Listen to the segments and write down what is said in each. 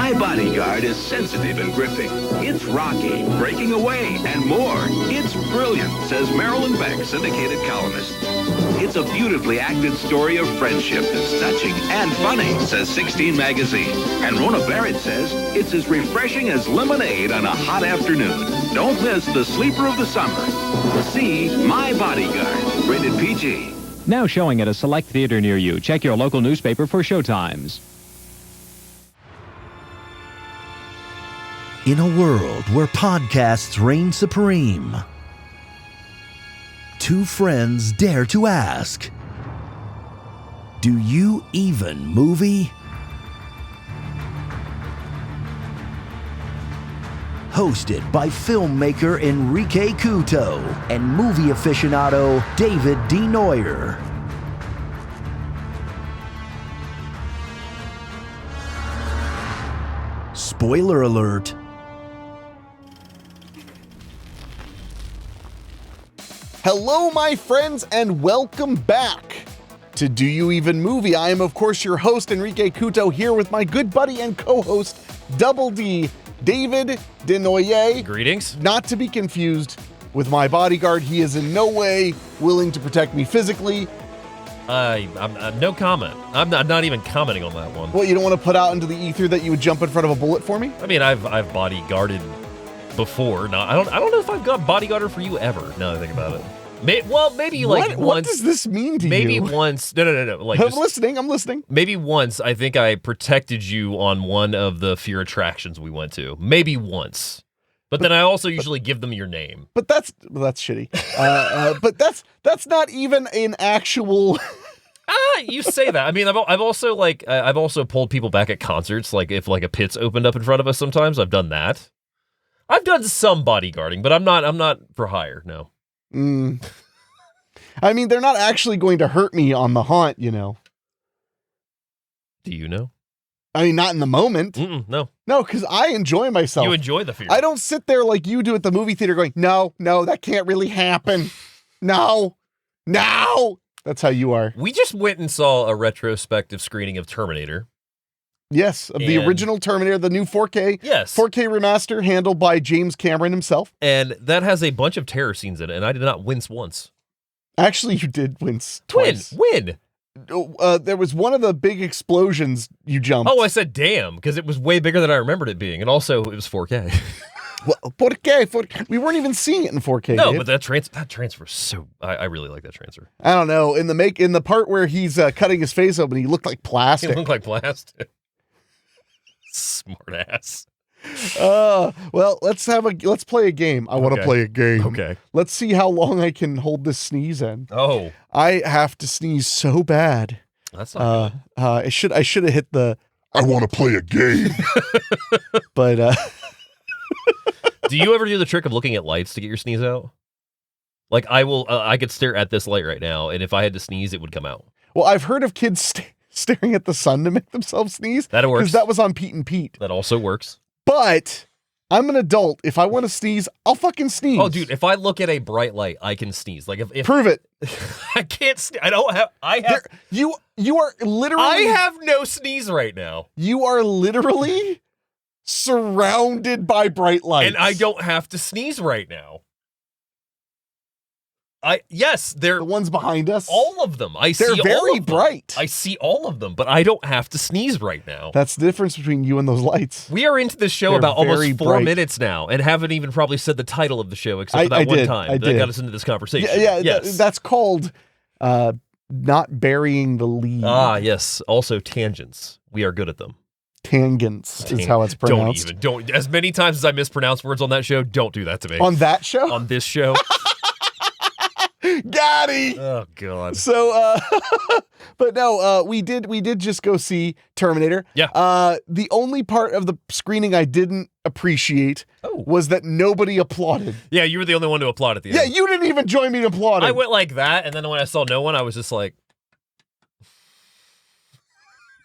My Bodyguard is sensitive and gripping. It's rocky, breaking away, and more. It's brilliant, says Marilyn Beck, syndicated columnist. It's a beautifully acted story of friendship that's touching and funny, says 16 Magazine. And Rona Barrett says it's as refreshing as lemonade on a hot afternoon. Don't miss the sleeper of the summer. See My Bodyguard, rated PG. Now showing at a select theater near you. Check your local newspaper for showtimes. In a world where podcasts reign supreme, two friends dare to ask, do you even movie? Hosted by filmmaker Henrique Couto and movie aficionado David D. Neuer. Spoiler alert. Hello, my friends, and welcome back to Do You Even Movie? I am, of course, your host, Henrique Couto, here with my good buddy and co-host, Double D, David Denoyer. Greetings. Not to be confused with my bodyguard. He is in no way willing to protect me physically. I'm no comment. I'm not even commenting on that one. What, you don't want to put out into the ether that you would jump in front of a bullet for me? I mean, I've bodyguarded before. No, I don't know if I've got bodyguarded for you ever. Now that I think about it. Maybe like once. What does this mean to you? Maybe once. No. Like I'm listening. Maybe once. I think I protected you on one of the fear attractions we went to. Maybe once. But then I also usually give them your name. But that's shitty. But that's not even an actual. You say that. I mean, I've also pulled people back at concerts. Like if like a pit's opened up in front of us. Sometimes I've done that. I've done some bodyguarding, but I'm not for hire. No. I mean, they're not actually going to hurt me on the haunt, you know. Do you know? I mean, not in the moment. No, because I enjoy myself. You enjoy the fear. I don't sit there like you do at the movie theater going, no, that can't really happen. No. That's how you are. We just went and saw a retrospective screening of Terminator. Yes, of the original Terminator, the new 4K. Yes. 4K remaster handled by James Cameron himself. And that has a bunch of terror scenes in it, and I did not wince once. Actually, you did wince twice. When? There was one of the big explosions you jumped. Oh, I said damn, because it was way bigger than I remembered it being, and also it was 4K. Well, 4K. We weren't even seeing it in 4K. No, Dave. but that transfer is so. I really like that transfer. I don't know. In the part where he's cutting his face open, he looked like plastic. He looked like plastic. Smart ass. Well, let's play a game. I want to play a game. Okay. Let's see how long I can hold this sneeze in. Oh. I have to sneeze so bad. That's not good. I should have hit the I want to play a game. But do you ever do the trick of looking at lights to get your sneeze out? Like I could stare at this light right now, and if I had to sneeze, it would come out. Well, I've heard of kids staring at the sun to make themselves sneeze. That works. Because that was on Pete and Pete. That also works. But I'm an adult. If I want to sneeze, I'll fucking sneeze. Oh, dude, if I look at a bright light, I can sneeze. Like if prove it. I can't. I have. You are literally. I have no sneeze right now. You are literally surrounded by bright lights, and I don't have to sneeze right now. They're the ones behind us. All of them. They're very bright. I see all of them, but I don't have to sneeze right now. That's the difference between you and those lights. We are into this show about almost 4 minutes now, and haven't even probably said the title of the show except for that one time that got us into this conversation. Yeah, yes. That's called not burying the lead. Ah, yes. Also tangents. We are good at them. Tangents is how it's pronounced. Don't. As many times as I mispronounce words on that show, don't do that to me. On that show? On this show. Gotti. Oh God. So, but no, we did just go see Terminator. Yeah. The only part of the screening I didn't appreciate was that nobody applauded. Yeah, you were the only one to applaud at the end. Yeah, you didn't even join me in applauding. I went like that, and then when I saw no one, I was just like.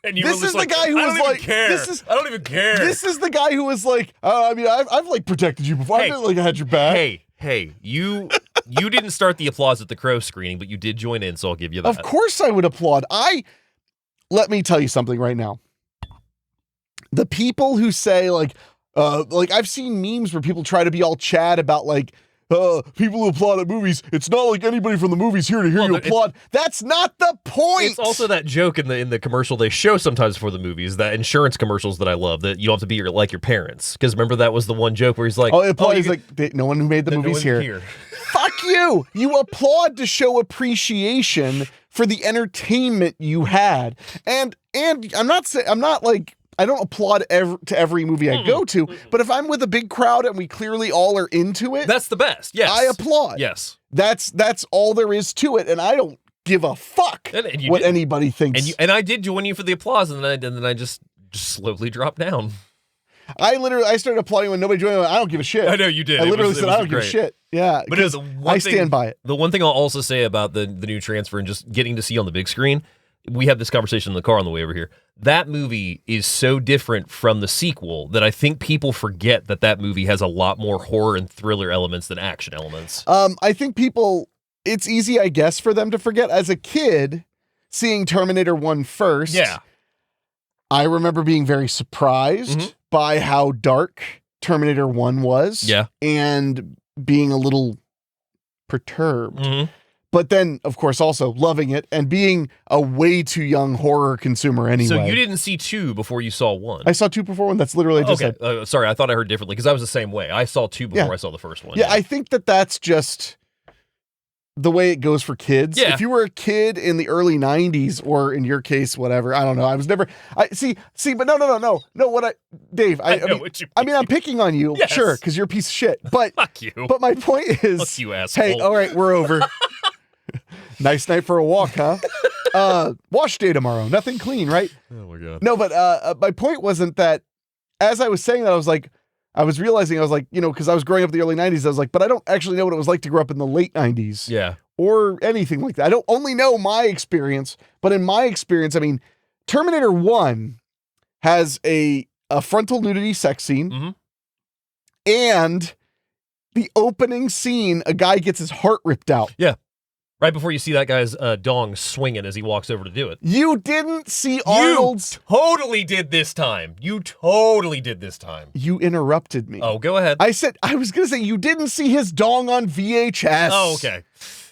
And you this is the guy who was like, I don't even care. This is the guy who was like, I mean, I've like protected you before. I felt like I had your back. Hey, you didn't start the applause at the Crow screening, but you did join in, so I'll give you that. Of course I would applaud. Let me tell you something right now. the people who say like I've seen memes where people try to be all Chad about like, people who applaud at movies, it's not like anybody from the movies here to hear you applaud. That's not the point. It's also that joke in the commercial they show sometimes for the movies, that insurance commercials that I love, that you don't have to be like your parents. Because remember that was the one joke where he's like, he's like, no one who made the movies here. Fuck you. You applaud to show appreciation for the entertainment you had. And I'm not like, I don't applaud to every movie I go to, but if I'm with a big crowd and we clearly all are into it, that's the best. Yes, I applaud. Yes, that's all there is to it, and I don't give a fuck what anybody thinks. And I did join you for the applause, and then I just slowly dropped down. I started applauding when nobody joined me. I don't give a shit. I know you did. I literally said I don't give a shit. Yeah, but I stand by it. The one thing I'll also say about the new transfer and just getting to see on the big screen, we had this conversation in the car on the way over here. That movie is so different from the sequel that I think people forget that movie has a lot more horror and thriller elements than action elements. I think it's easy, I guess, for them to forget. As a kid, seeing Terminator 1 first, I remember being very surprised by how dark Terminator 1 was. Yeah. And being a little perturbed. But then, of course, also loving it and being a way too young horror consumer anyway. So you didn't see 2 before you saw 1? I saw 2 before 1. That's literally just okay. Sorry, I thought I heard differently because I was the same way. I saw 2 before I saw the first one. Yeah, I think that's just the way it goes for kids. Yeah. If you were a kid in the early 90s, or in your case, whatever, I don't know. I was never, but no. Dave, I know what you mean. I mean, I'm picking on you, sure, because you're a piece of shit. But fuck you. But my point is, fuck you, asshole. Hey, all right, we're over. Nice night for a walk, huh? Wash day tomorrow. Nothing clean, right? Oh my God. No, but my point wasn't that. As I was saying that, I was realizing, because I was growing up in the early 90s, I was like, but I don't actually know what it was like to grow up in the late 90s. Yeah. Or anything like that. I don't only know my experience, but in my experience, I mean, Terminator 1 has a frontal nudity sex scene, and the opening scene, a guy gets his heart ripped out. Yeah. Right before you see that guy's dong swinging as he walks over to do it. You didn't see Arnold's... You totally did this time. You interrupted me. Oh, go ahead. I was going to say, you didn't see his dong on VHS. Oh, okay.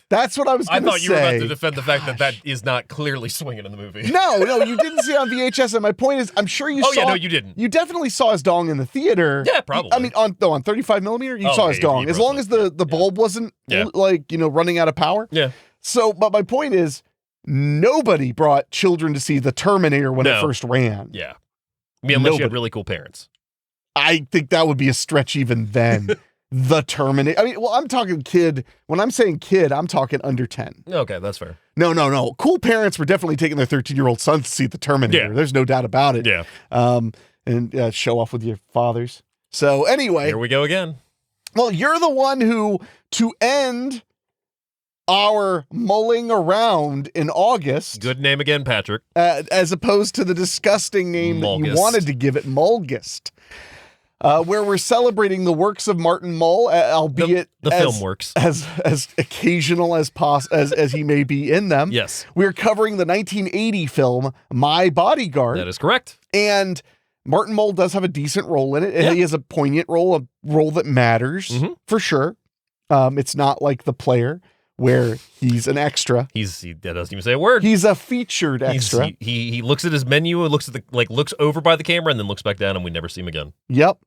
That's what I was going to say. I thought you were about to defend the fact that is not clearly swinging in the movie. No, you didn't see it on VHS. And my point is, I'm sure you saw... Oh, yeah, no, you didn't. You definitely saw his dong in the theater. Yeah, probably. I mean, on 35 millimeter, you saw his dong. As long as the bulb wasn't, running out of power. Yeah. So, but my point is, nobody brought children to see The Terminator when it first ran. Yeah. I mean, unless you had really cool parents. I think that would be a stretch even then. The Terminator. I mean, well, I'm talking kid. When I'm saying kid, I'm talking under 10. Okay, that's fair. No. Cool parents were definitely taking their 13-year-old sons to see The Terminator. Yeah. There's no doubt about it. Yeah. And show off with your fathers. So anyway. Here we go again. Well, you're the one who, to end our mulling around in August. Good name again, Patrick. As opposed to the disgusting name that you wanted to give it, Mulgist. Where we're celebrating the works of Martin Mull, albeit the film works as occasional as he may be in them. Yes, we're covering the 1980 film My Bodyguard. That is correct. And Martin Mull does have a decent role in it. Yeah. He has a poignant role, a role that matters for sure. It's not like The Player, where he's an extra. He doesn't even say a word. He's a featured extra. He looks at his menu and looks over by the camera and then looks back down, and we never see him again. Yep.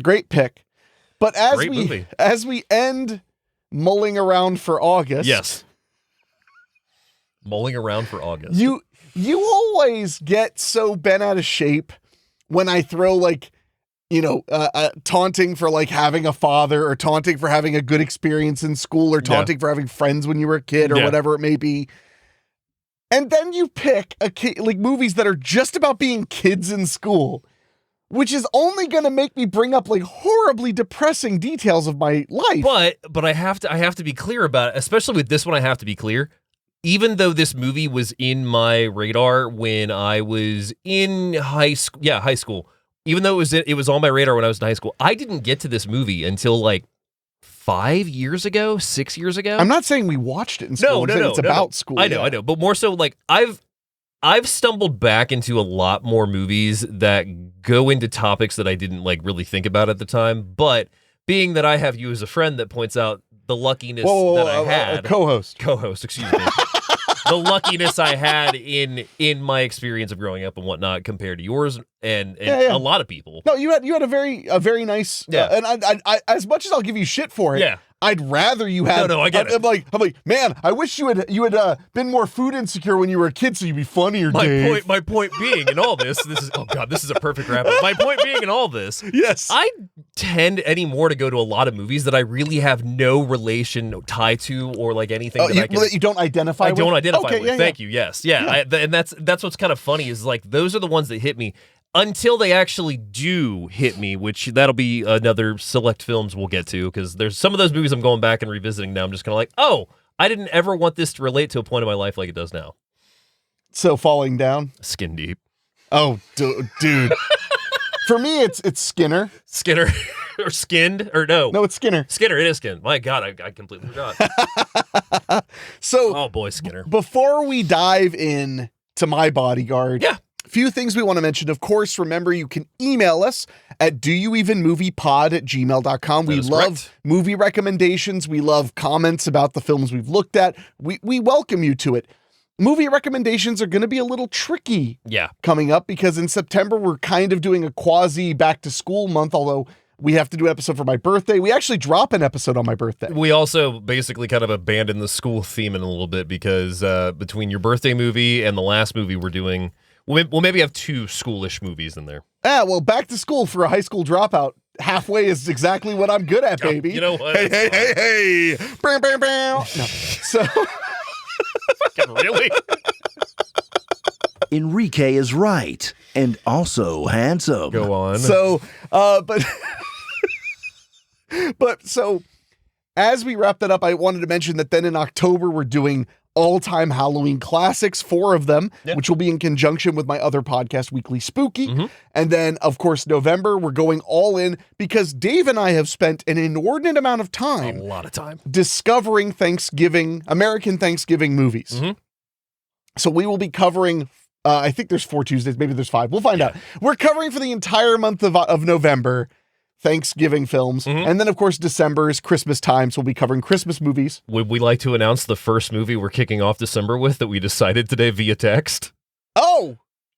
Great pick. But as we end mulling around for August. Yes. Mulling around for August. You always get so bent out of shape when I throw taunting for having a father, or taunting for having a good experience in school, or taunting for having friends when you were a kid, or whatever it may be. And then you pick movies that are just about being kids in school, which is only going to make me bring up horribly depressing details of my life. But I have to be clear about it, especially with this one. I have to be clear. Even though this movie was in my radar when I was in high school. Even though it was on my radar when I was in high school, I didn't get to this movie until 5 years ago, 6 years ago. I'm not saying we watched it in school. No. It's about school. I know. But more so, I've I've stumbled back into a lot more movies that go into topics that I didn't like really think about at the time. But being that I have you as a friend that points out the luckiness that I had, co-host, excuse me, the luckiness I had in my experience of growing up and whatnot compared to yours and a lot of people. No, you had a very nice. And I as much as I'll give you shit for it. Yeah. I'd rather you had. No, I get it. I'm like, man, I wish you had been more food insecure when you were a kid, so you'd be funnier. My point being in all this is oh god, this is a perfect wrap up. My point being in all this, yes, I tend anymore to go to a lot of movies that I really have no relation, no tie to, or like anything that you don't identify. I don't identify okay, with. Thank you. Yes, and that's what's kind of funny is like those are the ones that hit me. Until they actually do hit me, which that'll be another select films we'll get to, because there's some of those movies I'm going back and revisiting now. I'm just kind of like, oh, I didn't ever want this to relate to a point in my life like it does now. So Falling Down? Skin Deep. Oh, dude. For me, it's Skinner. Skinner. Or Skinned? Or no. No, it's Skinner. Skinner, it is Skinner. My God, I completely forgot. So, oh boy, Skinner. Before we dive in to My Bodyguard, few things we want to mention. Of course, remember you can email us at doyouevenmoviepod@gmail.com. We love correct. Movie recommendations. We love comments about the films we've looked at. We welcome you to it. Movie recommendations are going to be a little tricky coming up because in September we're kind of doing a quasi back to school month, although we have to do an episode for my birthday. We actually drop an episode on my birthday. We also basically kind of abandoned the school theme in a little bit because between your birthday movie and the last movie we're doing, we'll maybe have 2 schoolish movies in there. Well, back to school for a high school dropout. Halfway is exactly what I'm good at, baby. You know what? Hey. Bam, bam, bam. No. So. Fucking really? Enrique is right and also handsome. Go on. So, but so as we wrap that up, I wanted to mention that then in October, we're doing all-time Halloween classics, 4 of them, which will be in conjunction with my other podcast, Weekly Spooky. Mm-hmm. And then, of course, November, we're going all in because Dave and I have spent an inordinate amount of time. A lot of time. Discovering American Thanksgiving movies. Mm-hmm. So we will be covering, I think there's 4 Tuesdays, maybe there's 5. We'll find out. We're covering for the entire month of November, Thanksgiving films. Mm-hmm. And then, of course, December is Christmas time, so we'll be covering Christmas movies. Would we like to announce the first movie we're kicking off December with that we decided today via text?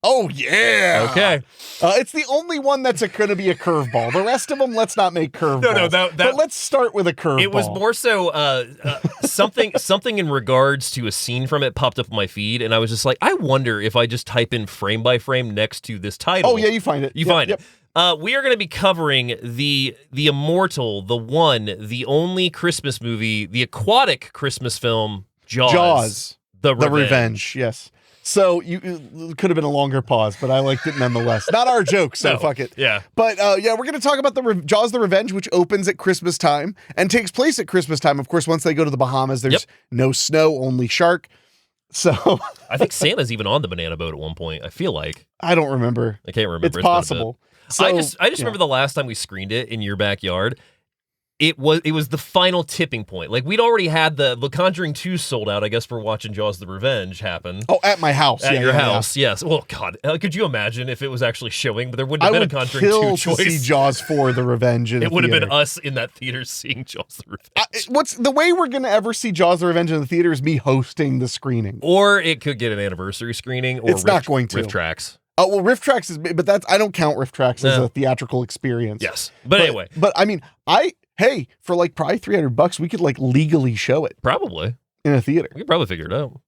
Oh, yeah. Okay. It's the only one that's going to be a curveball. The rest of them, let's not make curveballs. No, but let's start with a curveball. It was more so something in regards to a scene from it popped up on my feed, and I was just like, I wonder if I just type in frame by frame next to this title. Oh, yeah, you find it. You find it. We are going to be covering the immortal, the one, the only Christmas movie, the aquatic Christmas film, Jaws. The Revenge. Yes. So it could have been a longer pause, but I liked it nonetheless. Not our joke, so fuck it. Yeah. But we're going to talk about Jaws the Revenge, which opens at Christmas time and takes place at Christmas time. Of course, once they go to the Bahamas, there's no snow, only shark. So I think Santa's even on the banana boat at one point. I feel like. I don't remember. I can't remember. It's possible. So, I just remember the last time we screened it in your backyard. It was the final tipping point. Like we'd already had the Conjuring 2 sold out, I guess, for watching Jaws the Revenge happen. Oh, at my house. At your house, yes. Well, God, could you imagine if it was actually showing? But there wouldn't have been a Conjuring 2 choice. To see Jaws 4 the Revenge in it would have theater. been us in that theater seeing Jaws the Revenge. What's the way we're going to ever see Jaws the Revenge in the theater is me hosting the screening. Or it could get an anniversary screening. Or it's not going to. Riff Tracks. Oh, well, Riff Tracks is, but I don't count Riff Tracks as a theatrical experience. Yes. But anyway. But I mean, hey, for like probably $300, we could like legally show it. Probably. In a theater. We could probably figure it out.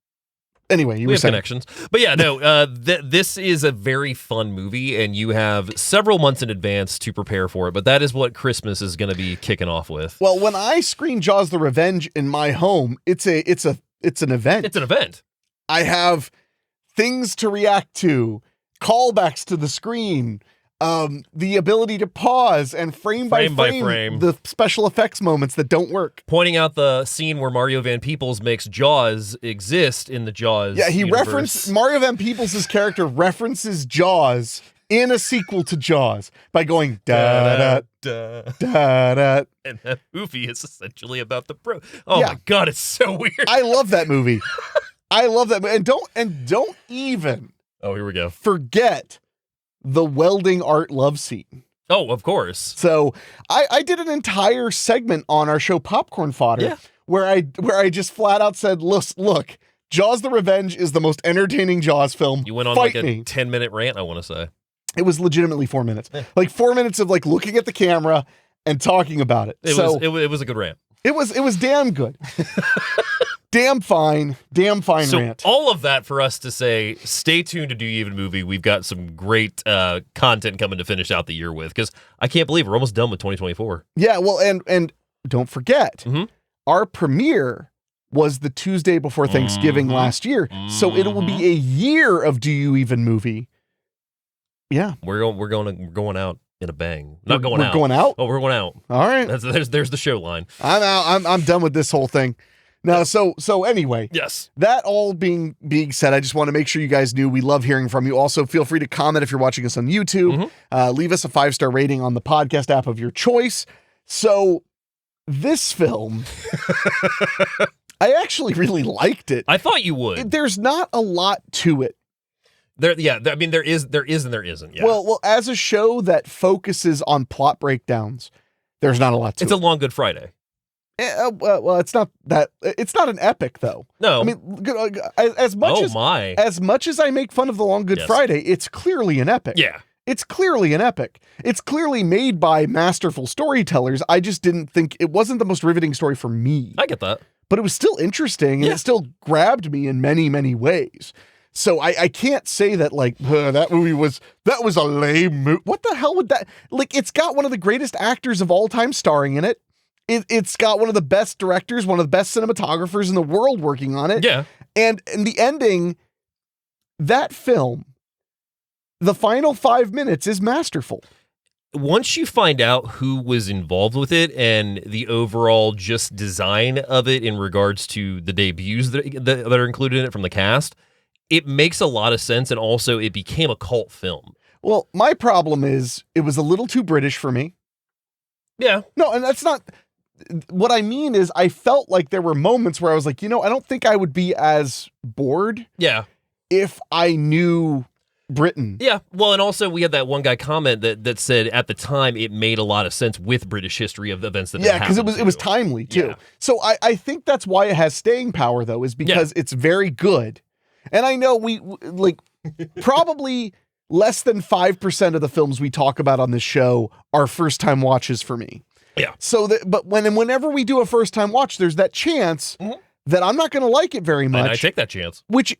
Anyway, we have connections. But yeah, no, this is a very fun movie, and you have several months in advance to prepare for it, but that is what Christmas is going to be kicking off with. Well, when I screen Jaws the Revenge in my home, it's an event. It's an event. I have things to react to, callbacks to the screen, the ability to pause and frame by frame the special effects moments that don't work. Pointing out the scene where Mario Van Peebles makes Jaws exist in the Jaws universe. Mario Van Peebles' character references Jaws in a sequel to Jaws by going da da da da. And that movie is essentially about the bro. Oh my God, it's so weird. I love that movie. I love that. And don't even here we go. forget the welding art love scene. Oh, of course. So I did an entire segment on our show Popcorn Fodder where I just flat out said, look, Jaws the Revenge is the most entertaining Jaws film. You went on Fight like a me. 10-minute rant, I want to say. It was legitimately 4 minutes. Like 4 minutes of like looking at the camera and talking about it. It was a good rant. It was damn good. damn fine rant. All of that for us to say, stay tuned to Do You Even Movie. We've got some great content coming to finish out the year with, because I can't believe we're almost done with 2024. Yeah, well, and don't forget, our premiere was the Tuesday before Thanksgiving last year. So it will be a year of Do You Even Movie. Yeah. We're going out in a bang. Not going out. We're going out? Oh, we're going out. All right. There's the show line. I'm out. I'm done with this whole thing. Now, so anyway, yes. That all being said, I just want to make sure you guys knew we love hearing from you. Also, feel free to comment if you're watching us on YouTube. Leave us a 5-star rating on the podcast app of your choice. So this film, I actually really liked it. I thought you would. There's not a lot to it. There is and there isn't. Yeah. Well, as a show that focuses on plot breakdowns, there's not a lot to it. It's a long Good Friday. Well, it's not that. It's not an epic, though. No, I mean, as much as I make fun of the Long Good Friday, it's clearly an epic. Yeah, it's clearly an epic. It's clearly made by masterful storytellers. I just didn't think it wasn't the most riveting story for me. I get that, but it was still interesting, and it still grabbed me in many, many ways. So I can't say that like that was a lame movie. What the hell would that like? It's got one of the greatest actors of all time starring in it. It's got one of the best directors, one of the best cinematographers in the world working on it. Yeah. And in the ending, that film, the final 5 minutes is masterful. Once you find out who was involved with it and the overall just design of it in regards to the debuts that are included in it from the cast, it makes a lot of sense. And also it became a cult film. Well, my problem is it was a little too British for me. Yeah. No, and that's not... What I mean is I felt like there were moments where I was like, I don't think I would be as bored if I knew Britain. Yeah. Well, and also we had that one guy comment that said at the time it made a lot of sense with British history of the events that because it was timely too. Yeah. So I think that's why it has staying power though, is because it's very good. And I know we like probably less than 5% of the films we talk about on this show are first time watches for me. Yeah. So but whenever we do a first time watch, there's that chance that I'm not going to like it very much. And I take that chance. Which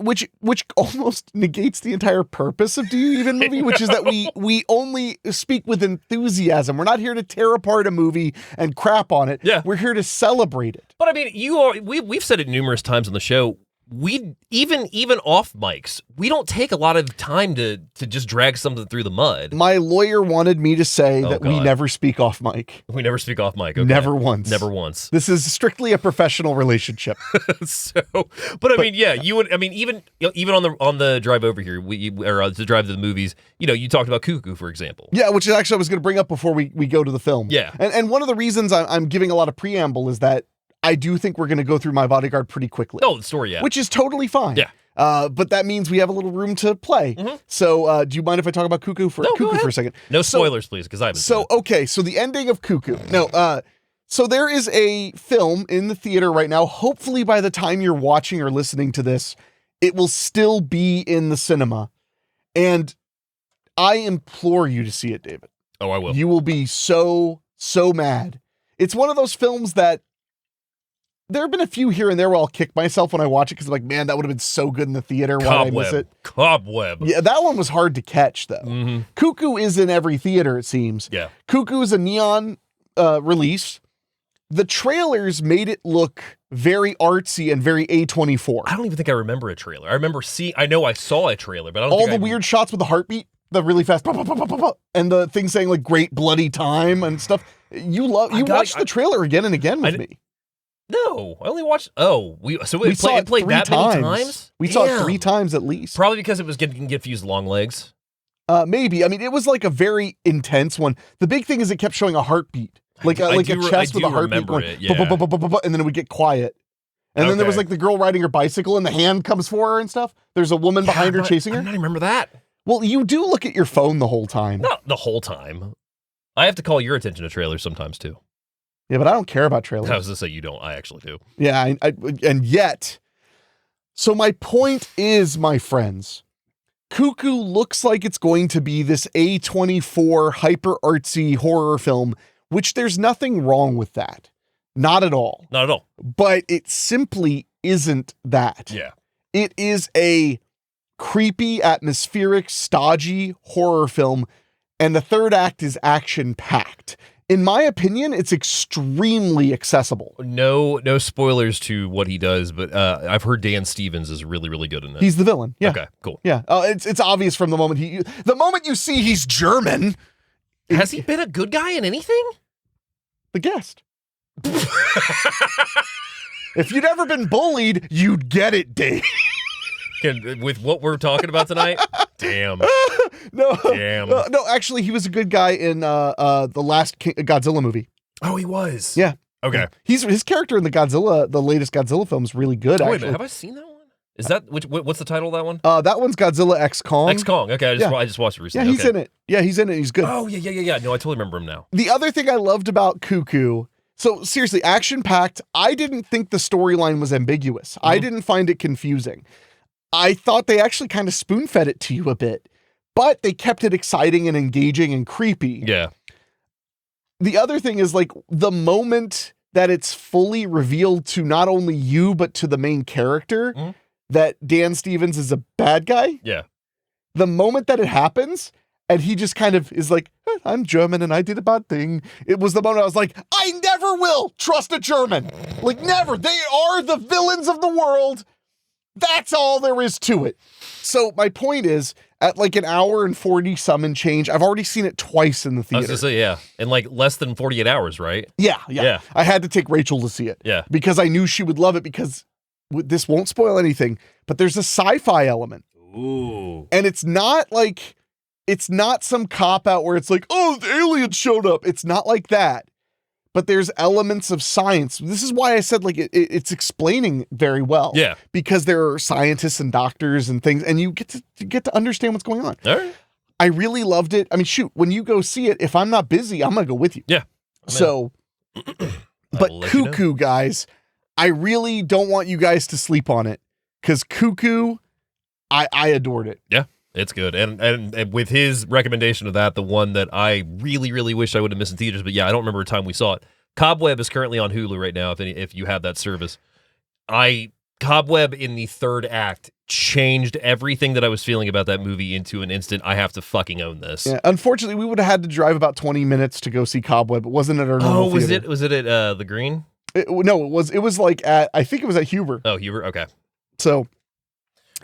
almost negates the entire purpose of Do You Even Movie, which is that we only speak with enthusiasm. We're not here to tear apart a movie and crap on it. Yeah. We're here to celebrate it. But I mean, we've said it numerous times on the show. We even off mics, we don't take a lot of time to just drag something through the mud. My lawyer wanted me to say that we never speak off mic. We never speak off mic. Okay. Never once. Never once. This is strictly a professional relationship. But I mean, yeah, you would. I mean, even on the drive over here, to drive to the movies, you talked about Cuckoo, for example. Yeah, which is actually I was going to bring up before we go to the film. Yeah, and one of the reasons I'm giving a lot of preamble is that I do think we're going to go through my Bodyguard pretty quickly. Oh, the story, yeah. Which is totally fine. Yeah. But that means we have a little room to play. So do you mind if I talk about Cuckoo for a second? No spoilers, please, because I haven't seen it. Okay, so the ending of Cuckoo. No, so there is a film in the theater right now. Hopefully by the time you're watching or listening to this, it will still be in the cinema. And I implore you to see it, David. Oh, I will. You will be so mad. It's one of those films that there have been a few here and there where I'll kick myself when I watch it because I'm like, man, that would have been so good in the theater. Why did I miss it? Cobweb. Yeah, that one was hard to catch, though. Cuckoo is in every theater, it seems. Yeah. Cuckoo is a neon release. The trailers made it look very artsy and very A24. I don't even think I remember a trailer. I know I saw a trailer, but I don't all think the weird shots with the heartbeat, the really fast, and the thing saying like "great bloody time" and stuff. You watched the trailer again and again with me. No, I only watched. Oh, we played that many times. We saw it 3 times at least. Probably because it was getting confused long legs. Maybe. I mean, it was like a very intense one. The big thing is it kept showing a heartbeat, like a chest with a heartbeat going, and then it would get quiet, And then there was Okay. like the girl riding her bicycle and the hand comes for her and stuff. There's a woman behind her chasing her. I don't remember that. Well, you do look at your phone the whole time. Not the whole time. I have to call your attention to trailers sometimes too. Yeah, but I don't care about trailers. I was gonna say you don't. I actually do. Yeah, and yet. So my point is, my friends, Cuckoo looks like it's going to be this A24 hyper artsy horror film, which there's nothing wrong with that. Not at all. Not at all. But it simply isn't that. Yeah. It is a creepy, atmospheric, stodgy horror film, and the third act is action-packed. In my opinion, it's extremely accessible. No spoilers to what he does, but I've heard Dan Stevens is really, really good in it. He's the villain. Yeah. Okay, cool. Yeah. It's obvious from the moment you see he's German. Has he been a good guy in anything? The guest. If you'd ever been bullied, you'd get it, Dave. With what we're talking about tonight? Damn. No. Damn. No, actually, he was a good guy in the last Godzilla movie. Oh, he was. Yeah. Okay. His character in the latest Godzilla film is really good. Oh, wait a actually. minute. Have I seen that one? Is that what's the title of that one? That one's Godzilla X Kong. X Kong. Okay, I just watched it recently. Yeah, he's in it. Yeah, he's in it. He's good. Oh yeah. No, I totally remember him now. The other thing I loved about Cuckoo. So seriously, action-packed. I didn't think the storyline was ambiguous. I didn't find it confusing. I thought they actually kind of spoon-fed it to you a bit, but they kept it exciting and engaging and creepy. Yeah. The other thing is like the moment that it's fully revealed to not only you, but to the main character that Dan Stevens is a bad guy. Yeah. The moment that it happens and he just kind of is like, I'm German and I did a bad thing. It was the moment I was like, I never will trust a German. Like never. They are the villains of the world. That's all there is to it. So my point is, at like an hour and 40 some and change, I've already seen it twice in the I theater. was gonna say, yeah. In like less than 48 hours, right? Yeah. I had to take Rachel to see it. Yeah. Because I knew she would love it because this won't spoil anything, but there's a sci-fi element. Ooh. And it's not some cop-out where it's like, oh, the aliens showed up. It's not like that. But there's elements of science. This is why I said like it's explaining very well. Yeah. Because there are scientists and doctors and things, and you get to understand what's going on. All right. I really loved it. I mean, shoot, when you go see it, if I'm not busy, I'm gonna go with you. Yeah. So, but Cuckoo, guys, I really don't want you guys to sleep on it because Cuckoo, I adored it. Yeah. It's good. And with his recommendation of that, the one that I really, really wish I would have missed in theaters, but yeah, I don't remember a time we saw it. Cobweb is currently on Hulu right now, if you have that service. Cobweb in the third act changed everything that I was feeling about that movie into an instant. I have to fucking own this. Yeah, unfortunately, we would have had to drive about 20 minutes to go see Cobweb. It wasn't at our normal theater. Was it at the Green? No, it was like I think it was at Huber. Oh, Huber? Okay. So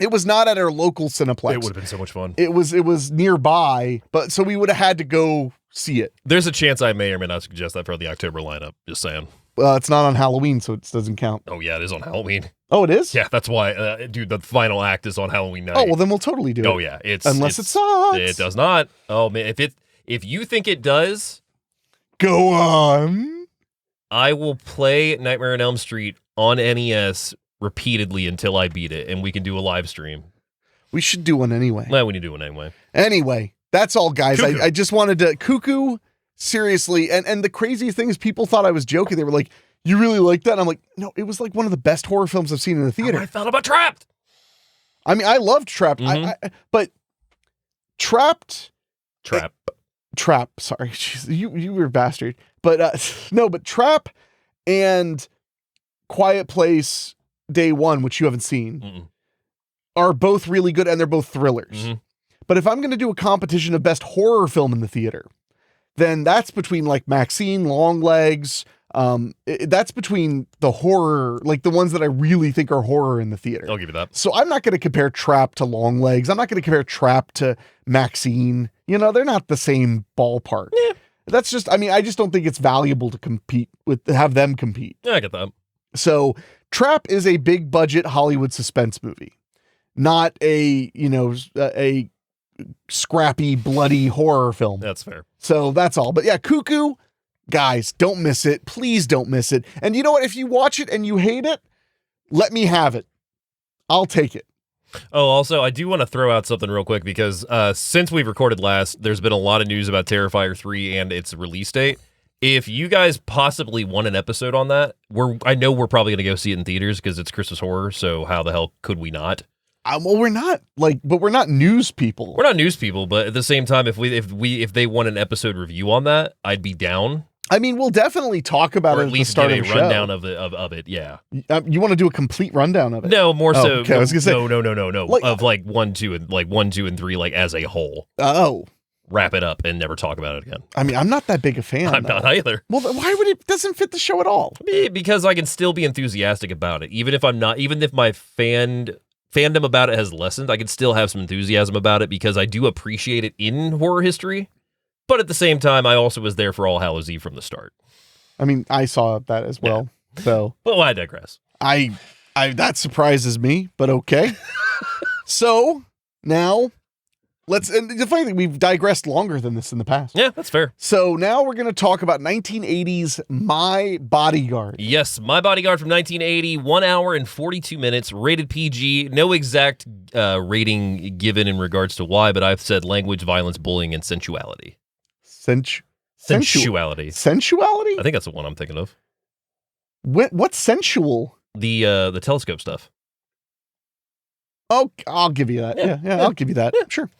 it was not at our local Cineplex. It would have been so much fun. It was nearby, but so we would have had to go see it. There's a chance I may or may not suggest that for the October lineup. Just saying. It's not on Halloween, so it doesn't count. Oh, yeah, it is on Halloween. Oh, it is? Yeah, that's why, dude, the final act is on Halloween night. Oh, well, then we'll totally do it. Oh, yeah. Unless it sucks. It does not. Oh, man, if you think it does, go on. I will play Nightmare on Elm Street on NES repeatedly until I beat it, and we can do a live stream. We should do one anyway. Well, we need to do one anyway. Anyway, that's all, guys. I just wanted to... Cuckoo, seriously, and the craziest thing is people thought I was joking. They were like, you really like that? And I'm like, no, it was like one of the best horror films I've seen in the theater. I felt about Trapped. I mean, I loved Trapped. But Trapped... Trap. Sorry. Jeez, you were a bastard. But no, but Trap and Quiet Place Day One, which you haven't seen, are both really good, and they're both thrillers. But if I'm going to do a competition of best horror film in the theater, then that's between like Maxine, Longlegs. That's between the horror, like the ones that I really think are horror in the theater. I'll give you that. So I'm not going to compare Trap to Longlegs. I'm not going to compare Trap to Maxine. You know, they're not the same ballpark. Yeah. That's just, I mean, I just don't think it's valuable to have them compete. Yeah, I get that. So Trap is a big budget Hollywood suspense movie, not a scrappy, bloody horror film. That's fair. So that's all. But yeah, Cuckoo, guys, don't miss it. Please don't miss it. And you know what? If you watch it and you hate it, Let me have it. I'll take it. Oh, also, I do want to throw out something real quick because since we've recorded last, there's been a lot of news about Terrifier 3 and its release date. If you guys possibly want an episode on that, I know we're probably going to go see it in theaters because it's Christmas horror, so how the hell could we not? Well, we're not but we're not news people. We're not news people, but at the same time, if they want an episode review on that, I'd be down. I mean, we'll definitely talk about it at the start of the show. At least give a rundown of it, yeah. You want to do a complete rundown of it? No, more so. Okay, I was gonna say no. Of like 1, 2, and 3, like as a whole. Oh, wrap it up and never talk about it again. I mean, I'm not that big a fan. I'm not either. Well, why would it? Doesn't fit the show at all? Because I can still be enthusiastic about it, even if I'm not. Even if my fandom about it has lessened, I can still have some enthusiasm about it because I do appreciate it in horror history. But at the same time, I also was there for All Hallows Eve from the start. I mean, I saw that as well. Yeah. So, but I digress. I that surprises me, but okay. So now and the funny thing, we've digressed longer than this in the past. Yeah, that's fair. So now we're going to talk about 1980's My Bodyguard. Yes, My Bodyguard from 1980, 1 hour and 42 minutes, rated PG. No exact rating given in regards to why, but I've said language, violence, bullying, and sensuality. Sensuality. Sensuality? I think that's the one I'm thinking of. What's sensual? The telescope stuff. Oh, I'll give you that. Yeah, I'll give you that. Yeah. Sure.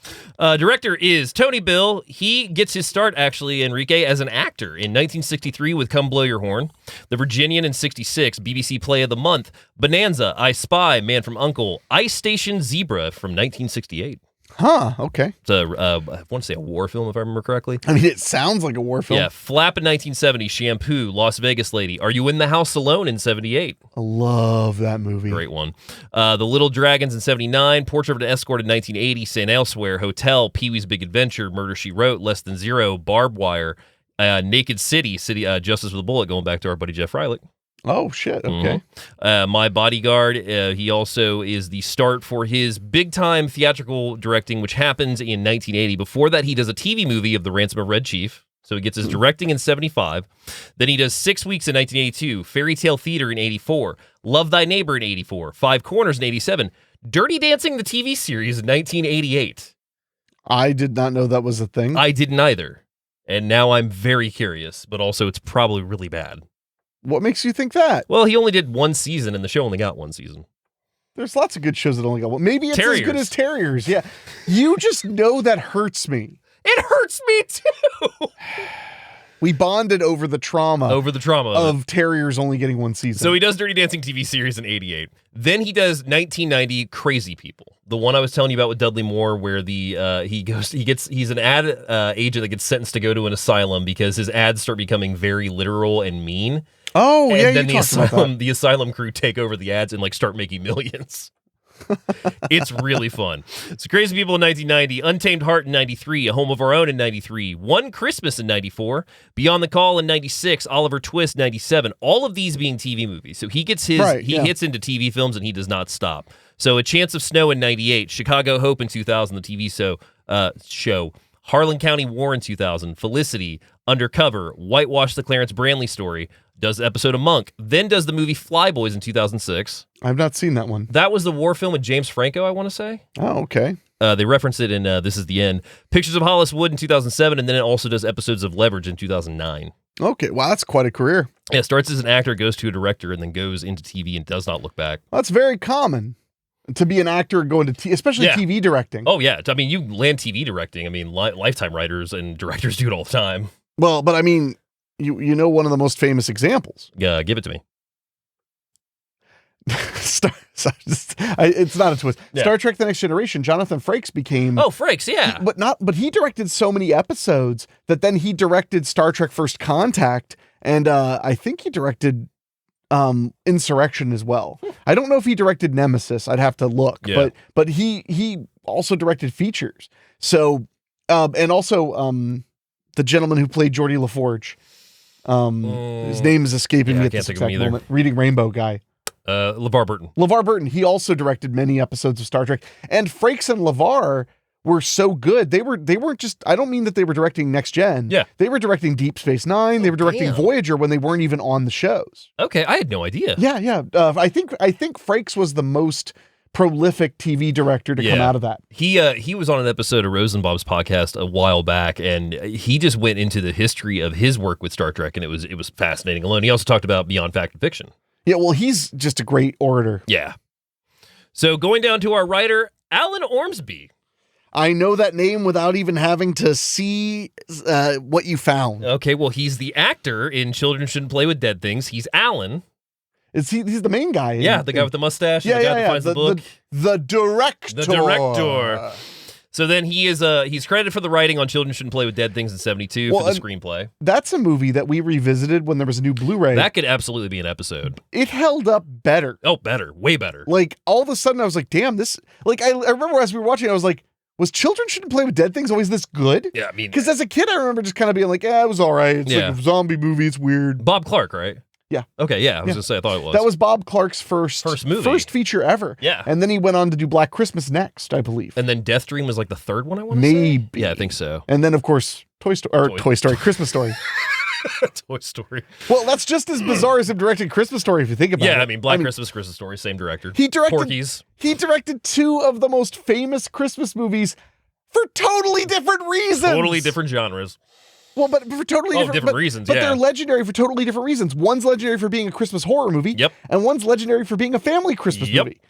Director is Tony Bill. He gets his start, actually, Enrique, as an actor in 1963 with Come Blow Your Horn, The Virginian in 66, BBC Play of the Month, Bonanza, I Spy, Man from U.N.C.L.E., Ice Station Zebra from 1968. Huh, okay. It's I want to say a war film, if I remember correctly. I mean, it sounds like a war film. Yeah, Flap in 1970, Shampoo, Las Vegas Lady, Are You in the House Alone in 78. I love that movie. Great one. The Little Dragons in 79, Portrait of an Escort in 1980, St. Elsewhere, Hotel, Pee-wee's Big Adventure, Murder, She Wrote, Less Than Zero, Barbed Wire, Naked City, Justice with a Bullet, going back to our buddy Jeff Freilich. Oh, shit. Okay. My Bodyguard, he also is the start for his big-time theatrical directing, which happens in 1980. Before that, he does a TV movie of The Ransom of Red Chief. So he gets his directing in 75. Then he does 6 Weeks in 1982, Fairy Tale Theater in 84, Love Thy Neighbor in 84, Five Corners in 87, Dirty Dancing, the TV series in 1988. I did not know that was a thing. I didn't either. And now I'm very curious, but also it's probably really bad. What makes you think that? Well, he only did one season, and the show only got one season. There's lots of good shows that only got one. Maybe it's Terriers. as good as Terriers. Yeah. You just know that hurts me. It hurts me, too! We bonded over the trauma. Of Terriers only getting one season. So he does Dirty Dancing TV series in 88. Then he does 1990 Crazy People. The one I was telling you about with Dudley Moore, where he's an ad agent that gets sentenced to go to an asylum because his ads start becoming very literal and mean. Oh, and yeah, then you the asylum crew take over the ads and start making millions. It's really fun. So Crazy People in 1990, Untamed Heart in 93, A Home of Our Own in 93, One Christmas in 94, Beyond the Call in 96, Oliver Twist 97, all of these being TV movies. So he gets hits into TV films and he does not stop. So A Chance of Snow in 98, Chicago Hope in 2000, the TV show, Harlan County War in 2000, Felicity, Undercover, Whitewash the Clarence Branley Story, does the episode of Monk, then does the movie Flyboys in 2006. I've not seen that one. That was the war film with James Franco, I want to say. Oh, okay. They reference it in This Is the End. Pictures of Hollis Wood in 2007, and then it also does episodes of Leverage in 2009. Okay, wow, that's quite a career. Yeah, starts as an actor, goes to a director, and then goes into TV and does not look back. That's very common to be an actor and go into especially TV directing. Oh, yeah. I mean, you land TV directing. I mean, Lifetime writers and directors do it all the time. Well, but I mean, you know one of the most famous examples. Yeah, give it to me. It's not a twist. Yeah. Star Trek: The Next Generation. Jonathan Frakes became. Oh, Frakes, yeah. But he directed so many episodes that then he directed Star Trek: First Contact, and I think he directed Insurrection as well. I don't know if he directed Nemesis. I'd have to look. Yeah. But he also directed features. So and also the gentleman who played Geordie LaForge. His name is escaping me at this exact moment. Reading Rainbow guy. LeVar Burton. LeVar Burton. He also directed many episodes of Star Trek. And Frakes and LeVar were so good. They weren't just, I don't mean that they were directing Next Gen. Yeah. They were directing Deep Space Nine. They were directing damn. Voyager when they weren't even on the shows. Okay, I had no idea. Yeah. I think Frakes was the most prolific TV director to come out of that. He was on an episode of Rosenbaum's podcast a while back, and he just went into the history of his work with Star Trek, and it was fascinating alone. He also talked about Beyond Fact and Fiction. Yeah, well, he's just a great orator. Yeah. So going down to our writer, Alan Ormsby. I know that name without even having to see what you found. Okay, well, he's the actor in Children Shouldn't Play with Dead Things. He's Alan. He's the main guy. The guy with the mustache. The guy that finds the book. The director. The director. So then he's credited for the writing on Children Shouldn't Play with Dead Things in 72 for the screenplay. That's a movie that we revisited when there was a new Blu-ray. That could absolutely be an episode. It held up better. Oh, better. Way better. Like, all of a sudden I was like, damn, this... Like, I remember as we were watching it, I was like, was Children Shouldn't Play with Dead Things always this good? Yeah, I mean... Because as a kid, I remember just kind of being like, it was all right. It's like a zombie movie. It's weird. Bob Clark, right? Yeah. Okay, yeah. I was going to say, I thought it was. That was Bob Clark's first movie. First feature ever. Yeah. And then he went on to do Black Christmas next, I believe. And then Death Dream was like the third one, I want to say? Maybe. Yeah, I think so. And then, of course, Toy Story, Christmas Story. Toy Story. Well, that's just as bizarre as him directing Christmas Story, if you think about it. Yeah, I mean, Christmas Story, same director. He directed Porky's. He directed two of the most famous Christmas movies for totally different reasons. Totally different genres. Well, but for totally different reasons, but they're legendary for totally different reasons. One's legendary for being a Christmas horror movie. Yep. And one's legendary for being a family Christmas movie.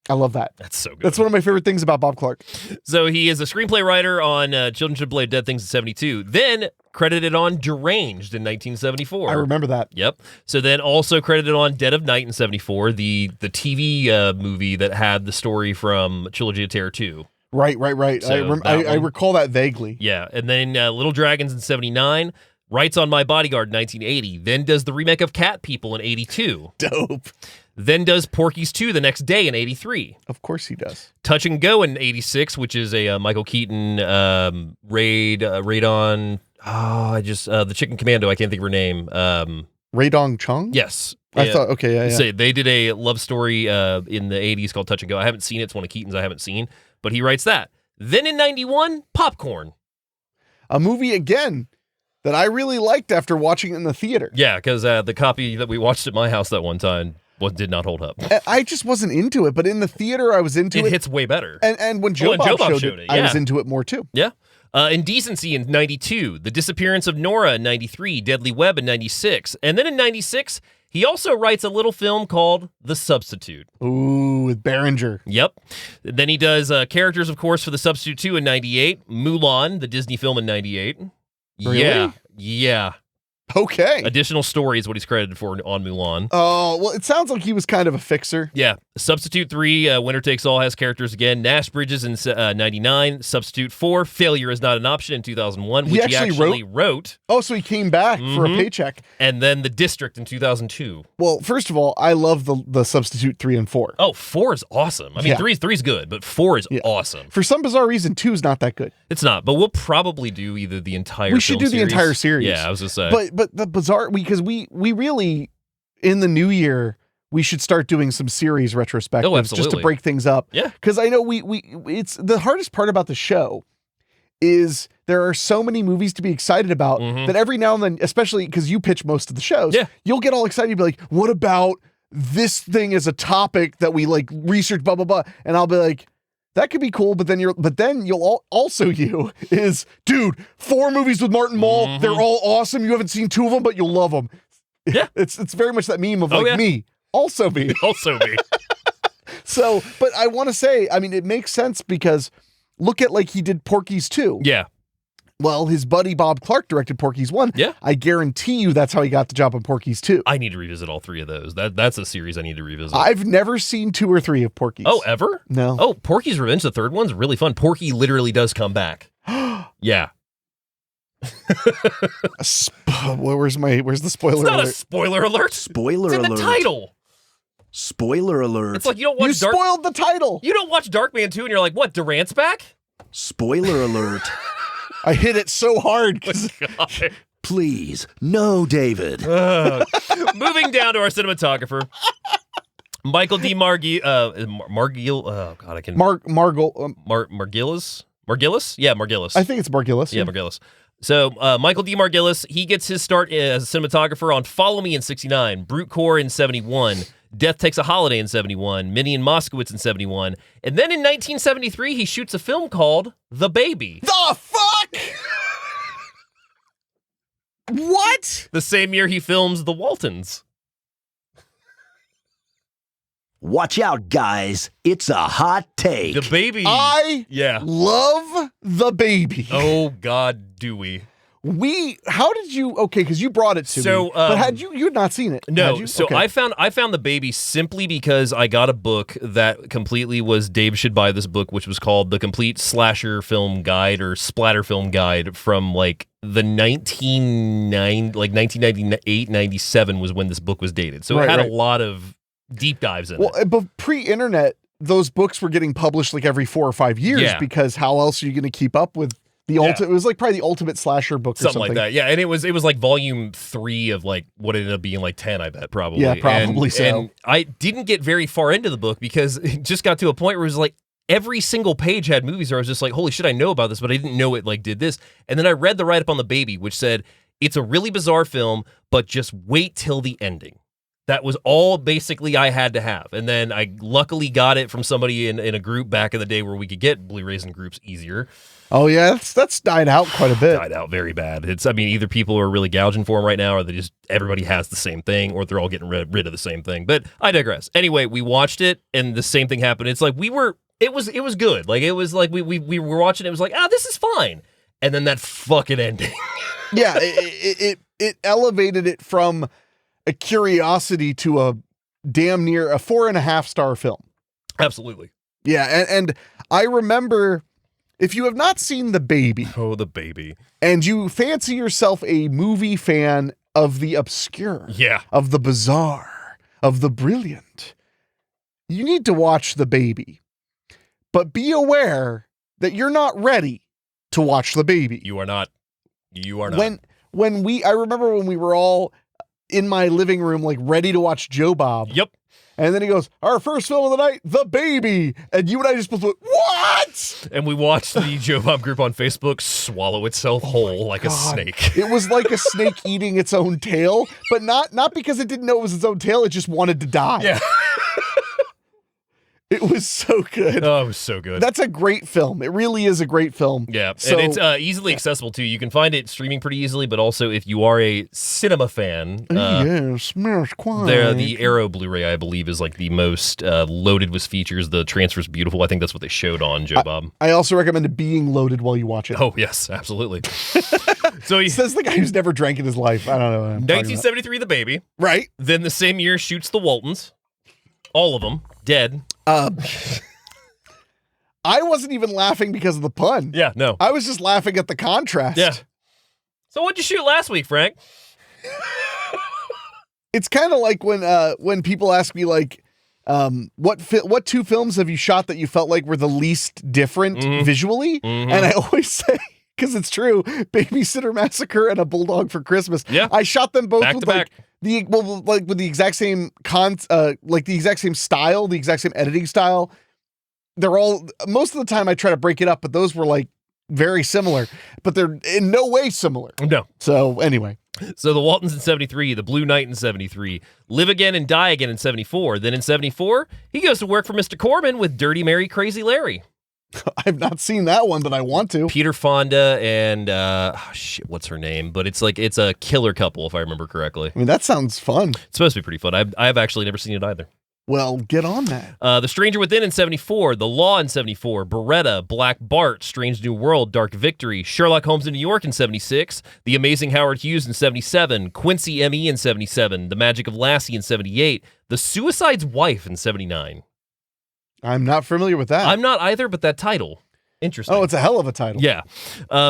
I love that. That's so good. That's one of my favorite things about Bob Clark. So he is a screenplay writer on Children Should Play Dead Things in 72. Then credited on Deranged in 1974. I remember that. Yep. So then also credited on Dead of Night in 74, the TV movie that had the story from Trilogy of Terror 2. Right. So I recall that vaguely. Yeah. And then Little Dragons in 79. Writes on My Bodyguard in 1980. Then does the remake of Cat People in 82. Dope. Then does Porky's 2 the next day in 83. Of course he does. Touch and Go in 86, which is a Michael Keaton raid on the Chicken Commando. I can't think of her name. Rae Dong Chung? Yes. I thought, okay, yeah. So they did a love story in the 80s called Touch and Go. I haven't seen it. It's one of Keaton's I haven't seen, but he writes that. Then in 91, Popcorn. A movie, again, that I really liked after watching it in the theater. Yeah, because the copy that we watched at my house that one time did not hold up. I just wasn't into it, but in the theater, I was into it. It hits way better. And when Joe Bob showed it, I was into it more too. Yeah. Indecency in 92, The Disappearance of Nora in 93, Deadly Web in 96, and then in 96, he also writes a little film called The Substitute. Ooh, with Berenger. Yep. Then he does characters, of course, for The Substitute 2 in 98, Mulan, the Disney film in 98. Really? Yeah. Okay. Additional story is what he's credited for on Mulan. Oh, well, it sounds like he was kind of a fixer. Yeah. Substitute 3, Winner Takes All has characters again. Nash Bridges in 99. Substitute 4, Failure is Not an Option in 2001, which he actually wrote. Oh, so he came back for a paycheck. And then The District in 2002. Well, first of all, I love the Substitute 3 and 4. Oh, 4 is awesome. I mean, 3's good, but 4 is awesome. For some bizarre reason, 2 is not that good. It's not, but we'll probably do either the entire We should do the entire series. Yeah, I was going to say. But the bizarre, because we really, in the new year, we should start doing some series retrospectives just to break things up. Yeah. Because I know it's the hardest part about the show is there are so many movies to be excited about that every now and then, especially because you pitch most of the shows, you'll get all excited. You'll be like, what about this thing as a topic that we like research, blah, blah, blah. And I'll be like, that could be cool, but then you'll also is, dude, 4 movies with Martin Mull. They're all awesome. You haven't seen 2 of them, but you'll love them. Yeah. It's very much that meme of me. Also me. Also me. So, but I want to say, I mean, it makes sense because look at like he did Porky's 2. Yeah. Well, his buddy Bob Clark directed Porky's 1. Yeah. I guarantee you that's how he got the job on Porky's 2. I need to revisit all 3 of those. That's a series I need to revisit. I've never seen 2 or 3 of Porky's. Oh, ever? No. Oh, Porky's Revenge, the third one's really fun. Porky literally does come back. Yeah. Where's the spoiler It's not alert? a spoiler alert. Spoiler it's in alert. the title. Spoiler alert. It's like you don't watch You spoiled the title. You don't watch Darkman 2 and you're like, what, Durant's back? Spoiler alert. I hit it so hard. God. Please, no, David. Moving down to our cinematographer, Michael D. Margillis. Margillis? Yeah, Margillis. I think it's Margillis. Yeah, Margillis. So Michael D. Margillis, he gets his start as a cinematographer on Follow Me in 69, Brute Core in 71, Death Takes a Holiday in 71, Minnie and Moskowitz in 71, and then in 1973 he shoots a film called The Baby. The fuck? What? The same year he films The Waltons. Watch out, guys. It's a hot take. The Baby. I Yeah. love The Baby. Oh, God, do we? How did you, okay, because you brought it to me, but had you had not seen it? No, had you? so Okay. I found The Baby simply because I got a book that completely was Dave should buy this book, which was called The Complete Slasher Film Guide or Splatter Film Guide from like the 1998, 97 was when this book was dated. So it had a lot of deep dives in it. But pre-internet, those books were getting published like every 4 or 5 years because how else are you going to keep up with the ultimate? It was like probably the ultimate slasher book or something like that. Yeah, and it was like volume 3 of like what ended up being like 10, I bet, probably. Yeah, probably so. And I didn't get very far into the book because it just got to a point where it was like every single page had movies where I was just like, holy shit, I know about this, but I didn't know it like did this. And then I read the write-up on The Baby, which said, it's a really bizarre film, but just wait till the ending. That was all basically I had to have. And then I luckily got it from somebody in a group back in the day where we could get Blu-rays in groups easier. Oh, yeah, that's died out quite a bit. Died out very bad. Either people are really gouging for them right now, or everybody has the same thing, or they're all getting rid of the same thing. But I digress. Anyway, we watched it, and the same thing happened. It's like it was good. Like, it was like we were watching it was like, this is fine. And then that fucking ending. Yeah, it elevated it from a curiosity to a damn near a 4.5-star film. Absolutely. Yeah, and I remember, if you have not seen The Baby. Oh, The Baby. And you fancy yourself a movie fan of the obscure. Yeah. Of the bizarre. Of the brilliant. You need to watch The Baby. But be aware that you're not ready to watch The Baby. You are not. You are not. I remember when we were all in my living room, like ready to watch Joe Bob. Yep. And then he goes, our first film of the night, The Baby. And you and I just both went, what? And we watched the Joe Bob group on Facebook swallow itself whole like a snake. It was like a snake eating its own tail, but not because it didn't know it was its own tail. It just wanted to die. Yeah. It was so good. Oh, it was so good. That's a great film. It really is a great film. Yeah, so, and it's easily accessible too. You can find it streaming pretty easily, but also if you are a cinema fan, yes, the Arrow Blu-ray, I believe, is like the most loaded with features. The transfer's beautiful. I think that's what they showed on Joe Bob. I also recommend it being loaded while you watch it. Oh, yes, absolutely. So he says the guy who's never drank in his life. I don't know. 1973, The Baby. Right. Then the same year shoots The Waltons. All of them dead. I wasn't even laughing because of the pun. Yeah, no. I was just laughing at the contrast. Yeah. So what'd you shoot last week, Frank? It's kind of like when people ask me like, what 2 films have you shot that you felt like were the least different visually? Mm-hmm. And I always say, because it's true, Babysitter Massacre and A Bulldog for Christmas. Yeah. I shot them both back with to back. with the exact same the exact same style, the exact same editing style. They're all, most of the time I try to break it up, but those were like very similar, but they're in no way similar. No. So anyway. So The Waltons in 73, The Blue Knight in 73, Live Again and Die Again in 74. Then in 74, he goes to work for Mr. Corman with Dirty Mary, Crazy Larry. I've not seen that one, but I want to. Peter Fonda and what's her name? But it's a killer couple, if I remember correctly. I mean, that sounds fun. It's supposed to be pretty fun. I've actually never seen it either. Well, get on that. The Stranger Within in 74, The Law in 74, Beretta, Black Bart, Strange New World, Dark Victory, Sherlock Holmes in New York in 76, The Amazing Howard Hughes in 77, Quincy M.E. in 77, The Magic of Lassie in 78, The Suicide's Wife in 79. I'm not familiar with that. I'm not either, but that title. Interesting. Oh, it's a hell of a title. Yeah.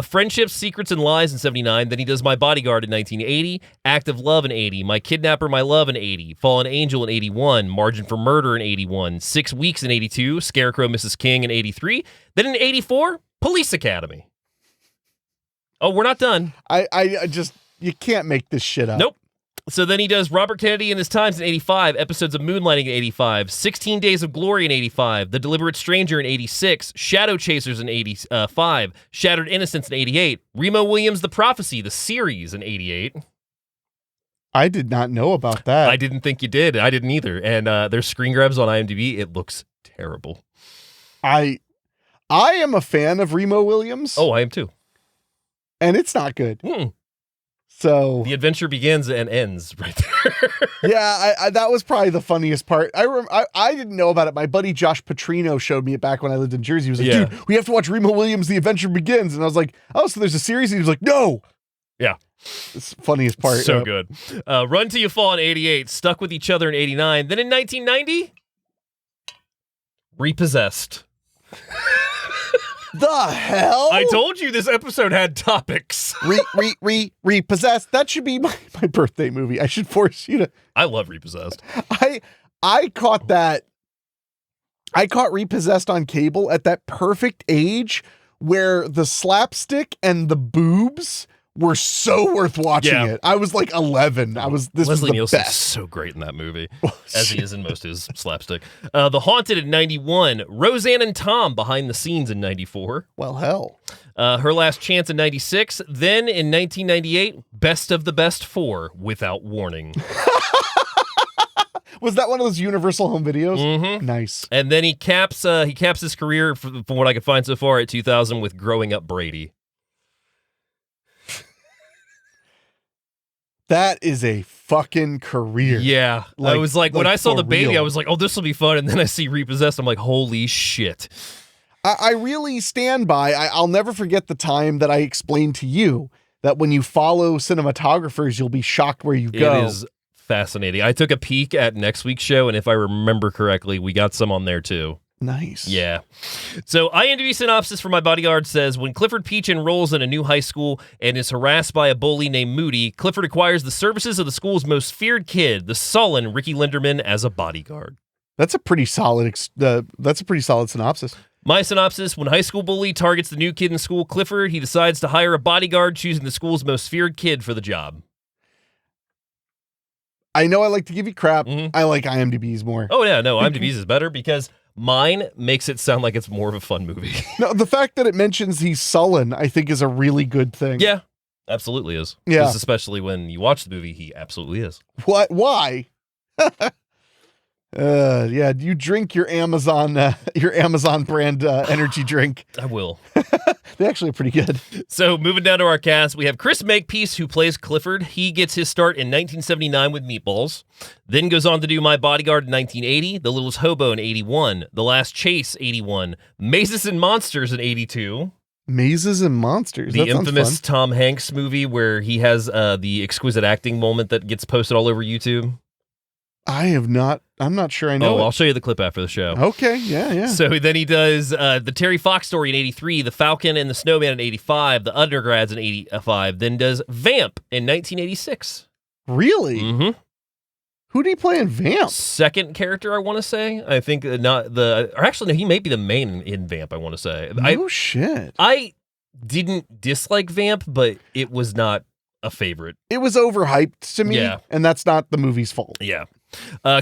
Friendships, Secrets, and Lies in 79. Then he does My Bodyguard in 1980. Act of Love in 80. My Kidnapper, My Love in 80. Fallen Angel in 81. Margin for Murder in 81. 6 Weeks in 82. Scarecrow, Mrs. King in 83. Then in 84, Police Academy. Oh, we're not done. I just, you can't make this shit up. Nope. So then he does Robert Kennedy and His Times in 85, episodes of Moonlighting in 85, 16 Days of Glory in 85, The Deliberate Stranger in 86, Shadow Chasers in 85, Shattered Innocence in 88, Remo Williams' The Prophecy, the series in 88. I did not know about that. I didn't think you did. I didn't either. And there's screen grabs on IMDb. It looks terrible. I am a fan of Remo Williams. Oh, I am too. And it's not good. Mm. So the adventure begins and ends right there. Yeah, I that was probably the funniest part. I didn't know about it. My buddy Josh Petrino showed me it back when I lived in Jersey. He was like, dude, we have to watch Remo Williams' The Adventure Begins. And I was like, oh, so there's a series? And he was like, no. Yeah. It's the funniest part. So good. Run Till You Fall in 88, Stuck With Each Other in 89. Then in 1990, Repossessed. The hell? I told you this episode had topics. Repossessed. That should be my birthday movie. I should force you to. I love Repossessed. I caught that. I caught Repossessed on cable at that perfect age where the slapstick and the boobs were so worth watching it. I was like 11. This Leslie was the Nielsen's best. so great in that movie, as he is in most of his slapstick. The Haunted in 91, Roseanne and Tom behind the scenes in 94. Well, hell. Her Last Chance in 96. Then in 1998, Best of the Best 4, Without Warning. Was that one of those Universal Home Videos? Mm-hmm. Nice. And then he caps his career, from what I could find so far, at 2000 with Growing Up Brady. That is a fucking career. Yeah. I was like when I saw The Baby, I was like, oh, this will be fun. And then I see Repossessed. I'm like, holy shit. I really stand by. I'll never forget the time that I explained to you that when you follow cinematographers, you'll be shocked where you go. It is fascinating. I took a peek at next week's show, and if I remember correctly, we got some on there too. Nice. Yeah. So IMDb synopsis for My Bodyguard says, when Clifford Peache enrolls in a new high school and is harassed by a bully named Moody, Clifford acquires the services of the school's most feared kid, the sullen Ricky Linderman, as a bodyguard. That's a pretty solid synopsis. My synopsis, when high school bully targets the new kid in school, Clifford, he decides to hire a bodyguard, choosing the school's most feared kid for the job. I know I like to give you crap. Mm-hmm. I like IMDb's more. Oh, yeah, no, IMDb's is better because mine makes it sound like it's more of a fun movie. No, the fact that it mentions he's sullen, I think, is a really good thing. Yeah, absolutely is. Yeah. Because especially when you watch the movie, he absolutely is. What? Why? Yeah, you drink your Amazon brand energy drink. I will. They're actually pretty good. So moving down to our cast, we have Chris Makepeace, who plays Clifford. He gets his start in 1979 with Meatballs, then goes on to do My Bodyguard in 1980, The Littlest Hobo in 81, The Last Chase 81, Mazes and Monsters in 82. Mazes and Monsters. The that sounds infamous fun. Tom Hanks movie where he has the exquisite acting moment that gets posted all over YouTube. I'm not sure I know. I'll show you the clip after the show. Okay, yeah. So then he does the Terry Fox Story in 83, The Falcon and the Snowman in 85, The Undergrads in 85, then does Vamp in 1986. Really? Mm-hmm. Who did he play in Vamp? Second character, I want to say. I think he may be the main in Vamp, I want to say. Shit. I didn't dislike Vamp, but it was not a favorite. It was overhyped to me, and that's not the movie's fault. Yeah.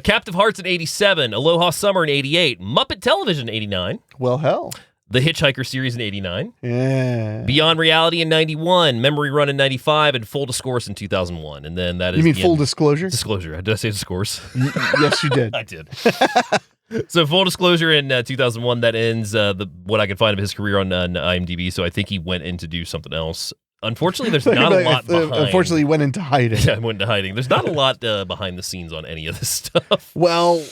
Captive Hearts in 87, Aloha Summer in 88, Muppet Television in 89. Well, hell. The Hitchhiker series in 89. Yeah. Beyond Reality in 91, Memory Run in 95, and Full Discourse in 2001. And then that is. You mean Full Disclosure? Disclosure. Did I say Discourse? Yes, you did. I did. So Full Disclosure in 2001, that ends what I could find of his career on IMDb. So I think he went in to do something else. Unfortunately, there's not a lot behind. Unfortunately, he went into hiding. Yeah, I went into hiding. There's not a lot behind the scenes on any of this stuff. Well,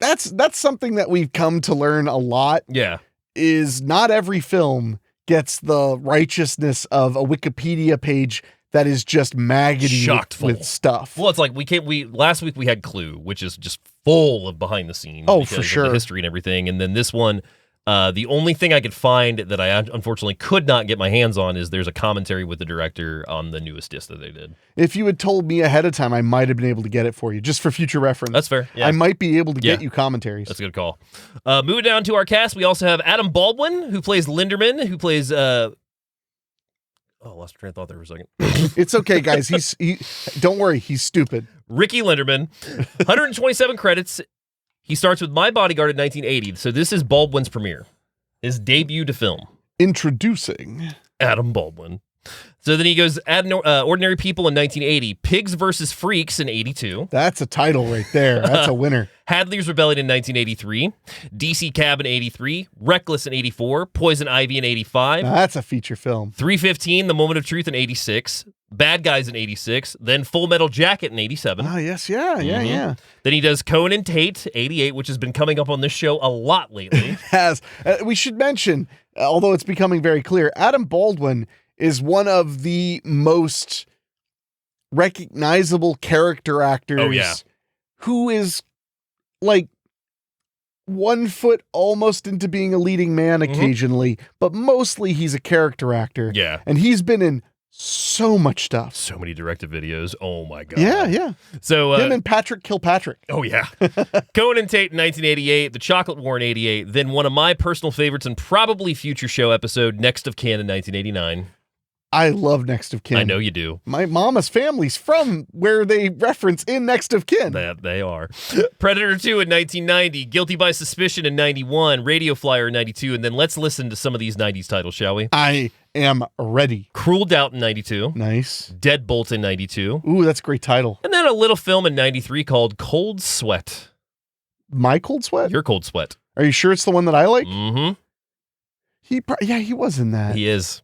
that's something that we've come to learn a lot. Yeah. Is not every film gets the righteousness of a Wikipedia page that is just maggoty with stuff. Well, it's like last week we had Clue, which is just full of behind the scenes. Oh, for sure. The history and everything. And then this one, the only thing I could find that I unfortunately could not get my hands on is there's a commentary with the director on the newest disc that they did. If you had told me ahead of time, I might have been able to get it for you, just for future reference. That's fair. Yeah. I might be able to get you commentaries. That's a good call. Moving down to our cast, we also have Adam Baldwin, who plays Linderman, who plays Oh, I lost train of thought there for a second. It's okay, guys. Don't worry. He's stupid. Ricky Linderman, 127 credits. He starts with My Bodyguard in 1980. So this is Baldwin's premiere, his debut to film. Introducing Adam Baldwin. So then he goes Ordinary People in 1980, Pigs versus Freaks in 82. That's a title right there. That's a winner. Hadley's Rebellion in 1983, DC Cab in 83, Reckless in 84, Poison Ivy in 85. Now, that's a feature film. 315, The Moment of Truth in 86, Bad Guys in 86, then Full Metal Jacket in 87. Oh, yes, yeah. Then he does Cohen and Tate, 88, which has been coming up on this show a lot lately. We should mention, although it's becoming very clear, Adam Baldwin is one of the most recognizable character actors who is like 1 foot almost into being a leading man occasionally, but mostly he's a character actor. Yeah. And he's been in so much stuff. So many directed videos. Oh, my God. Yeah. So him and Patrick Kilpatrick. Oh, yeah. Cohen and Tate in 1988, The Chocolate War in 88, then one of my personal favorites and probably future show episode, Next of Kin in 1989. I love Next of Kin. I know you do. My mama's family's from where they reference in Next of Kin. That they are. Predator 2 in 1990, Guilty by Suspicion in 91, Radio Flyer in 92, and then let's listen to some of these 90s titles, shall we? I am ready. Cruel Doubt in 92. Nice. Deadbolt in 92. Ooh, that's a great title. And then a little film in 93 called Cold Sweat. My Cold Sweat? Your Cold Sweat. Are you sure it's the one that I like? Mm-hmm. He was in that. He is.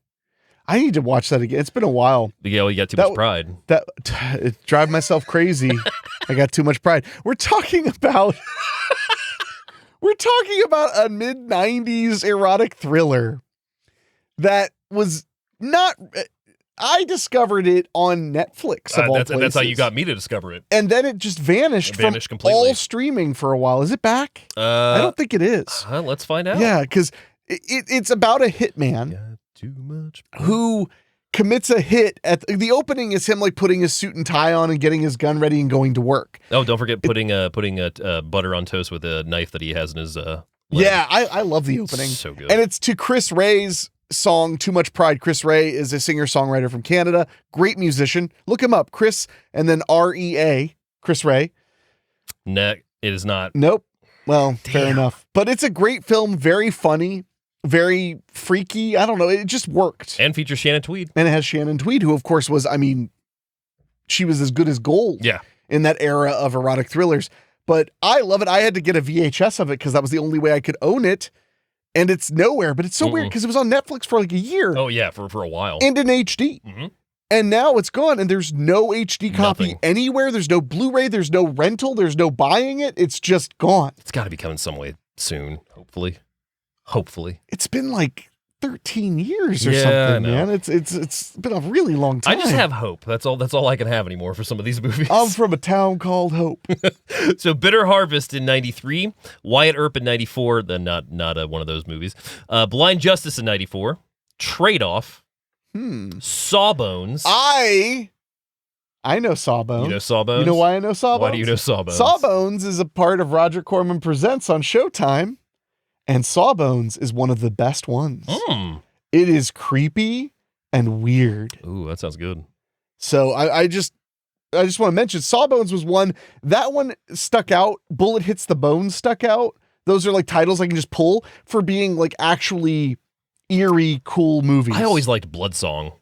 I need to watch that again. It's been a while. Yeah, you got too much pride. It drive myself crazy. I got too much pride. We're talking about a mid-90s erotic thriller that was not. I discovered it on Netflix of all places. That's how you got me to discover it. And then it just vanished completely. All streaming for a while. Is it back? I don't think it is. Let's find out. Yeah, because it's about a hitman. Too much who commits a hit at the opening is him like putting his suit and tie on and getting his gun ready and going to work. Oh, don't forget putting butter on toast with a knife that he has in his leg. Yeah, I love the opening. So good. And it's to Chris Ray's song Too Much Pride. Chris Ray is a singer-songwriter from Canada, great musician. Look him up, Chris and then R-E-A, Chris Ray. No, it is not. Nope. Well, fair enough. But it's a great film, very funny. Very freaky. I don't know. It just worked. And features Shannon Tweed. And it has Shannon Tweed, who, of course, she was as good as gold in that era of erotic thrillers. But I love it. I had to get a VHS of it because that was the only way I could own it. And it's nowhere. But it's so weird because it was on Netflix for like a year. Oh, yeah, for a while. And in HD. Mm-hmm. And now it's gone. And there's no HD copy Nothing. anywhere. There's no Blu-ray. There's no rental. There's no buying it. It's just gone. It's got to be coming some way soon, hopefully. It's been like 13 years or something, man. It's been a really long time. I just have hope. That's all I can have anymore for some of these movies. I'm from a town called Hope. So Bitter Harvest in 93, Wyatt Earp in 94, then not one of those movies. Blind Justice in 94, Trade-Off, Sawbones. I know Sawbones. You know Sawbones? You know why I know Sawbones? Why do you know Sawbones? Sawbones is a part of Roger Corman Presents on Showtime. And Sawbones is one of the best ones. It is creepy and weird. Ooh, that sounds good. So I just want to mention Sawbones was one. That one stuck out. Bullet Hits the Bone stuck out. Those are like titles I can just pull for being like actually eerie, cool movies. I always liked Bloodsong.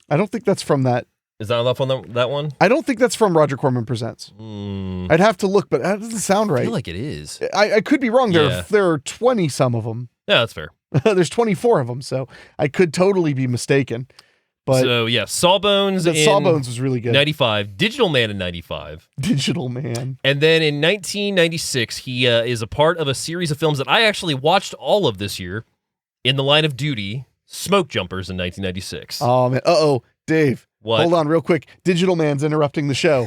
I don't think that's from that. Is that enough on that one? I don't think that's from Roger Corman Presents. I'd have to look, but that doesn't sound right. I feel like it is. I could be wrong. There are 20 some of them. Yeah, that's fair. There's 24 of them, so I could totally be mistaken. But so yeah, Sawbones. Sawbones was really good. 95, Digital Man in 95. Digital Man. And then in 1996, he is a part of a series of films that I actually watched all of this year. In the Line of Duty, Smoke Jumpers in 1996. Oh man. Dave. What? Hold on real quick. Digital Man's interrupting the show.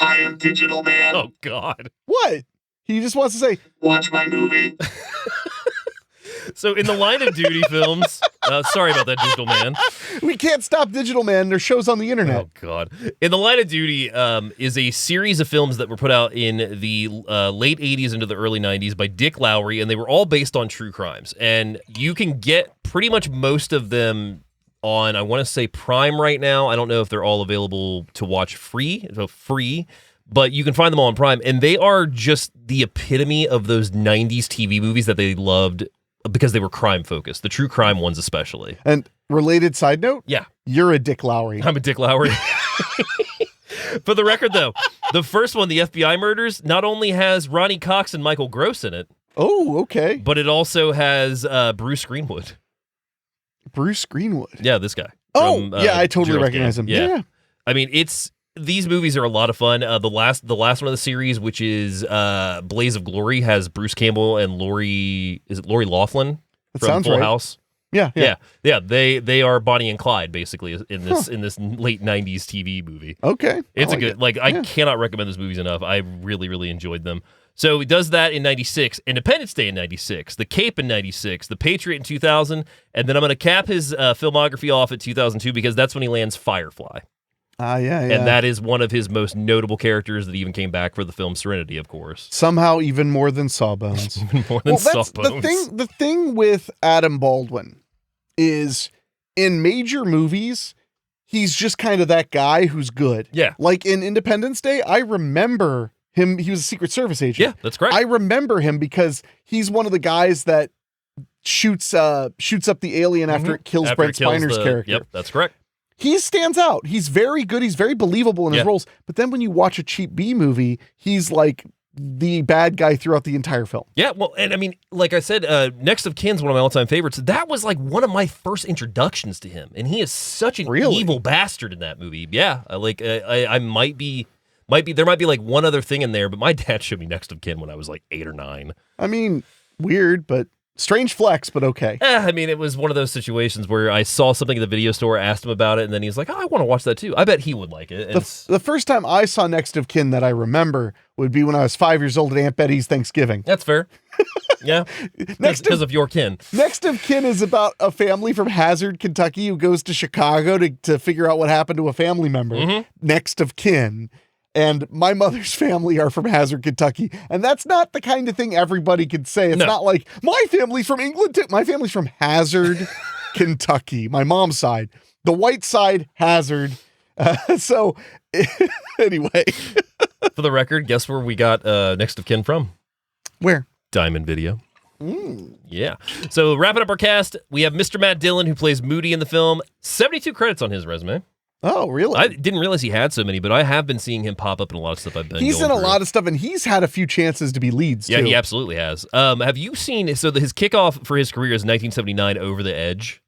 I am Digital Man. Oh, God. What? He just wants to say, watch my movie. So in the Line of Duty films, sorry about that, Digital Man. We can't stop Digital Man. There's shows on the internet. Oh, God. In the Line of Duty is a series of films that were put out in the late 80s into the early 90s by Dick Lowry, and they were all based on true crimes. And you can get pretty much most of them on, I want to say Prime right now. I don't know if they're all available to watch free, but you can find them all on Prime, and they are just the epitome of those 90s TV movies that they loved because they were crime-focused, the true crime ones especially. And related side note? Yeah. You're a Dick Lowry. I'm a Dick Lowry. For the record, though, the first one, the FBI Murders, not only has Ronnie Cox and Michael Gross in it. Oh, okay. But it also has Bruce Greenwood. Bruce Greenwood? Yeah, this guy. Oh, yeah, I totally recognize him. Yeah. I mean, these movies are a lot of fun. The last one of the series, which is Blaze of Glory, has Bruce Campbell and Lori Loughlin from Full House. Yeah. They are Bonnie and Clyde basically in this late 90s TV movie. Okay. It's I cannot recommend those movies enough. I really, really enjoyed them. So he does that in 96, Independence Day in 96, The Cape in 96, The Patriot in 2000, and then I'm going to cap his filmography off at 2002 because that's when he lands Firefly. Yeah. And that is one of his most notable characters that even came back for the film Serenity, of course. Somehow even more than Sawbones. Even more than Sawbones. The thing with Adam Baldwin is in major movies, he's just kind of that guy who's good. Yeah. Like in Independence Day, I remember him. He was a Secret Service agent. Yeah, that's correct. I remember him because he's one of the guys that shoots up the alien after it kills Brent Spiner's character. Yep, that's correct. He stands out. He's very good. He's very believable in his roles. But then when you watch a cheap B movie, he's like the bad guy throughout the entire film. Yeah, well, and I mean, like I said, Next of Kin's one of my all-time favorites. That was like one of my first introductions to him, and he is such an evil bastard in that movie. Yeah, I might be there might be like one other thing in there, but my dad showed me Next of Kin when I was like 8 or 9. I mean, weird, but strange flex, but okay. I mean, it was one of those situations where I saw something at the video store, asked him about it, and then he's like, I want to watch that too. I bet he would like it. The first time I saw Next of Kin that I remember would be when I was 5 years old at Aunt Betty's Thanksgiving. That's fair. Yeah, because of your kin. Next of Kin is about a family from Hazard, Kentucky who goes to Chicago to figure out what happened to a family member. Mm-hmm. Next of Kin. And my mother's family are from Hazard, Kentucky. And that's not the kind of thing everybody could say. It's not like, my family's from England too. My family's from Hazard, Kentucky. My mom's side. The white side, Hazard. So, anyway. For the record, guess where we got Next of Kin from? Where? Diamond Video. Yeah. So, wrapping up our cast, we have Mr. Matt Dillon, who plays Moody in the film. 72 credits on his resume. Oh, really? I didn't realize he had so many, but I have been seeing him pop up in a lot of stuff I've been He's in a through. lot of stuff, and he's had a few chances to be leads, too. Yeah, he absolutely has. Have you seen, his kickoff for his career is 1979, Over the Edge?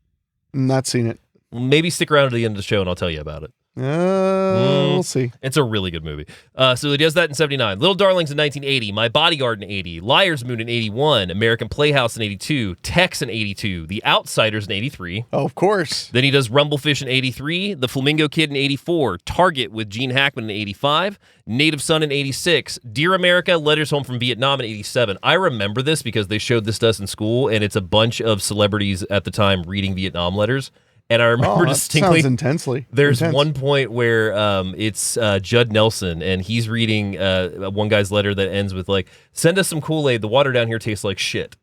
Not seen it. Maybe stick around to the end of the show, and I'll tell you about it. We'll see. It's a really good movie. So he does that in 79. Little Darlings in 1980. My Bodyguard in 80. Liar's Moon in 81. American Playhouse in 82. Tex in 82. The Outsiders in 83. Oh, of course. Then he does Rumblefish in 83. The Flamingo Kid in 84. Target with Gene Hackman in 85. Native Son in 86. Dear America, Letters Home from Vietnam in 87. I remember this because they showed this to us in school, and it's a bunch of celebrities at the time reading Vietnam letters. And I remember distinctly. Sounds intensely. There's one point where it's Judd Nelson, and he's reading one guy's letter that ends with like, "Send us some Kool-Aid. The water down here tastes like shit."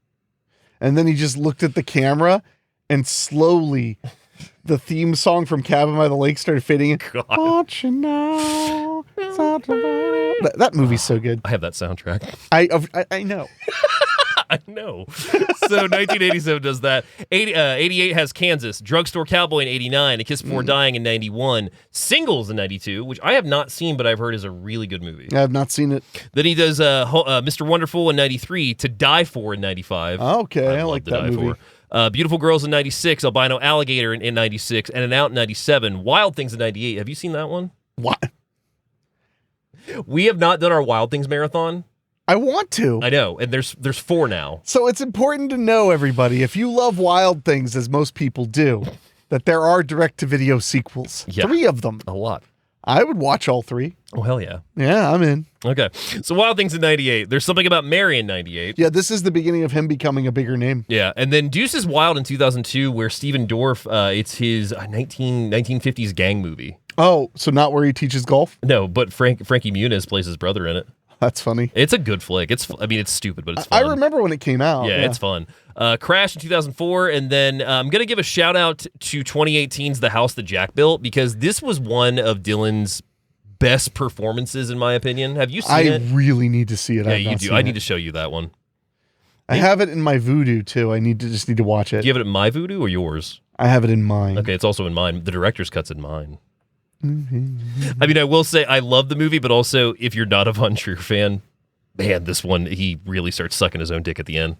And then he just looked at the camera, and slowly, the theme song from Cabin by the Lake started fading in. God. Watch you now. That movie's so good. I have that soundtrack. I know. I know. So 1987 does that. 88 has Kansas. Drugstore Cowboy in 89. A Kiss Before Dying in 91. Singles in 92, which I have not seen, but I've heard is a really good movie. I have not seen it. Then he does Mr. Wonderful in 93. To Die For in 95. Okay, I like that movie. Beautiful Girls in 96. Albino Alligator in 96. And An Out in 97. Wild Things in 98. Have you seen that one? What? We have not done our Wild Things marathon. I want to. I know, and there's 4 now. So it's important to know, everybody, if you love Wild Things, as most people do, that there are direct-to-video sequels. Yeah. 3 of them. A lot. I would watch all 3. Oh, hell yeah. Yeah, I'm in. Okay. So Wild Things in 98. There's Something About Mary in 98. Yeah, this is the beginning of him becoming a bigger name. Yeah, and then Deuce is Wild in 2002, where Steven Dorff, it's his 1950s gang movie. Oh, so not where he teaches golf? No, but Frankie Muniz plays his brother in it. That's funny. It's a good flick. It's stupid, but it's fun. I remember when it came out. Yeah, it's fun. Crash in 2004, and then I'm going to give a shout-out to 2018's The House That Jack Built, because this was one of Dillon's best performances, in my opinion. Have you seen it? I really need to see it. Yeah, you do. I need to show you that one. I have it in my Voodoo, too. I need to watch it. Do you have it in my Voodoo or yours? I have it in mine. Okay, it's also in mine. The director's cut's in mine. I mean, I will say I love the movie, but also, if you're not a Von Trier fan, man, this one, he really starts sucking his own dick at the end.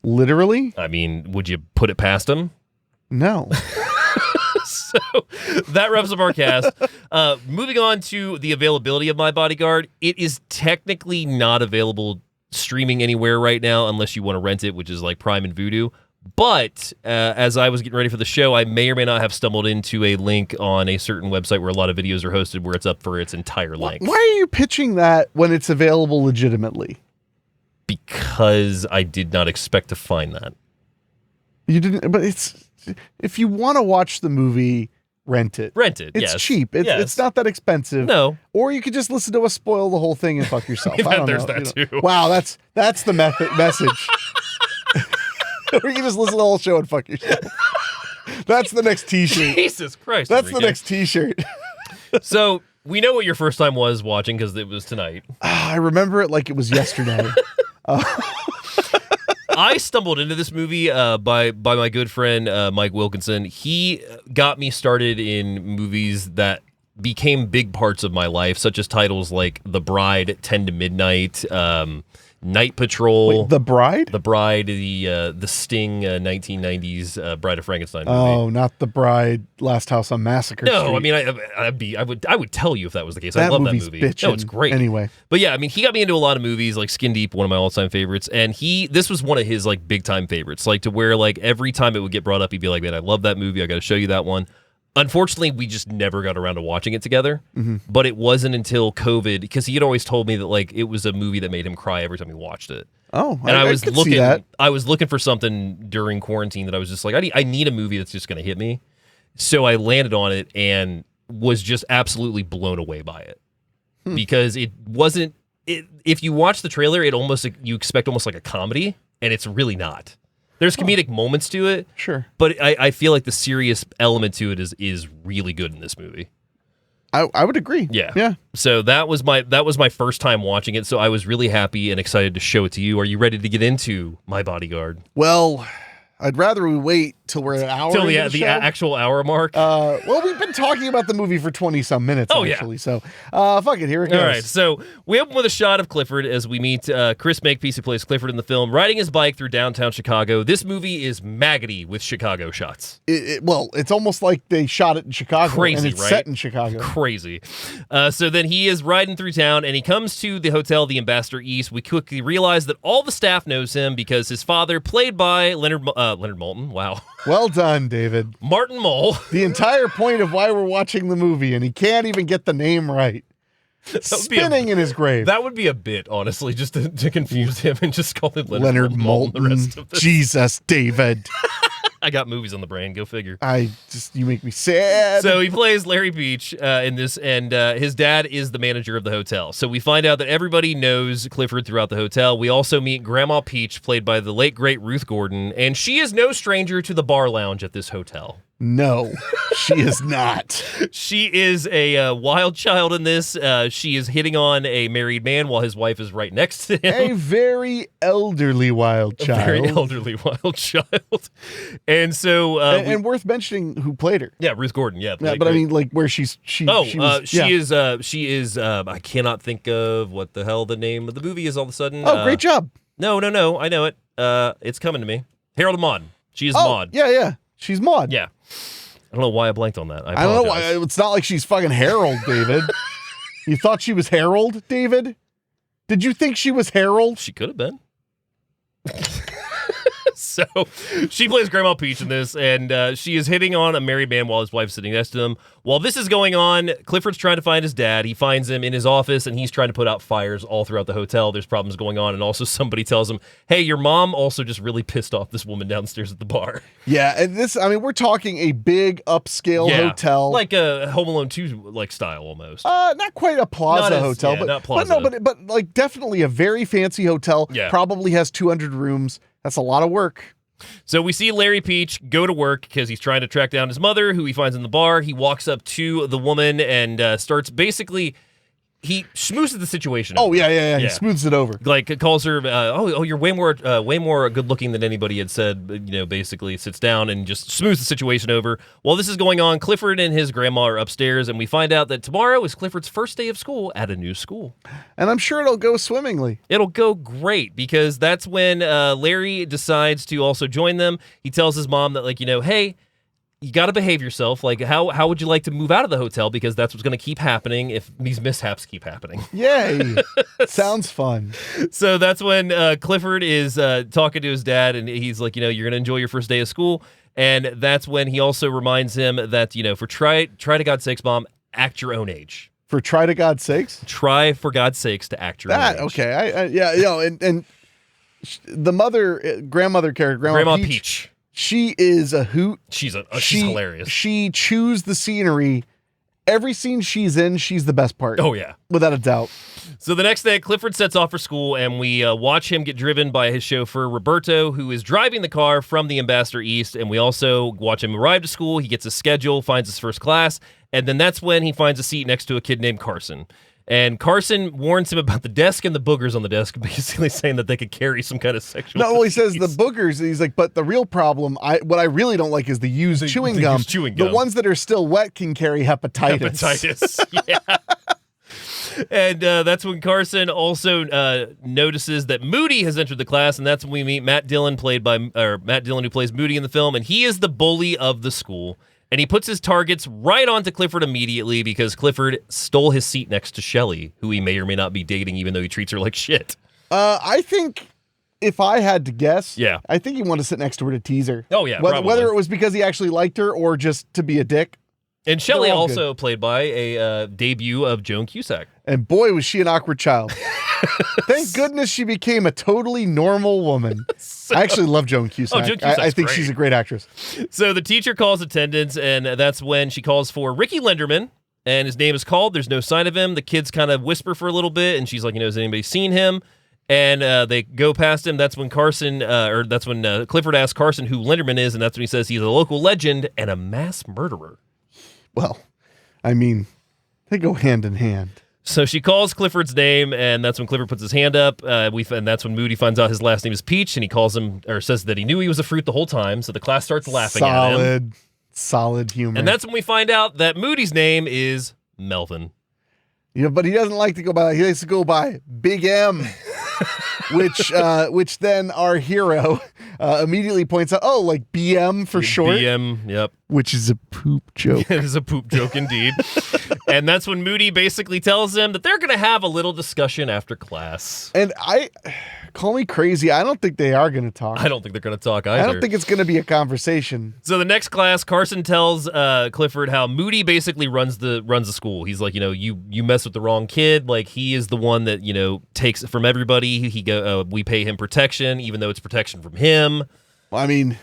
Literally? I mean, would you put it past him? No. So that wraps up our cast. Moving on to the availability of My Bodyguard, it is technically not available streaming anywhere right now unless you want to rent it, which is like Prime and Vudu. But as I was getting ready for the show, I may or may not have stumbled into a link on a certain website where a lot of videos are hosted where it's up for its entire length. Why are you pitching that when it's available legitimately? Because I did not expect to find that. You didn't, but if you want to watch the movie, rent it. Rent it, It's yes. cheap. It's not that expensive. No. Or you could just listen to us spoil the whole thing and fuck yourself. I don't There's know. that too. Wow, that's the message. Or you can just listen to the whole show and fuck yourself. That's the next t-shirt. Jesus Christ. That's Enrique. the next t-shirt. So we know what your first time was watching because it was tonight. I remember it like it was yesterday. I stumbled into this movie by my good friend Mike Wilkinson. He got me started in movies that became big parts of my life, such as titles like The Bride, 10 to Midnight, Night Patrol. Wait, The Bride? The Bride, the Sting 1990s Bride of Frankenstein movie. Oh, not The Bride, Last House on Massacre Street. No, I mean I would tell you if that was the case. I That love that movie's movie. bitchin'. No, it's great. Anyway. But yeah, I mean, he got me into a lot of movies like Skin Deep, one of my all-time favorites, and this was one of his like big-time favorites, like to where like every time it would get brought up, he'd be like, "Man, I love that movie. I got to show you that one." Unfortunately, we just never got around to watching it together. Mm-hmm. But it wasn't until COVID, because he had always told me that like it was a movie that made him cry every time he watched it. Oh, And I was could looking. see that. I was looking for something during quarantine that I was just like, I need a movie that's just going to hit me. So I landed on it and was just absolutely blown away by it because it wasn't. If you watch the trailer, you expect almost like a comedy, and it's really not. There's comedic moments to it, Sure. but I feel like the serious element to it is really good in this movie. I would agree. Yeah. So that was my first time watching it. So I was really happy and excited to show it to you. Are you ready to get into My Bodyguard? Well, I'd rather we wait till we're an hour Till into the show. actual hour mark. Well, we've been talking about the movie for 20-some minutes, Oh, yeah. actually. So, fuck it. Here it goes. All right, so we open with a shot of Clifford as we meet Chris Makepeace, who plays Clifford in the film, riding his bike through downtown Chicago. This movie is maggoty with Chicago shots. Well, it's almost like they shot it in Chicago. Crazy, and it's right? set in Chicago. Crazy. So then he is riding through town, and he comes to the hotel, the Ambassador East. We quickly realize that all the staff knows him because his father, played by Leonard Moulton, wow, Well done, David. Martin Mull. The entire point of why we're watching the movie, and he can't even get the name right. would be Spinning in his grave. That would be a bit, honestly, just to confuse him and just call it Leonard Moulton the rest of this. Jesus, David. I got movies on the brain. Go figure. You make me sad. So he plays Larry Peache in this, and his dad is the manager of the hotel. So we find out that everybody knows Clifford throughout the hotel. We also meet Grandma Peache, played by the late, great Ruth Gordon, and she is no stranger to the bar lounge at this hotel. No, she is not. She is a wild child in this. She is hitting on a married man while his wife is right next to him. A very elderly wild child. A very elderly wild child. And so... and worth mentioning who played her. Yeah, Ruth Gordon, yeah. Yeah, but I mean, like, where she is, I cannot think of what the hell the name of the movie is all of a sudden. Oh, great job. No, I know it. It's coming to me. Harold and Maude. She is Maude. Yeah. She's Maude. Yeah. I don't know why I blanked on that. I don't know why. It's not like she's fucking Harold, David. You thought she was Harold, David? Did you think she was Harold? She could have been. So she plays Grandma Peache in this, and she is hitting on a married man while his wife's sitting next to him. While this is going on, Clifford's trying to find his dad. He finds him in his office, and he's trying to put out fires all throughout the hotel. There's problems going on, and also somebody tells him, hey, your mom also just really pissed off this woman downstairs at the bar. Yeah, and this, I mean, we're talking a big upscale hotel. Like a Home Alone 2 like style almost. Not quite a plaza hotel, but not plaza. but like definitely a very fancy hotel. Yeah. Probably has 200 rooms. That's a lot of work. So we see Larry Peache go to work because he's trying to track down his mother, who he finds in the bar. He walks up to the woman and starts basically... He schmoozes the situation. Oh, yeah. He smooths it over. Like, calls her, you're way more good looking than anybody had said, basically sits down and just smooths the situation over. While this is going on, Clifford and his grandma are upstairs, and we find out that tomorrow is Clifford's first day of school at a new school. And I'm sure it'll go swimmingly. It'll go great, because that's when Larry decides to also join them. He tells his mom that, hey, you got to behave yourself. Like, how would you like to move out of the hotel? Because that's what's going to keep happening if these mishaps keep happening. Yay. Sounds fun. So that's when Clifford is talking to his dad, and he's like, you're going to enjoy your first day of school. And that's when he also reminds him that, for try to God's sakes, Mom, act your own age. For try to God's sakes? Try, for God's sakes, to act your own age. Okay. And the grandmother character, Grandma Peache. She is a hoot. She's hilarious. She chews the scenery. Every scene she's in, she's the best part. Oh, yeah. Without a doubt. So the next day, Clifford sets off for school, and we watch him get driven by his chauffeur, Roberto, who is driving the car from the Ambassador East, and we also watch him arrive to school. He gets his schedule, finds his first class, and then that's when he finds a seat next to a kid named Carson. And Carson warns him about the desk and the boogers on the desk, basically saying that they could carry some kind of sexual No, well, he disease. says the boogers, and he's like, but the real problem, what I really don't like is the used chewing gum. Used chewing gum. The ones that are still wet can carry Hepatitis, yeah. And that's when Carson also notices that Moody has entered the class, and that's when we meet Matt Dillon, who plays Moody in the film, and he is the bully of the school. And he puts his targets right onto Clifford immediately because Clifford stole his seat next to Shelley, who he may or may not be dating, even though he treats her like shit. I think if I had to guess, yeah, I think he wanted to sit next to her to tease her. Oh, yeah, whether it was because he actually liked her or just to be a dick. And Shelley also played by a debut of Joan Cusack. And boy, was she an awkward child. Thank goodness she became a totally normal woman. I actually love Joan Cusack. Oh, Joan Cusack's I think great. she's a great actress. So the teacher calls attendance, and that's when she calls for Ricky Linderman, and his name is called. There's no sign of him. The kids kind of whisper for a little bit, and she's like, has anybody seen him? And they go past him. That's when Clifford asks Carson who Linderman is, and that's when he says he's a local legend and a mass murderer. Well, I mean, they go hand in hand. So she calls Clifford's name, and that's when Clifford puts his hand up. And that's when Moody finds out his last name is Peach, and he calls him, or says that he knew he was a fruit the whole time. So the class starts laughing at him. Solid humor. And that's when we find out that Moody's name is Melvin. Yeah, but he doesn't like to go by that. He likes to go by Big M, which then our hero immediately points out, like BM for short. BM, yep. Which is a poop joke. It is a poop joke indeed. And that's when Moody basically tells him that they're going to have a little discussion after class. And call me crazy, I don't think they are going to talk. I don't think they're going to talk either. I don't think it's going to be a conversation. So the next class, Carson tells Clifford how Moody basically runs the school. He's like, you mess with the wrong kid. Like, he is the one that, takes it from everybody. We pay him protection, even though it's protection from him. Well, I mean,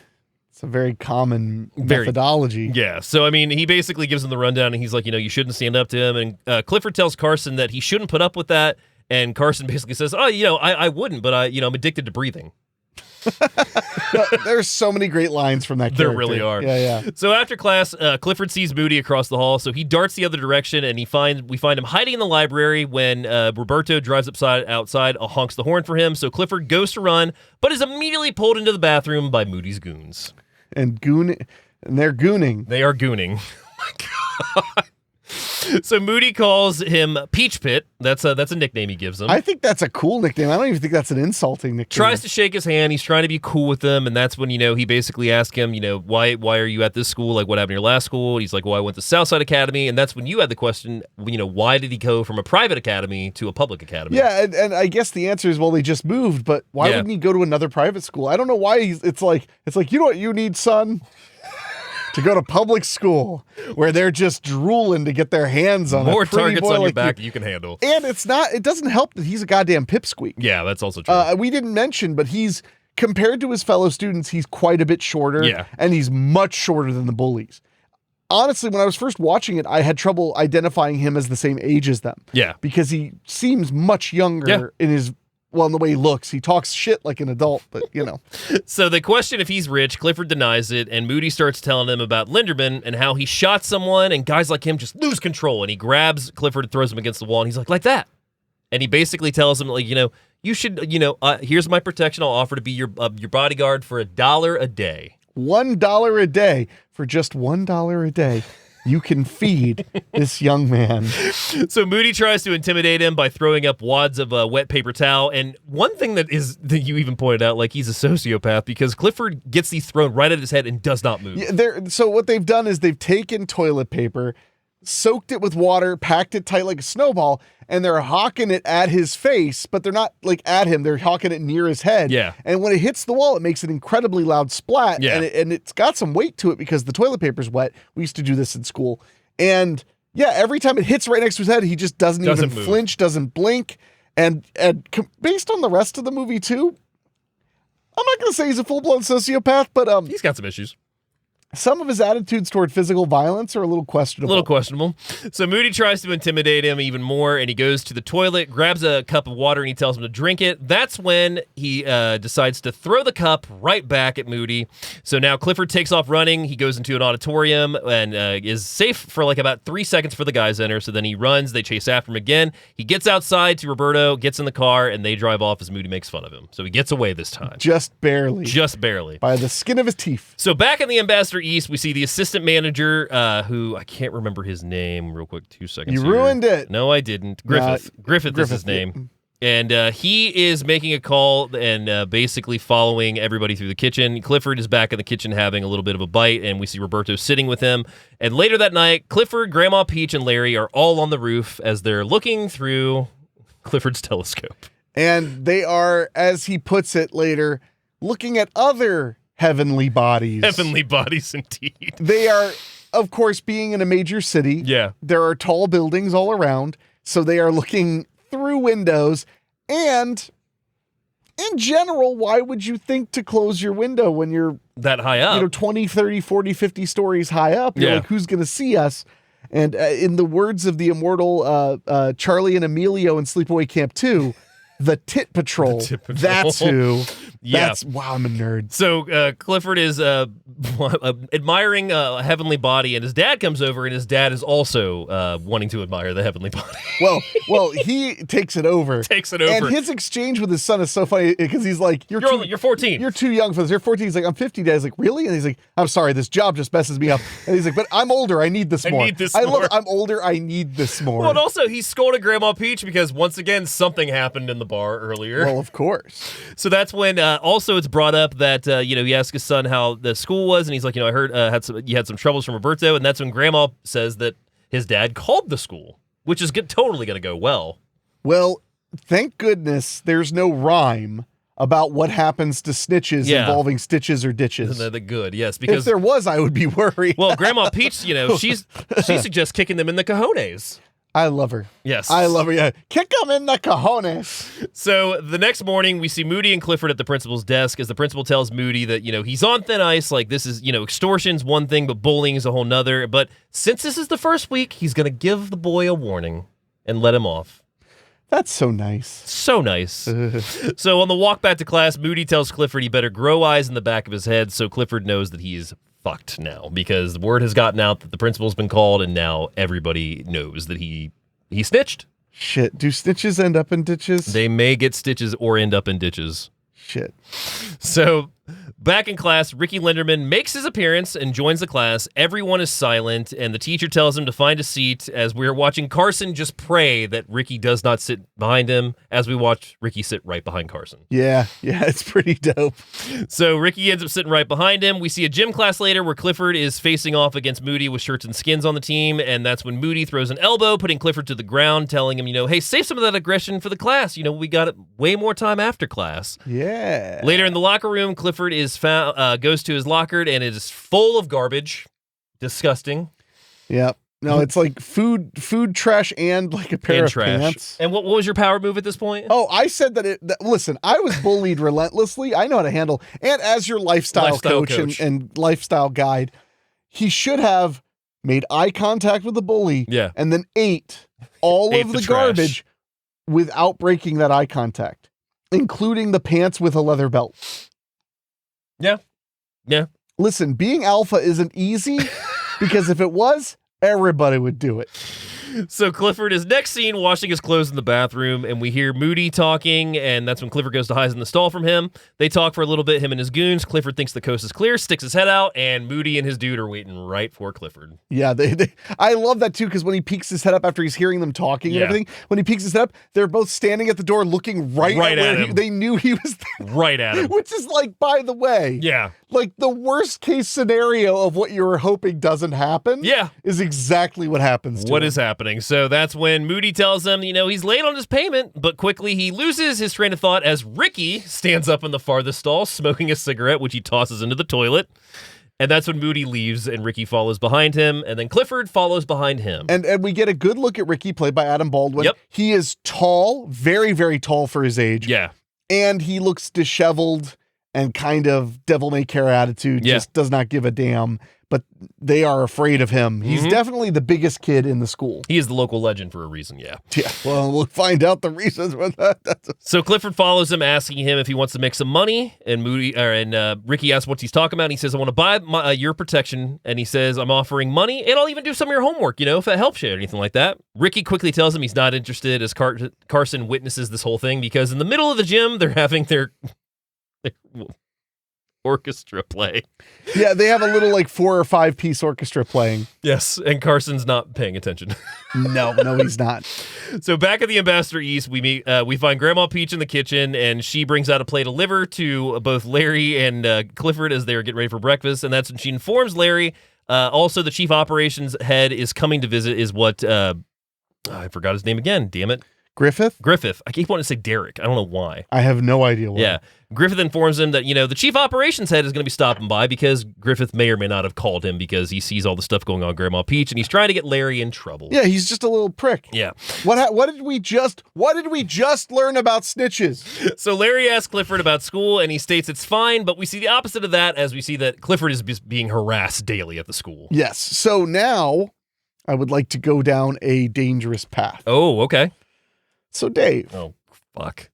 it's a very common methodology. Yeah. So, I mean, he basically gives him the rundown, and he's like, you shouldn't stand up to him. And Clifford tells Carson that he shouldn't put up with that. And Carson basically says, I wouldn't, but I'm addicted to breathing. There's so many great lines from that character. There really are. Yeah. So after class, Clifford sees Moody across the hall, so he darts the other direction, and we find him hiding in the library when Roberto drives outside, honks the horn for him. So Clifford goes to run, but is immediately pulled into the bathroom by Moody's goons. And they're gooning. They are gooning. Oh my God. So Moody calls him Peach Pit. That's a nickname he gives him. I think that's a cool nickname. I don't even think that's an insulting nickname. Tries to shake his hand. He's trying to be cool with him, and that's when, he basically asks him, why are you at this school? Like, what happened to your last school? And he's like, well, I went to Southside Academy, and that's when you had the question, why did he go from a private academy to a public academy? Yeah, and I guess the answer is, well, they just moved, but why wouldn't he go to another private school? I don't know why it's like, you know what you need, son? To go to public school where they're just drooling to get their hands on more a pretty targets boy on your like back than you can handle. And it doesn't help that he's a goddamn pipsqueak. Yeah, that's also true. We didn't mention, but compared to his fellow students, he's quite a bit shorter. Yeah. And he's much shorter than the bullies. Honestly, when I was first watching it, I had trouble identifying him as the same age as them. Yeah. Because he seems much younger in the way he looks. He talks shit like an adult, but So they question if he's rich. Clifford denies it, and Moody starts telling him about Linderman and how he shot someone, and guys like him just lose control. And he grabs Clifford and throws him against the wall, and he's like that. And he basically tells him, you should, here's my protection. I'll offer to be your bodyguard for $1 a day. $1 a day. For just $1 a day, you can feed this young man. So Moody tries to intimidate him by throwing up wads of wet paper towel. And one thing that you even pointed out, like he's a sociopath, because Clifford gets these thrown right at his head and does not move. Yeah, so what they've done is they've taken toilet paper, soaked it with water, packed it tight like a snowball, and they're hawking it at his face, but they're not like at him. They're hawking it near his head. Yeah. And when it hits the wall, it makes an incredibly loud splat. Yeah. And it's got some weight to it because the toilet paper's wet. We used to do this in school. And yeah, every time it hits right next to his head, he just doesn't even move. flinch, doesn't blink. And based on the rest of the movie too, I'm not going to say he's a full-blown sociopath, but He's got some issues. some of his attitudes toward physical violence are a little questionable. So Moody tries to intimidate him even more, and he goes to the toilet, grabs a cup of water, and he tells him to drink it. That's when he decides to throw the cup right back at Moody. So now Clifford takes off running. He goes into an auditorium and is safe for like about 3 seconds for the guys enter. So then he runs. They chase after him again. He gets outside to Roberto, gets in the car, and they drive off as Moody makes fun of him. So he gets away this time. Just barely. Just barely. By the skin of his teeth. So back in the Ambassador East, we see the assistant manager, who I can't remember his name real quick, 2 seconds. You here. ruined it. No, I didn't. Griffith. Griffith is his name. And he is making a call and basically following everybody through the kitchen. Clifford is back in the kitchen having a little bit of a bite, and we see Roberto sitting with him. And later that night, Clifford, Grandma Peach, and Larry are all on the roof as they're looking through Clifford's telescope. And they are, as he puts it later, looking at other heavenly bodies. Heavenly bodies, indeed. They are, of course, being in a major city. Yeah. There are tall buildings all around, so they are looking through windows. And in general, why would you think to close your window when you're that high up? 20, 30, 40, 50 stories high up? You're like, who's going to see us? And in the words of the immortal Charlie and Emilio in Sleepaway Camp 2, the Tit Patrol. The Tit Patrol. That's who. Yeah. Wow, I'm a nerd. So Clifford is admiring a heavenly body, and his dad comes over, and his dad is also wanting to admire the heavenly body. Well, he takes it over. And his exchange with his son is so funny because he's like, You're 14. You're too young for this. You're 14. He's like, I'm 50. Dad's like, really? And he's like, I'm sorry, this job just messes me up. And he's like, but I'm older. I need this more. I'm older. I need this more. Well, and also, he scolded Grandma Peach because, once again, something happened in the bar earlier. Well, of course. So that's when also it's brought up that, he asked his son how the school was, and he's like, I heard you had some troubles from Roberto, and that's when Grandma says that his dad called the school, which is totally going to go well. Well, thank goodness there's no rhyme about what happens to snitches involving stitches or ditches. They're good, yes. Because if there was, I would be worried. Well, Grandma Peach, she suggests kicking them in the cojones. I love her. Yes. I love her. Yeah. Kick them in the cojones. So the next morning, we see Moody and Clifford at the principal's desk as the principal tells Moody that, he's on thin ice. Like, this is, extortion's one thing, but bullying is a whole nother. But since this is the first week, he's going to give the boy a warning and let him off. That's so nice. So nice. So on the walk back to class, Moody tells Clifford he better grow eyes in the back of his head, so Clifford knows that he's fucked now, because the word has gotten out that the principal's been called, and now everybody knows that he snitched. Shit. Do snitches end up in ditches? They may get stitches or end up in ditches. Shit. So Back in class, Ricky Linderman makes his appearance and joins the class. Everyone is silent, and the teacher tells him to find a seat as we're watching Carson just pray that Ricky does not sit behind him as we watch Ricky sit right behind Carson. Yeah, it's pretty dope. So Ricky ends up sitting right behind him. We see a gym class later where Clifford is facing off against Moody with shirts and skins on the team, and that's when Moody throws an elbow, putting Clifford to the ground, telling him, hey, save some of that aggression for the class. We got way more time after class. Yeah. Later in the locker room, Clifford is found, goes to his locker, and it is full of garbage. Disgusting. Yep. No, it's like food trash and like a pair of trash. pants. And what was your power move at this point? Oh, I said listen, I was bullied relentlessly. I know how to handle. And as your lifestyle coach. And lifestyle guide, he should have made eye contact with the bully. Yeah. And then ate all of the garbage without breaking that eye contact, including the pants with a leather belt. Yeah. Yeah. Listen, being alpha isn't easy because if it was, everybody would do it. So Clifford is next seen washing his clothes in the bathroom, and we hear Moody talking, and that's when Clifford goes to hide in the stall from him. They talk for a little bit, him and his goons. Clifford thinks the coast is clear, sticks his head out, and Moody and his dude are waiting right for Clifford. Yeah, I love that too, because when he peeks his head up after he's hearing them talking and everything, when he peeks his head up, they're both standing at the door looking right at him. They knew he was there. Right at him. Which is like, by the way, like the worst case scenario of what you were hoping doesn't happen is exactly what happens to him. What is happening? So that's when Moody tells him, he's late on his payment, but quickly he loses his train of thought as Ricky stands up in the farthest stall smoking a cigarette, which he tosses into the toilet. And that's when Moody leaves and Ricky follows behind him, and then Clifford follows behind him. And we get a good look at Ricky, played by Adam Baldwin. Yep. He is tall, very, very tall for his age. Yeah. And he looks disheveled and kind of devil-may-care attitude, just does not give a damn. But they are afraid of him. He's definitely the biggest kid in the school. He is the local legend for a reason, yeah. Yeah, well, we'll find out the reasons for that. So Clifford follows him, asking him if he wants to make some money, and Ricky asks what he's talking about, and he says, I want to buy your protection, and he says, I'm offering money, and I'll even do some of your homework, if that helps you or anything like that. Ricky quickly tells him he's not interested as Carson witnesses this whole thing, because in the middle of the gym, they're having their orchestra play. Yeah, they have a little 4 or 5 piece orchestra playing. Yes, and Carson's not paying attention. No, he's not. So back at the Ambassador East, we find Grandma Peach in the kitchen, and she brings out a plate of liver to both Larry and Clifford as they're getting ready for breakfast, and that's when she informs Larry. Also, the chief operations head is coming to visit, is what, I forgot his name again, damn it. Griffith. I keep wanting to say Derek. I don't know why. I have no idea why. Yeah. Griffith informs him that, the chief operations head is going to be stopping by because Griffith may or may not have called him because he sees all the stuff going on Grandma Peach, and he's trying to get Larry in trouble. Yeah, he's just a little prick. Yeah. What did we just learn about snitches? So Larry asks Clifford about school, and he states it's fine, but we see the opposite of that as we see that Clifford is being harassed daily at the school. Yes. So now I would like to go down a dangerous path. Oh, okay. So Dave. Oh, fuck.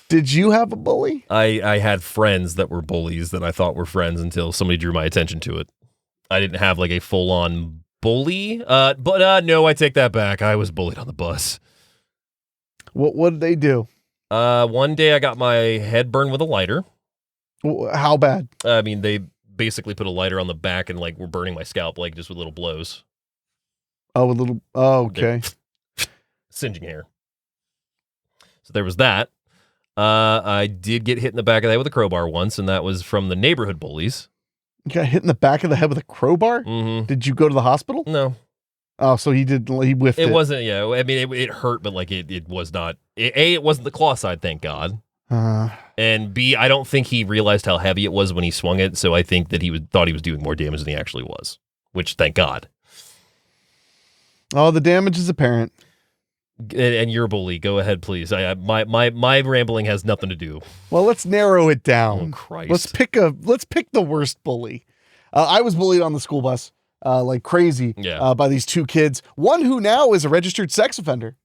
Did you have a bully? I had friends that were bullies that I thought were friends until somebody drew my attention to it. I didn't have a full-on bully, but no, I take that back. I was bullied on the bus. What did they do? One day I got my head burned with a lighter. How bad? I mean, they basically put a lighter on the back and were burning my scalp just with little blows. Oh, okay. Singeing hair. So there was that. I did get hit in the back of the head with a crowbar once, and that was from the neighborhood bullies. You got hit in the back of the head with a crowbar? Mm-hmm. Did you go to the hospital? No. Oh, so he whiffed it. It wasn't, yeah. I mean, it hurt, but it was not. It wasn't the claw side, thank God. And B, I don't think he realized how heavy it was when he swung it, so I think that he thought he was doing more damage than he actually was, which, thank God. Oh, the damage is apparent. And you're a bully. Go ahead, please. My rambling has nothing to do. Well, let's narrow it down. Oh, Christ. Let's pick the worst bully. I was bullied on the school bus like crazy by these 2 kids. One who now is a registered sex offender.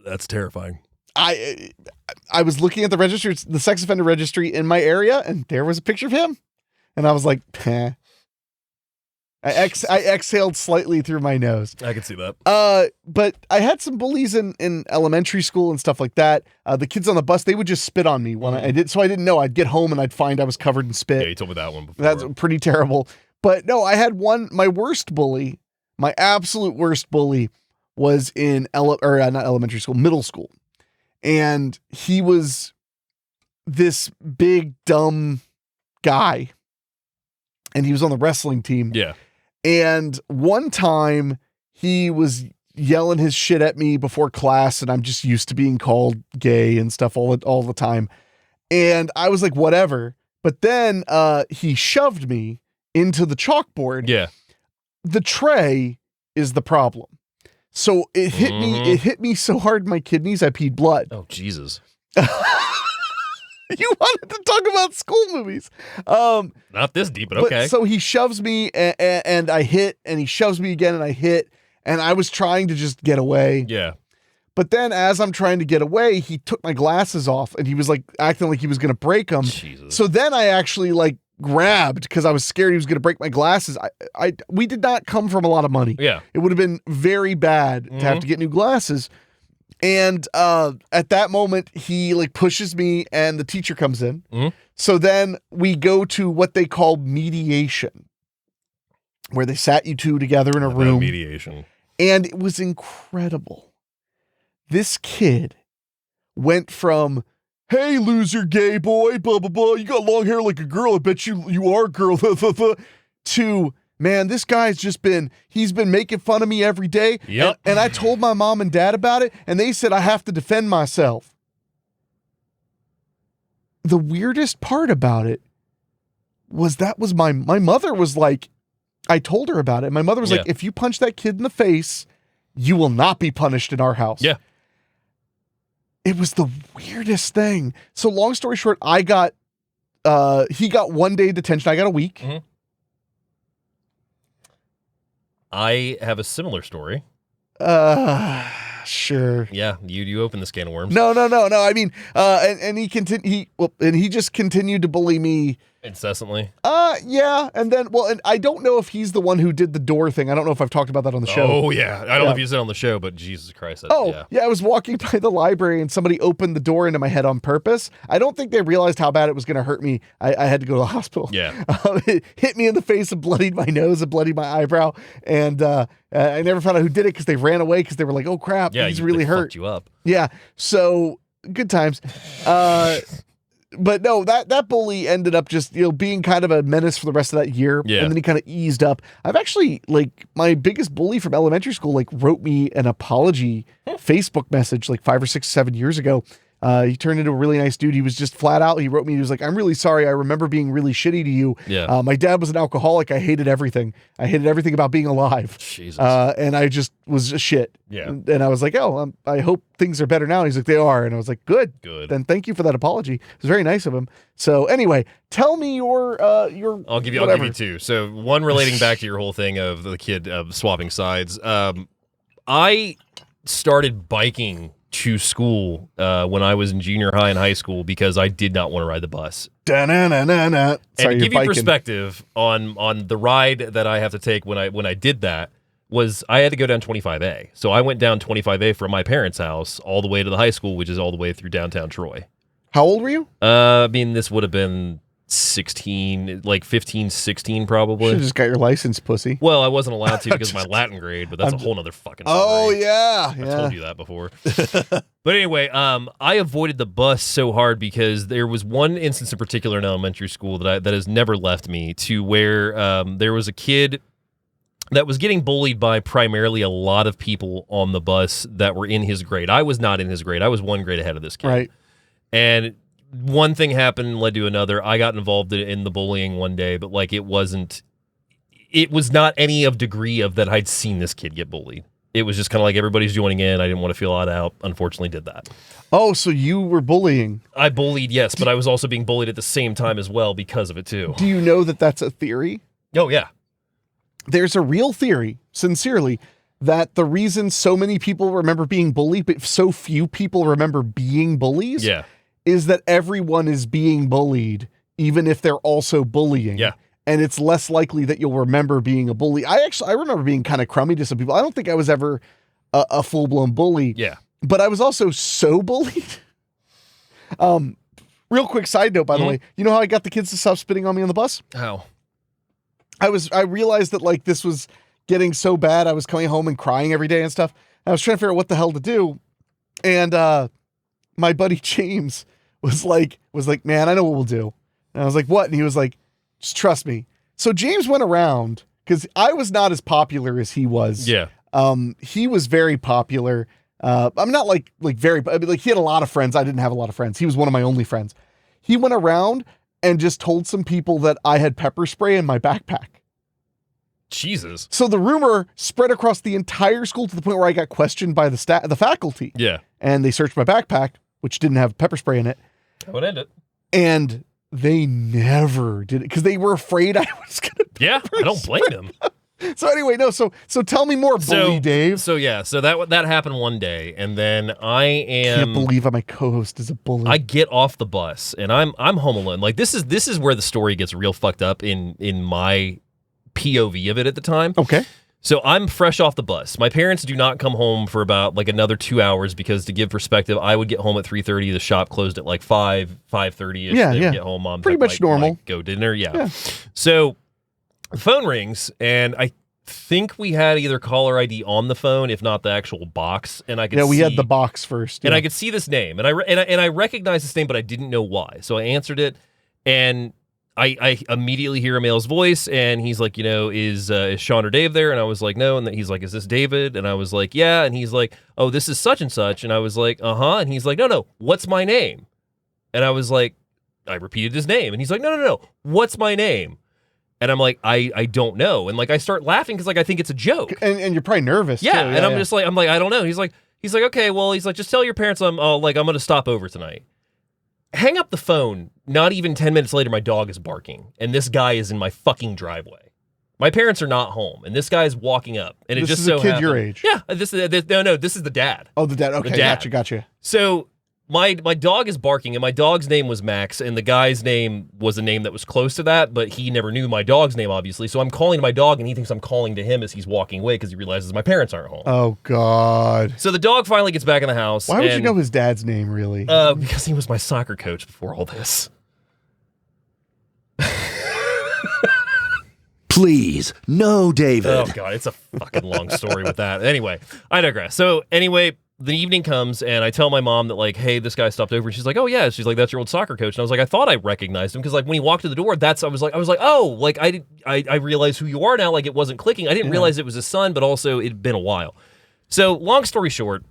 That's terrifying. I was looking at the sex offender registry in my area, and there was a picture of him, and I was like, I exhaled slightly through my nose. I can see that. But I had some bullies in elementary school and stuff like that. The kids on the bus, they would just spit on me when I did. So I didn't know. I'd get home and I'd find I was covered in spit. Yeah, you told me that one before. That's pretty terrible. But no, I had my worst bully, my absolute worst bully was in not elementary school, middle school. And he was this big, dumb guy. And he was on the wrestling team. Yeah. And one time he was yelling his shit at me before class, and I'm just used to being called gay and stuff all the time. And I was like, whatever. But then he shoved me into the chalkboard. Yeah. The tray is the problem. So it hit me so hard in my kidneys I peed blood. Oh, Jesus. You wanted to talk about school movies. Not this deep, but okay. So he shoves me and I hit, and he shoves me again and I hit, and I was trying to just get away. Yeah. But then as I'm trying to get away, he took my glasses off and he was like acting like he was going to break them. Jesus. So then I actually like grabbed because I was scared he was going to break my glasses. We did not come from a lot of money. Yeah. It would have been very bad to have to get new glasses. And at that moment, he like pushes me and the teacher comes in. So then we go to what they call mediation, where they sat you two together in a room. Mediation. And it was incredible. This kid went from, hey, loser gay boy, blah, blah, blah, you got long hair like a girl, I bet you are a girl, to, man, this guy's he's been making fun of me every day. Yep. And I told my mom and dad about it, and they said I have to defend myself. The weirdest part about it was my mother was like, I told her about it. My mother was like, if you punch that kid in the face, you will not be punished in our house. Yeah. It was the weirdest thing. So long story short, he got 1 day detention. I got a week. I have a similar story. Sure. Yeah, you open this can of worms. No. I mean, and he just continued to bully me incessantly. Yeah, and then and I don't know if he's the one who did the door thing. I don't know if I've talked about that on the show. Oh yeah, I don't know if you said on the show, but Jesus Christ. I was walking by the library and somebody opened the door into my head on purpose. I don't think they realized how bad it was going to hurt me. I had to go to the hospital. Yeah, it hit me in the face and bloodied my nose and bloodied my eyebrow, and I never found out who did it because they ran away because they were like, "Oh crap, he's really hurt." Fucked you up. Yeah, so good times. But no, that bully ended up just, being kind of a menace for the rest of that year. Yeah. And then he kind of eased up. I've actually, my biggest bully from elementary school, wrote me an apology Facebook message 5 or 6, 7 years ago. He turned into a really nice dude. He was just flat out. He wrote me, he was like, I'm really sorry. I remember being really shitty to you. Yeah. My dad was an alcoholic. I hated everything. I hated everything about being alive. Jesus. And I just was a shit. Yeah. And I was like, I hope things are better now. And he's like, they are. And I was like, good. Then thank you for that apology. It was very nice of him. So anyway, tell me your I'll give you two. So one relating back to your whole thing of the kid swapping sides. I started biking to school when I was in junior high and high school because I did not want to ride the bus. Sorry, and to give you biking. perspective on the ride that I have to take when I did that was I had to go down 25A. So I went down 25A from my parents' house all the way to the high school, which is all the way through downtown Troy. How old were you? I mean, this would have been 16, 15, 16 probably. Should have just got your license, pussy. Well, I wasn't allowed to because of my Latin grade, but that's a whole nother fucking story. Oh, yeah. I told you that before. But anyway, I avoided the bus so hard because there was one instance in particular in elementary school that has never left me, to where there was a kid that was getting bullied by primarily a lot of people on the bus that were in his grade. I was not in his grade. I was one grade ahead of this kid. Right. And one thing happened led to another. I got involved in the bullying one day, but it was not any of degree of that I'd seen this kid get bullied. It was just kind of like everybody's joining in. I didn't want to feel odd out. Unfortunately, did that. Oh, so you were bullying. I bullied, yes, but I was also being bullied at the same time as well because of it too. Do you know that that's a theory? Oh, yeah. There's a real theory, sincerely, that the reason so many people remember being bullied, but so few people remember being bullies, yeah, is that everyone is being bullied, even if they're also bullying. Yeah. and it's less likely that you'll remember being a bully. I remember being kind of crummy to some people. I don't think I was ever a full-blown bully. Yeah. But I was also so bullied. Real quick side note, by the way, you know how I got the kids to stop spitting on me on the bus? How? I realized that like this was getting so bad. I was coming home and crying every day and stuff. I was trying to figure out what the hell to do. And my buddy James was like, man, I know what we'll do. And I was like, what? And he was like, just trust me. So James went around because I was not as popular as he was. Yeah. He was very popular. I'm not like very, I mean, like he had a lot of friends. I didn't have a lot of friends. He was one of my only friends. He went around and just told some people that I had pepper spray in my backpack. Jesus. So the rumor spread across the entire school to the point where I got questioned by the faculty. Yeah. And they searched my backpack, which didn't have pepper spray in it. That would end it. And they never did it because they were afraid I was going to. Yeah, I don't blame them. So anyway, no. So tell me more, Bully Dave. So that happened one day, and then I Can't believe my co-host is a bully. I get off the bus, and I'm home alone. Like this is where the story gets real fucked up in my POV of it at the time. Okay. So I'm fresh off the bus. My parents do not come home for about like another 2 hours because, to give perspective, I would get home at 3:30. The shop closed at like 5:30ish. Yeah, they yeah. would get home. Mom pretty much normal. Go dinner. Yeah. So the phone rings, and I think we had either caller ID on the phone, if not the actual box, and I could we had the box first, and I could see this name, and I recognized this name, but I didn't know why. So I answered it, and I immediately hear a male's voice, and he's like, is Sean or Dave there? And I was like, no. And then he's like, is this David? And I was like, yeah. And he's like, oh, this is such and such. And I was like, uh-huh. And he's like, no, what's my name? And I was like, I repeated his name, and he's like, no, what's my name? And I'm like, I don't know. And like, I start laughing because like, I think it's a joke. And you're probably nervous. Yeah. Too. And I'm just like, I don't know. He's like, okay, well, he's like, just tell your parents I'm going to stop over tonight. Hang up the phone. Not even 10 minutes later, my dog is barking, and this guy is in my fucking driveway. My parents are not home, and this guy is walking up, and this it just is so a kid happened, your age. Yeah, this is the dad. Oh, the dad. Okay, The dad. Gotcha. So my dog is barking, and my dog's name was Max, and the guy's name was a name that was close to that, but he never knew my dog's name, obviously. So I'm calling to my dog, and he thinks I'm calling to him as he's walking away because he realizes my parents aren't home. Oh God. So the dog finally gets back in the house. Why would you know his dad's name, really? Because he was my soccer coach before all this. Please, no, David. Oh, God, it's a fucking long story with that. Anyway, I digress. So, anyway, the evening comes, and I tell my mom that, like, hey, this guy stopped over, and she's like, oh, yeah. She's like, that's your old soccer coach. And I was like, I thought I recognized him, because, like, when he walked to the door, I was like, oh, like, I realized who you are now. Like, it wasn't clicking. I didn't realize it was his son, but also it'd been a while. So, long story short,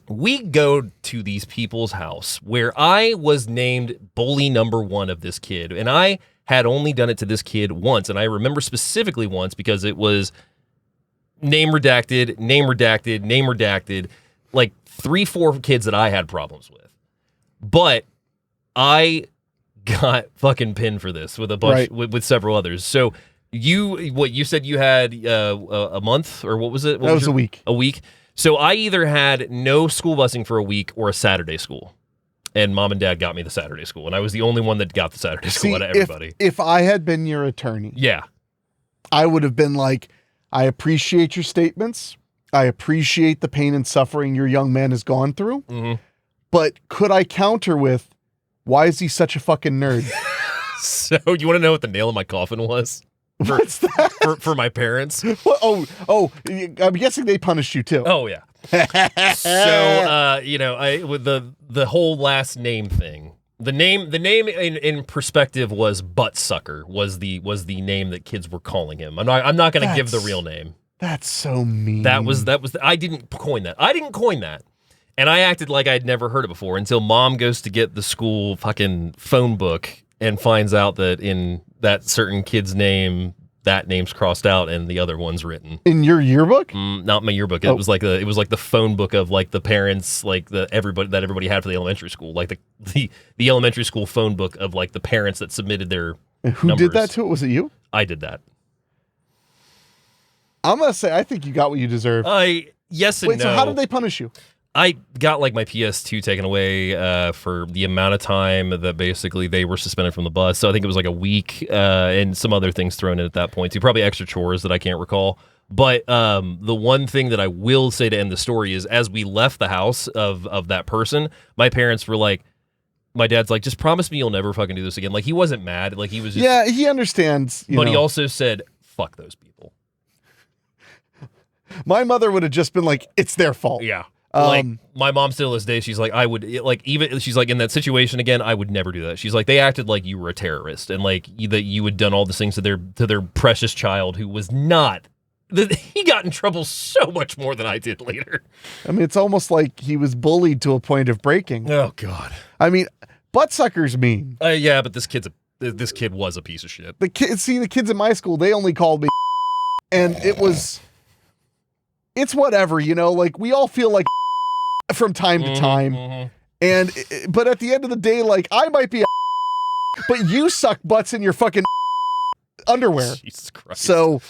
we go to these people's house where I was named bully number one of this kid, and I had only done it to this kid once, and I remember specifically once because it was name redacted, like 3-4 kids that I had problems with. But I got fucking pinned for this with a bunch with several others. So you said you had a month, or what was it? That was a week. A week. So I either had no school busing for a week or a Saturday school. And mom and dad got me the Saturday school, and I was the only one that got the Saturday school out of everybody. If I had been your attorney, I would have been like, I appreciate your statements. I appreciate the pain and suffering your young man has gone through. Mm-hmm. But could I counter with, why is he such a fucking nerd? So you want to know what the nail in my coffin was? What's that? For my parents? Oh, I'm guessing they punished you too. Oh, yeah. So, with the whole last name thing, the name in perspective was Butt Sucker was the name that kids were calling him. I'm not going to give the real name. That's so mean. That was I didn't coin that. And I acted like I'd never heard it before until mom goes to get the school fucking phone book and finds out that in that certain kid's name, that name's crossed out and the other one's written. In your yearbook? Not my yearbook. It was like the phone book of like the parents, like everybody had for the elementary school, like the elementary school phone book of like the parents that submitted their and who numbers. did that to it? Was it you? I did that. I'm gonna say I think you got what you deserve. Yes and Wait, no. so how did they punish you? I got like my PS2 taken away for the amount of time that basically they were suspended from the bus. So I think it was like a week and some other things thrown in at that point too. Probably extra chores that I can't recall. But the one thing that I will say to end the story is as we left the house of that person, my parents were like, my dad's like, just promise me you'll never fucking do this again. Like, he wasn't mad. Like, he was just... Yeah, he understands. But he also said, fuck those people. My mother would have just been like, it's their fault. Yeah. Like, my mom still to this day, she's like, I would, like, even, she's like, in that situation again, I would never do that. She's like, they acted like you were a terrorist and like that you had done all these things to their precious child who was not. He got in trouble so much more than I did later. I mean, it's almost like he was bullied to a point of breaking. Oh, God. I mean, buttsucker's mean. Yeah, but this kid was a piece of shit. The kids in my school, they only called me and it's whatever, you know, like we all feel like from time to time. And, but at the end of the day, like I might be but you suck butts in your fucking underwear. Jesus Christ. So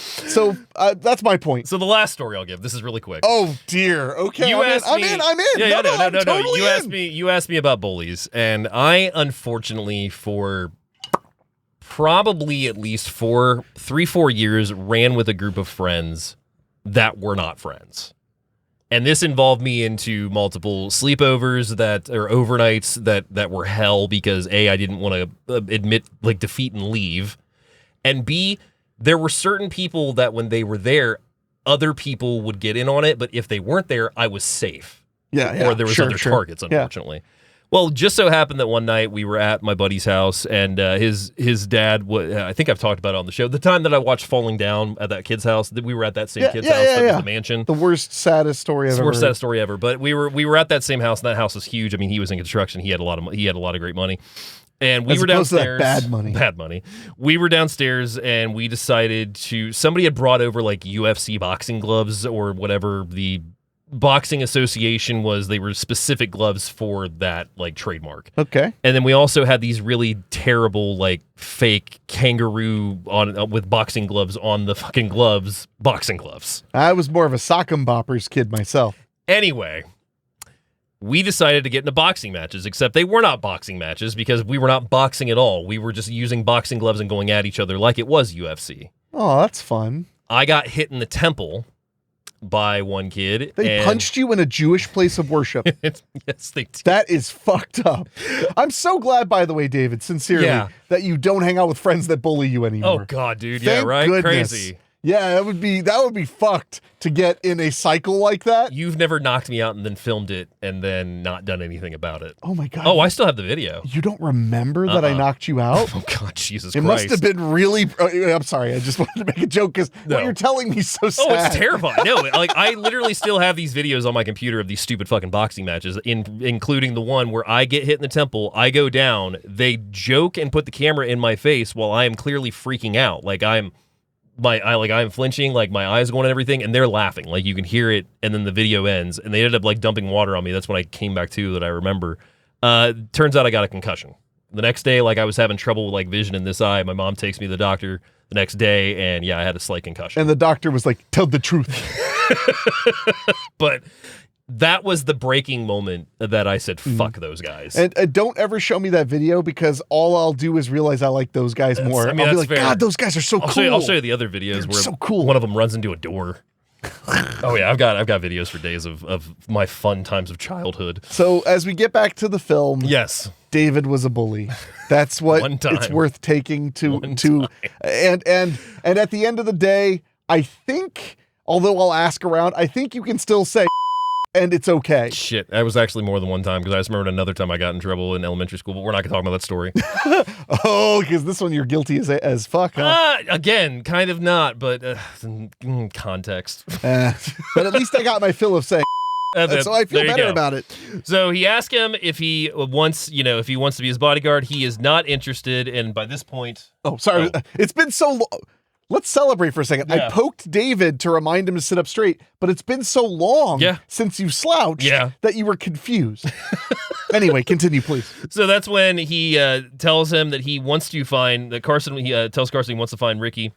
that's my point. So the last story I'll give, this is really quick. Oh dear. Okay. I'm in. Yeah, no. Totally You asked me about bullies, and I unfortunately for probably at least 3-4 years ran with a group of friends that were not friends. And this involved me into multiple sleepovers or overnights that were hell because A, I didn't want to admit like defeat and leave. And B, there were certain people that when they were there, other people would get in on it. But if they weren't there, I was safe. Yeah. Or there was other targets, unfortunately. Yeah. Well, just so happened that one night we were at my buddy's house and his dad, I think I've talked about it on the show. The time that I watched Falling Down at that kid's house, we were at that same kid's house. That was the mansion. The worst, saddest story ever. Worst, saddest story ever. But we were at that same house, and that house was huge. I mean, he was in construction. He had a lot of great money. And we were downstairs. Bad money. Bad money. We were downstairs, and we decided somebody had brought over like UFC boxing gloves or whatever the boxing association was. They were specific gloves for that like trademark. Okay. And then we also had these really terrible like fake kangaroo with boxing gloves on the fucking gloves, boxing gloves. I was more of a sock 'em boppers kid myself. Anyway, we decided to get into boxing matches, except they were not boxing matches because we were not boxing at all. We were just using boxing gloves and going at each other like it was UFC. Oh, that's fun. I got hit in the temple by one kid. They punched you in a Jewish place of worship. Yes, they did. That is fucked up. I'm so glad, by the way, David, sincerely, that you don't hang out with friends that bully you anymore. Oh, God, dude. Thank yeah, right? goodness. Crazy. Yeah, that would be fucked to get in a cycle like that. You've never knocked me out and then filmed it and then not done anything about it. Oh my God. Oh, I still have the video. You don't remember that I knocked you out? Oh God, Jesus Christ. It must have been really, I'm sorry. I just wanted to make a joke because what you're telling me is so sad. Oh, it's terrifying. No, like I literally still have these videos on my computer of these stupid fucking boxing matches, including the one where I get hit in the temple, I go down, they joke and put the camera in my face while I am clearly freaking out. Like I'm flinching, like my eyes going and everything, and they're laughing. Like you can hear it, and then the video ends, and they ended up like dumping water on me. That's when I came back to that I remember. Turns out I got a concussion. The next day, like I was having trouble with like vision in this eye. My mom takes me to the doctor the next day, and yeah, I had a slight concussion. And the doctor was like, "Tell the truth." But that was the breaking moment that I said, fuck those guys. And don't ever show me that video because all I'll do is realize I like those guys more. I mean, I'll be like, fair. God, those guys are so cool. I'll show you the other videos where so cool. One of them runs into a door. Oh yeah, I've got videos for days of my fun times of childhood. So as we get back to the film, yes, David was a bully. That's what it's worth taking to and at the end of the day, I think, although I'll ask around, I think you can still say and it's okay. Shit, that was actually more than one time because I just remembered another time I got in trouble in elementary school, but we're not going to talk about that story. Oh, because this one you're guilty as fuck, huh? Again, kind of not, but context. But at least I got my fill of saying so I feel better about it. So he asked him if he wants to be his bodyguard. He is not interested, and by this point... Oh, sorry. Oh. It's been so long. Let's celebrate for a second. Yeah. I poked David to remind him to sit up straight, but it's been so long since you slouched that you were confused. Anyway, continue, please. So that's when he tells him that he wants to find, that Carson, he tells Carson he wants to find Ricky.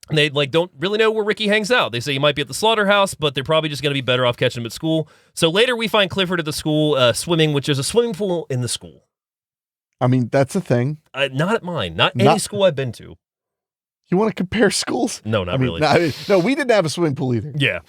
And they don't really know where Ricky hangs out. They say he might be at the slaughterhouse, but they're probably just going to be better off catching him at school. So later we find Clifford at the school swimming, which is a swimming pool in the school. I mean, that's a thing. Not at mine. Not any school I've been to. You want to compare schools? No, not really. No, we didn't have a swimming pool either. Yeah.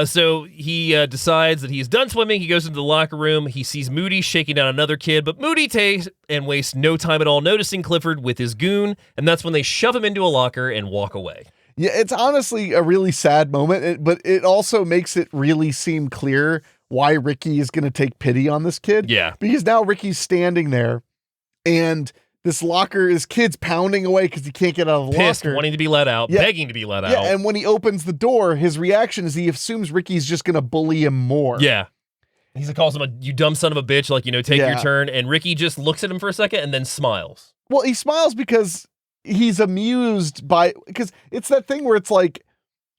So he decides that he's done swimming. He goes into the locker room. He sees Moody shaking down another kid, but Moody takes and wastes no time at all noticing Clifford with his goon, and that's when they shove him into a locker and walk away. Yeah, it's honestly a really sad moment, but it also makes it really seem clear why Ricky is going to take pity on this kid. Yeah. Because now Ricky's standing there, and this locker is kids pounding away because he can't get out of the Pissed, locker. wanting to be let out, begging to be let out. Yeah, and when he opens the door, his reaction is he assumes Ricky's just going to bully him more. Yeah. He calls him you dumb son of a bitch, take your turn. And Ricky just looks at him for a second and then smiles. Well, he smiles because he's amused because it's that thing where it's like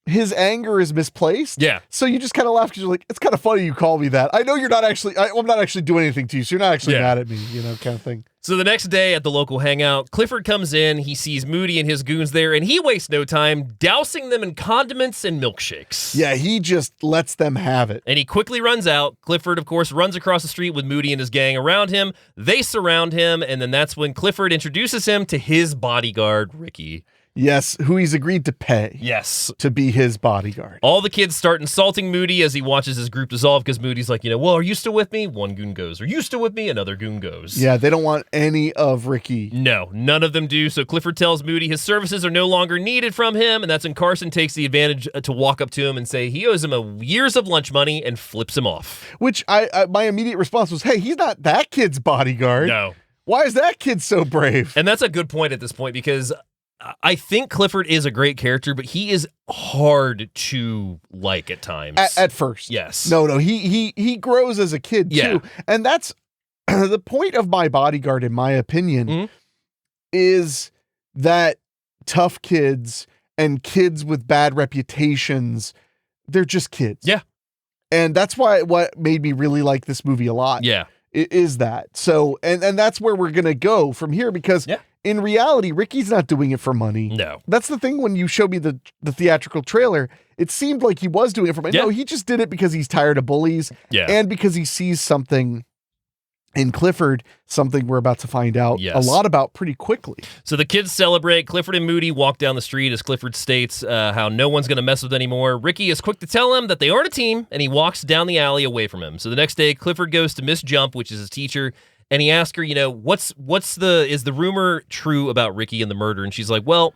his anger is misplaced. Yeah. So you just kind of laugh because you're like, it's kind of funny you call me that. I know you're not actually, I'm not actually doing anything to you, so you're not actually mad at me, kind of thing. So the next day at the local hangout, Clifford comes in, he sees Moody and his goons there, and he wastes no time dousing them in condiments and milkshakes. Yeah, he just lets them have it. And he quickly runs out. Clifford, of course, runs across the street with Moody and his gang around him. They surround him, and then that's when Clifford introduces him to his bodyguard, Ricky. Yes, who he's agreed to pay. Yes. To be his bodyguard. All the kids start insulting Moody as he watches his group dissolve because Moody's like, well, are you still with me? One goon goes. Are you still with me? Another goon goes. Yeah, they don't want any of Ricky. No, none of them do. So Clifford tells Moody his services are no longer needed from him, and that's when Carson takes the advantage to walk up to him and say he owes him years of lunch money and flips him off. Which my immediate response was, hey, he's not that kid's bodyguard. No. Why is that kid so brave? And that's a good point at this point because I think Clifford is a great character, but he is hard to like at times. At first. Yes. No, he grows as a kid too. And that's the point of my bodyguard, in my opinion, is that tough kids and kids with bad reputations, they're just kids. Yeah. And that's what made me really like this movie a lot. Yeah. Is that. So, and that's where we're going to go from here because in reality, Ricky's not doing it for money. No. That's the thing when you showed me the theatrical trailer, it seemed like he was doing it for money. Yeah. No, he just did it because he's tired of bullies and because he sees something in Clifford, something we're about to find out a lot about pretty quickly. So the kids celebrate. Clifford and Moody walk down the street as Clifford states how no one's going to mess with anymore. Ricky is quick to tell him that they aren't a team, and he walks down the alley away from him. So the next day, Clifford goes to Miss Jump, which is his teacher, and he asks her, is the rumor true about Ricky and the murder? And she's like, well,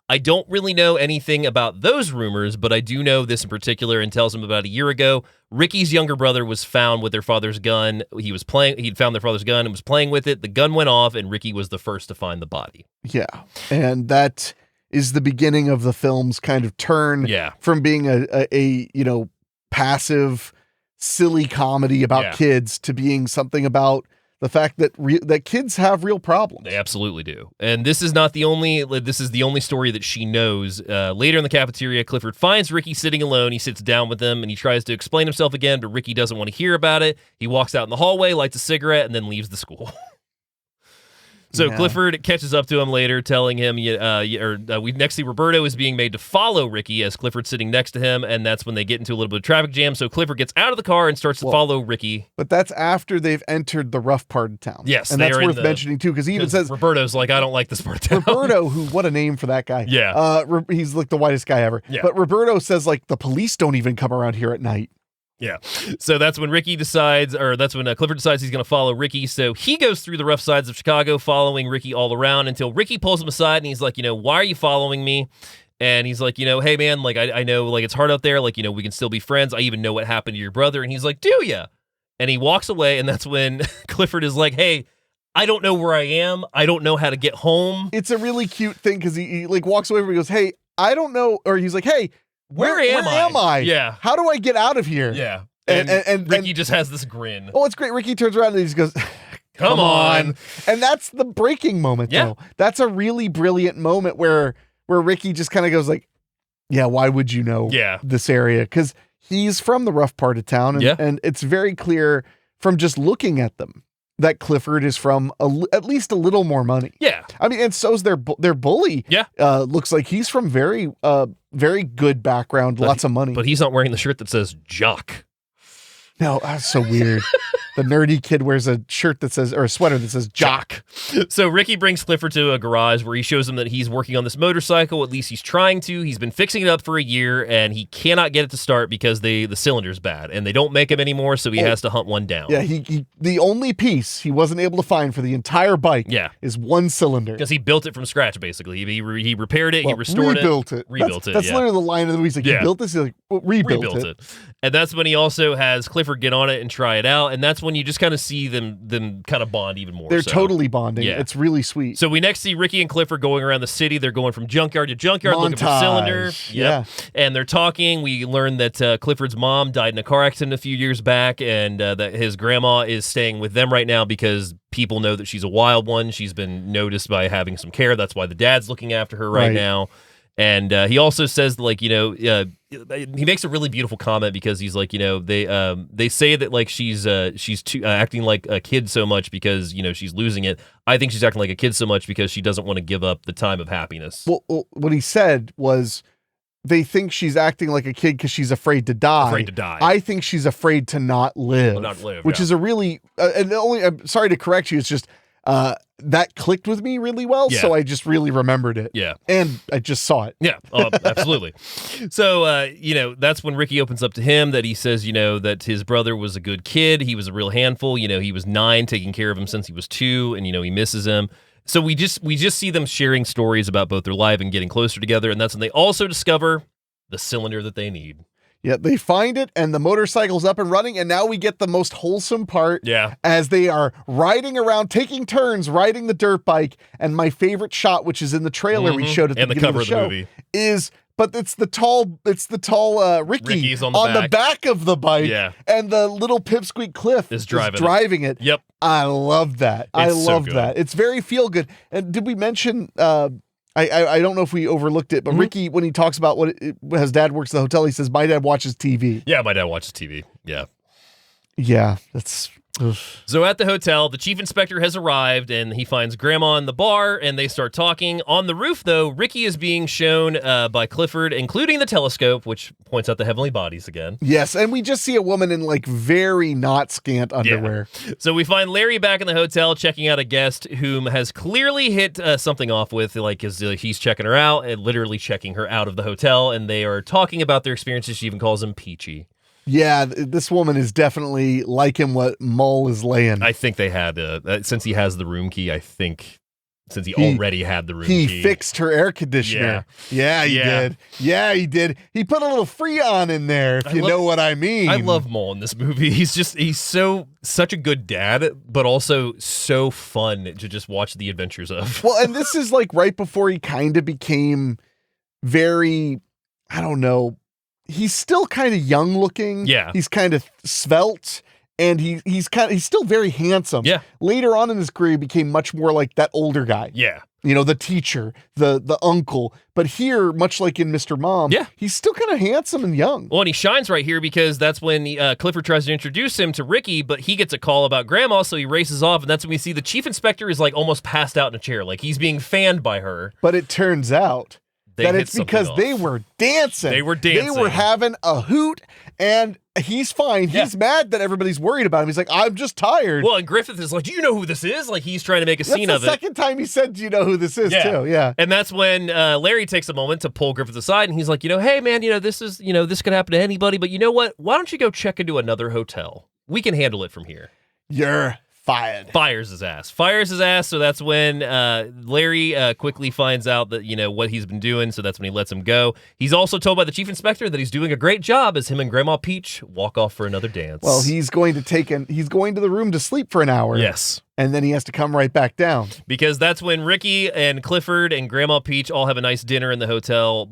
I don't really know anything about those rumors, but I do know this in particular, and tells him about a year ago, Ricky's younger brother was found with their father's gun. He'd found their father's gun and was playing with it. The gun went off, and Ricky was the first to find the body. Yeah. And that is the beginning of the film's kind of turn from being a passive, silly comedy about kids to being something about the fact that that kids have real problems. They absolutely do. And this is the only story that she knows. Later in the cafeteria, Clifford finds Ricky sitting alone. He sits down with him and he tries to explain himself again, but Ricky doesn't want to hear about it. He walks out in the hallway, lights a cigarette, and then leaves the school. So Clifford catches up to him later, telling him, we next see Roberto is being made to follow Ricky as Clifford's sitting next to him, and that's when they get into a little bit of traffic jam. So Clifford gets out of the car and starts to follow Ricky. But that's after they've entered the rough part of town. Yes, and that's worth mentioning too, because he even says Roberto's like, I don't like this part of town. Roberto, what a name for that guy. Yeah, he's like the whitest guy ever. Yeah. But Roberto says like the police don't even come around here at night. Yeah. So that's when Clifford decides he's going to follow Ricky. So he goes through the rough sides of Chicago, following Ricky all around until Ricky pulls him aside and he's like, why are you following me? And he's like, hey man, I know it's hard out there. We can still be friends. I even know what happened to your brother. And he's like, do ya? And he walks away. And that's when Clifford is like, hey, I don't know where I am. I don't know how to get home. It's a really cute thing because he walks away and he goes, hey, I don't know. Or he's like, hey, Where am I? Yeah. How do I get out of here? Yeah. And Ricky just has this grin. Oh, it's great. Ricky turns around and he just goes, come on. And that's the breaking moment, though. That's a really brilliant moment where Ricky just kind of goes like, yeah, why would you know this area? Because he's from the rough part of town. And it's very clear from just looking at them that Clifford is from at least a little more money. Yeah. I mean, and so's their bully. Yeah. Looks like he's from very good background, lots of money. But he's not wearing the shirt that says jock. No, that's so weird. The nerdy kid wears a shirt that says, or a sweater that says jock. So Ricky brings Clifford to a garage where he shows him that he's working on this motorcycle. At least he's trying to. He's been fixing it up for a year, and he cannot get it to start because the cylinder's bad, and they don't make them anymore, so he has to hunt one down. Yeah, he the only piece he wasn't able to find for the entire bike is one cylinder. Because he built it from scratch, basically. He repaired it, he restored rebuilt it. That's literally the line of the movie. He's like, you built this? He's like, well, rebuilt it. And that's when he also has Clifford get on it and try it out, and that's when you just kind of see them kind of bond even more. They're totally bonding. Yeah. It's really sweet. So we next see Ricky and Clifford going around the city. They're going from junkyard to junkyard looking for cylinder. Yeah. And they're talking. We learn that Clifford's mom died in a car accident a few years back, and that his grandma is staying with them right now because people know that she's a wild one. She's been noticed by having some care. That's why the dad's looking after her right now. And he also says, like, he makes a really beautiful comment because he's like, they say that like she's too, acting like a kid so much because she's losing it. I think she's acting like a kid so much because she doesn't want to give up the time of happiness. Well, what he said was they think she's acting like a kid because she's afraid to die. I think she's afraid to not live. Which is a really I'm sorry to correct you. It's just that clicked with me really well, so I just really remembered it. Yeah. And I just saw it. Yeah, absolutely. So, that's when Ricky opens up to him that he says, that his brother was a good kid. He was a real handful. He was 9, taking care of him since he was 2, and, he misses him. So we just see them sharing stories about both their life and getting closer together, and that's when they also discover the cylinder that they need. Yeah, they find it, and the motorcycle's up and running, and now we get the most wholesome part. Yeah. As they are riding around, taking turns, riding the dirt bike, and my favorite shot, which is in the trailer we showed at the beginning cover of the show, movie. But it's the tall Ricky Ricky's on the back of the bike, Yeah. and the little pipsqueak Cliff is driving it. Yep. I love that. I love that. It's very feel good. And did we mention? I don't know if we overlooked it, but Ricky, when he talks about his dad works at the hotel, he says, "My dad watches TV." Yeah, my dad watches TV. Yeah. Yeah, that's. So at the hotel, the chief inspector has arrived, and he finds Grandma in the bar, and they start talking. On the roof, though, Ricky is being shown by Clifford, including the telescope, which points out the heavenly bodies again. Yes, and we just see a woman in, like, very not scant underwear. Yeah. So we find Larry back in the hotel checking out a guest whom has clearly hit something off with, like, he's checking her out and literally checking her out of the hotel, and they are talking about their experiences. She even calls him Peachy. Yeah, this woman is definitely liking what Mull is laying. I think they had, since he has the room key, since he already had the room key. He fixed her air conditioner. Yeah, he did. Yeah, he did. He put a little Freon in there, if you know what I mean. I love Mull in this movie. He's such a good dad, but also so fun to just watch the adventures of. Well, and this is like right before he kind of became very, I don't know, he's still kind of young looking. Yeah. He's kind of svelte, and he's still very handsome. Yeah. Later on in his career, he became much more like that older guy. Yeah. The teacher, the uncle. But here, much like in Mr. Mom, he's still kind of handsome and young. Well, and he shines right here because that's when Clifford tries to introduce him to Ricky, but he gets a call about Grandma, so he races off, and that's when we see the chief inspector is like almost passed out in a chair, like he's being fanned by her. But it turns out that it's because off. they were dancing. They were dancing. They were having a hoot, and he's fine. He's mad that everybody's worried about him. He's like, I'm just tired. Well, and Griffith is like, do you know who this is? Like, he's trying to make a scene of it. That's the second time he said, do you know who this is, too? Yeah. And that's when Larry takes a moment to pull Griffith aside, and he's like, hey, man, this is, this could happen to anybody, but you know what? Why don't you go check into another hotel? We can handle it from here. You're fired. Fires his ass. So that's when Larry quickly finds out that, what he's been doing. So that's when he lets him go. He's also told by the chief inspector that he's doing a great job as him and Grandma Peache walk off for another dance. Well, he's going to the room to sleep for an hour. Yes. And then he has to come right back down. Because that's when Ricky and Clifford and Grandma Peache all have a nice dinner in the hotel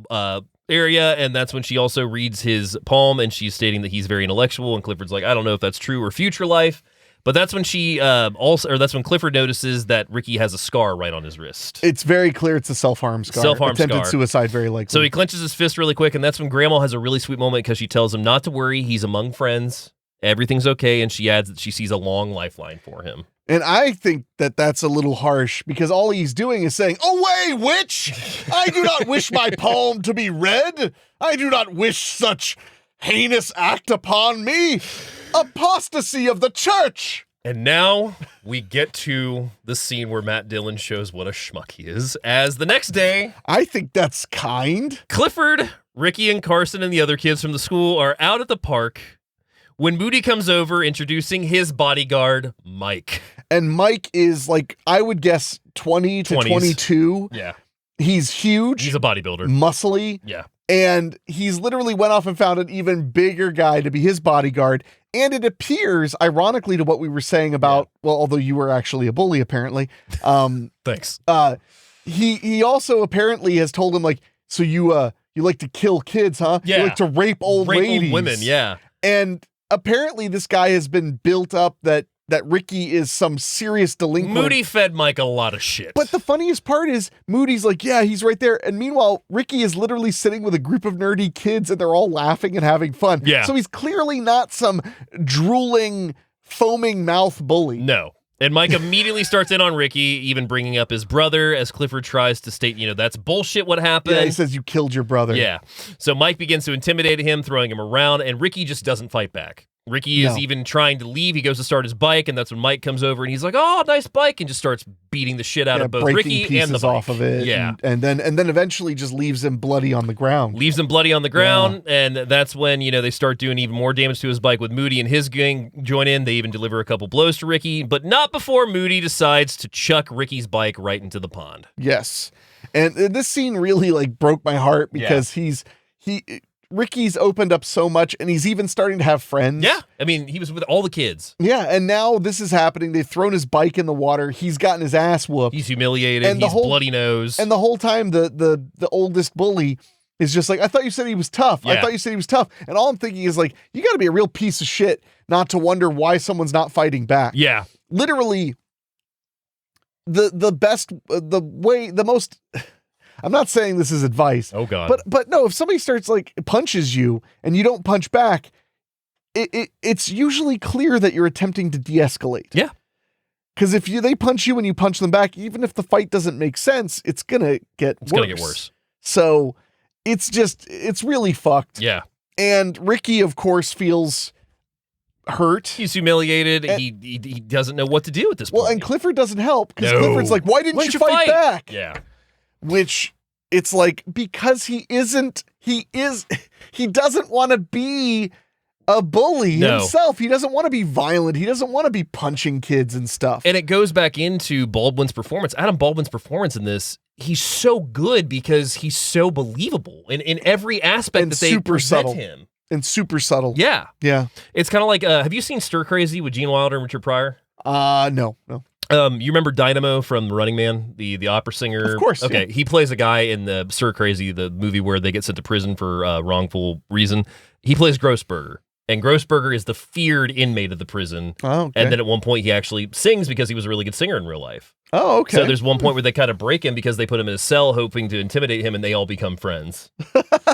area, and that's when she also reads his palm, and she's stating that he's very intellectual, and Clifford's like, I don't know if that's true or future life. But that's when that's when Clifford notices that Ricky has a scar right on his wrist. It's very clear it's a self-harm scar. Attempted suicide, very likely. So he clenches his fist really quick, and that's when Grandma has a really sweet moment because she tells him not to worry. He's among friends. Everything's okay, and she adds that she sees a long lifeline for him. And I think that that's a little harsh because all he's doing is saying, "Away, witch! I do not wish my palm to be read. I do not wish such heinous act upon me. Apostasy of the church!" And now we get to the scene where Matt Dillon shows what a schmuck he is, as the next day, I think that's kind. Clifford, Ricky, and Carson and the other kids from the school are out at the park when Moody comes over introducing his bodyguard, Mike. And Mike is like, I would guess 20 to 20s. 22. Yeah. He's huge. He's a bodybuilder. Muscly. Yeah. And he's literally went off and found an even bigger guy to be his bodyguard. And it appears, ironically, to what we were saying about, well, although you were actually a bully, apparently. Thanks. He also apparently has told him, like, so you like to kill kids, huh? Yeah. You like to rape old ladies. Old women, yeah. And apparently this guy has been built up that Ricky is some serious delinquent. Moody fed Mike a lot of shit. But the funniest part is Moody's like, yeah, he's right there. And meanwhile, Ricky is literally sitting with a group of nerdy kids and they're all laughing and having fun. Yeah. So he's clearly not some drooling, foaming mouth bully. No. And Mike immediately starts in on Ricky, even bringing up his brother as Clifford tries to state, that's bullshit what happened. Yeah, he says you killed your brother. Yeah. So Mike begins to intimidate him, throwing him around, and Ricky just doesn't fight back. Ricky is even trying to leave. He goes to start his bike, and that's when Mike comes over, and he's like, "Oh, nice bike," and just starts beating the shit out of both breaking Ricky and the pieces bike. off of it. Yeah. And then eventually just leaves him bloody on the ground. Leaves him bloody on the ground, and that's when, they start doing even more damage to his bike with Moody and his gang join in. They even deliver a couple blows to Ricky, but not before Moody decides to chuck Ricky's bike right into the pond. Yes. And this scene really broke my heart because Ricky's opened up so much and he's even starting to have friends. Yeah. I mean, he was with all the kids. Yeah. And now this is happening. They've thrown his bike in the water. He's gotten his ass whooped. He's humiliated. He's bloody nose. And the whole time, the oldest bully is just like, I thought you said he was tough. Yeah. I thought you said he was tough. And all I'm thinking is like, you got to be a real piece of shit not to wonder why someone's not fighting back. Yeah. Literally, the most... I'm not saying this is advice. Oh God. But no, if somebody starts punches you and you don't punch back, it's usually clear that you're attempting to de-escalate. Yeah. Because if they punch you and you punch them back, even if the fight doesn't make sense, it's gonna get worse. So it's really fucked. Yeah. And Ricky, of course, feels hurt. He's humiliated. He doesn't know what to do at this point. Well, and Clifford doesn't help because Clifford's like, why didn't you fight back? Yeah. Which it's like, because he doesn't want to be a bully himself. He doesn't want to be violent. He doesn't want to be punching kids and stuff. And it goes back into Baldwin's performance. Adam Baldwin's performance in this, he's so good because he's so believable in every aspect that they present him. And super subtle. Yeah. Yeah. It's kind of like, have you seen Stir Crazy with Gene Wilder and Richard Pryor? No. You remember Dynamo from Running Man, the opera singer? Of course. Okay, yeah. He plays a guy in the Stir Crazy, the movie where they get sent to prison for wrongful reason. He plays Grossberger, and Grossberger is the feared inmate of the prison. Oh, okay. And then at one point he actually sings because he was a really good singer in real life. Oh, okay. So there's one point where they kind of break him because they put him in a cell hoping to intimidate him, and they all become friends.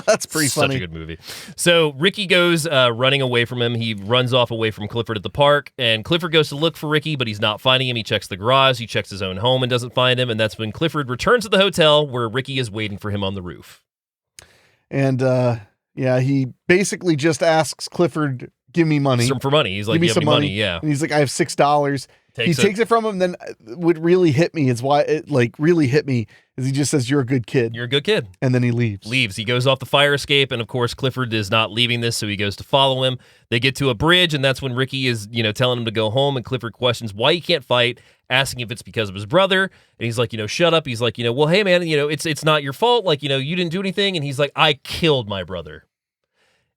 That's pretty funny. Such a good movie. So Ricky goes running away from him. He runs off away from Clifford at the park, and Clifford goes to look for Ricky, but he's not finding him. He checks the garage. He checks his own home and doesn't find him, and that's when Clifford returns to the hotel where Ricky is waiting for him on the roof. And, he basically just asks Clifford, give me money. For money. He's like, give me "You have some any money?" money. Yeah. And he's like, I have $6. He takes it from him. Then what really hit me is why it really hit me is he just says, you're a good kid. You're a good kid. And then he leaves. He goes off the fire escape, and of course Clifford is not leaving this, so he goes to follow him. They get to a bridge, and that's when Ricky is, telling him to go home, and Clifford questions why he can't fight, asking if it's because of his brother, and he's like, shut up. He's like, well, hey man, it's not your fault. Like, you didn't do anything. And he's like, I killed my brother.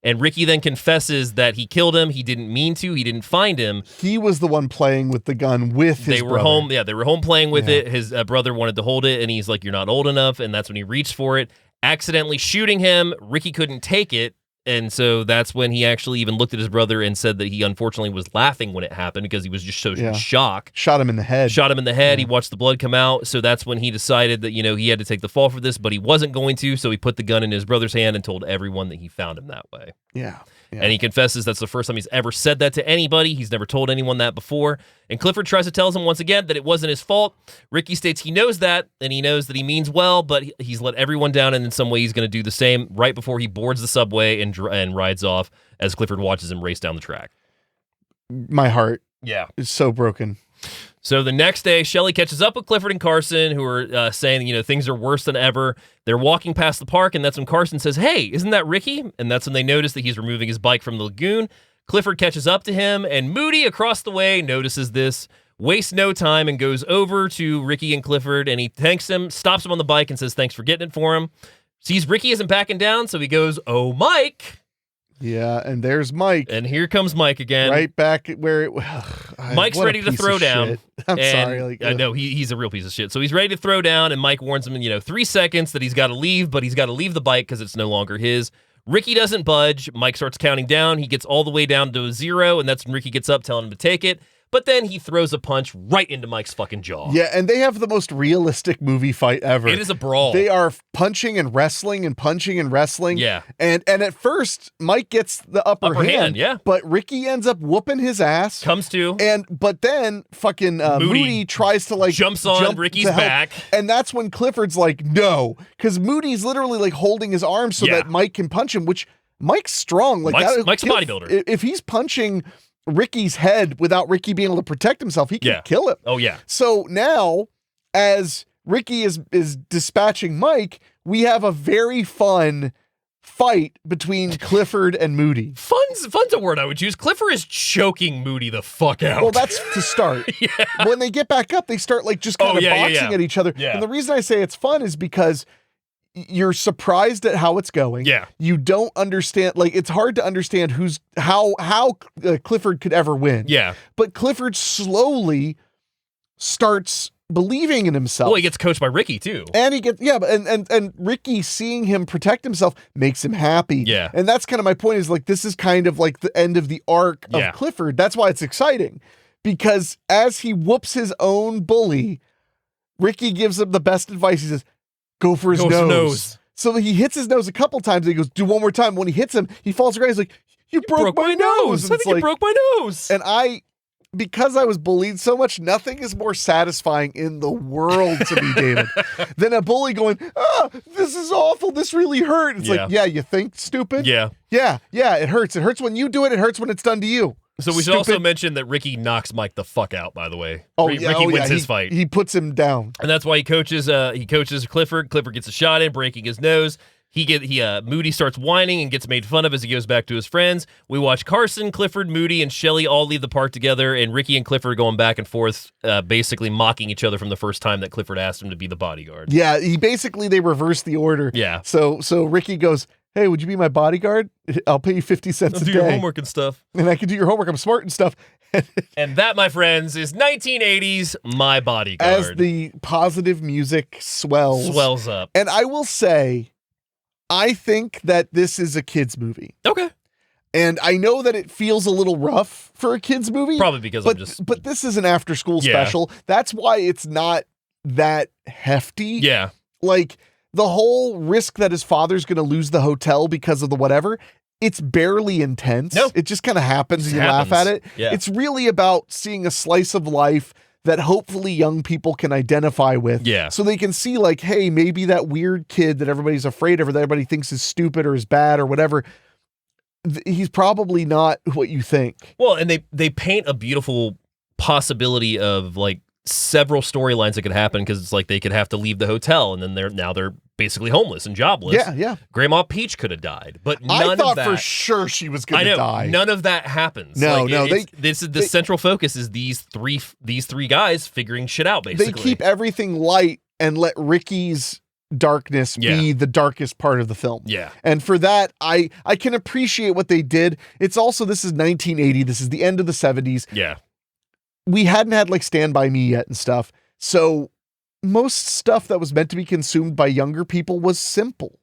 And Ricky then confesses that he killed him. He didn't mean to. He didn't find him. He was the one playing with the gun with his brother. Home. Yeah, they were home playing with it. His brother wanted to hold it, and he's like, you're not old enough. And that's when he reached for it, accidentally shooting him. Ricky couldn't take it. And so that's when he actually even looked at his brother and said that he unfortunately was laughing when it happened because he was just so in shock. Shot him in the head. He watched the blood come out. So that's when he decided that, he had to take the fall for this, but he wasn't going to. So he put the gun in his brother's hand and told everyone that he found him that way. Yeah. And he confesses that's the first time he's ever said that to anybody. He's never told anyone that before. And Clifford tries to tell him once again that it wasn't his fault. Ricky states he knows that, and he knows that he means well, but he's let everyone down, and in some way he's going to do the same right before he boards the subway and rides off as Clifford watches him race down the track. My heart is so broken. So the next day, Shelley catches up with Clifford and Carson, who are saying, things are worse than ever. They're walking past the park, and that's when Carson says, "Hey, isn't that Ricky?" And that's when they notice that he's removing his bike from the lagoon. Clifford catches up to him, and Moody across the way notices this, wastes no time, and goes over to Ricky and Clifford, and he thanks him, stops him on the bike, and says thanks for getting it for him. Sees Ricky isn't backing down, so he goes, "Oh, Mike." Yeah, and there's Mike. And here comes Mike again. Right back where it... Mike's ready to throw down. I'm sorry. I know, he's a real piece of shit. So he's ready to throw down, and Mike warns him in, 3 seconds that he's got to leave, but he's got to leave the bike because it's no longer his. Ricky doesn't budge. Mike starts counting down. He gets all the way down to 0, and that's when Ricky gets up telling him to take it. But then he throws a punch right into Mike's fucking jaw. Yeah, and they have the most realistic movie fight ever. It is a brawl. They are punching and wrestling and punching and wrestling. Yeah. And at first, Mike gets the upper hand. Yeah. But Ricky ends up whooping his ass. Comes to. But then fucking Moody tries to jumps on Ricky's back. And that's when Clifford's like, no. Because Moody's literally like holding his arm so that Mike can punch him, which Mike's strong. Like Mike's a bodybuilder. If he's punching Ricky's head without Ricky being able to protect himself, he can kill him. Oh, yeah. So now, as Ricky is dispatching Mike, we have a very fun fight between Clifford and Moody. Fun's a word I would use. Clifford is choking Moody the fuck out. Well, that's to start. When they get back up, they start like just kind of boxing at each other. Yeah. And the reason I say it's fun is because you're surprised at how it's going. Yeah. You don't understand, like, it's hard to understand how Clifford could ever win. Yeah. But Clifford slowly starts believing in himself. Well, he gets coached by Ricky too. And he gets, and Ricky seeing him protect himself makes him happy. Yeah. And that's kind of my point, is like, this is kind of like the end of the arc of Clifford. That's why it's exciting. Because as he whoops his own bully, Ricky gives him the best advice. He says, go for his nose. So he hits his nose a couple times. And he goes, do one more time. When he hits him, he falls around. He's like, you broke my nose. I think you broke my nose. And because I was bullied so much, nothing is more satisfying in the world to me, David, than a bully going, this is awful. This really hurt. It's like, you think, stupid? Yeah. Yeah, it hurts. It hurts when you do it. It hurts when it's done to you. So we should also mention that Ricky knocks Mike the fuck out, by the way. Ricky wins his fight. He puts him down. And that's why he coaches Clifford. Clifford gets a shot in, breaking his nose. Moody starts whining and gets made fun of as he goes back to his friends. We watch Carson, Clifford, Moody, and Shelley all leave the park together, and Ricky and Clifford going back and forth, basically mocking each other from the first time that Clifford asked him to be the bodyguard. Yeah, they reverse the order. Yeah. So Ricky goes, hey, would you be my bodyguard? I'll pay you 50 cents a day. I'll do your homework and stuff. And I can do your homework. I'm smart and stuff. And that, my friends, is 1980s My Bodyguard. As the positive music swells up. And I will say, I think that this is a kid's movie. Okay. And I know that it feels a little rough for a kid's movie. Probably because But this is an after-school special. That's why it's not that hefty. Yeah. Like, the whole risk that his father's going to lose the hotel because of the whatever, it's barely intense. No. It just kind of happens and you laugh at it. Yeah. It's really about seeing a slice of life that hopefully young people can identify with. Yeah. So they can see, like, hey, maybe that weird kid that everybody's afraid of or that everybody thinks is stupid or is bad or whatever, he's probably not what you think. Well, and they paint a beautiful possibility of, like, several storylines that could happen, because it's like they could have to leave the hotel and then they're basically homeless and jobless. Yeah. Grandma Peach could have died, but I thought for sure she was going to die. None of that happens. No. The central focus is these three guys figuring shit out. Basically, they keep everything light and let Ricky's darkness be the darkest part of the film. Yeah. And for that, I can appreciate what they did. It's also, this is 1980. This is the end of the 70s. Yeah. We hadn't had like Stand By Me yet and stuff. So most stuff that was meant to be consumed by younger people was simple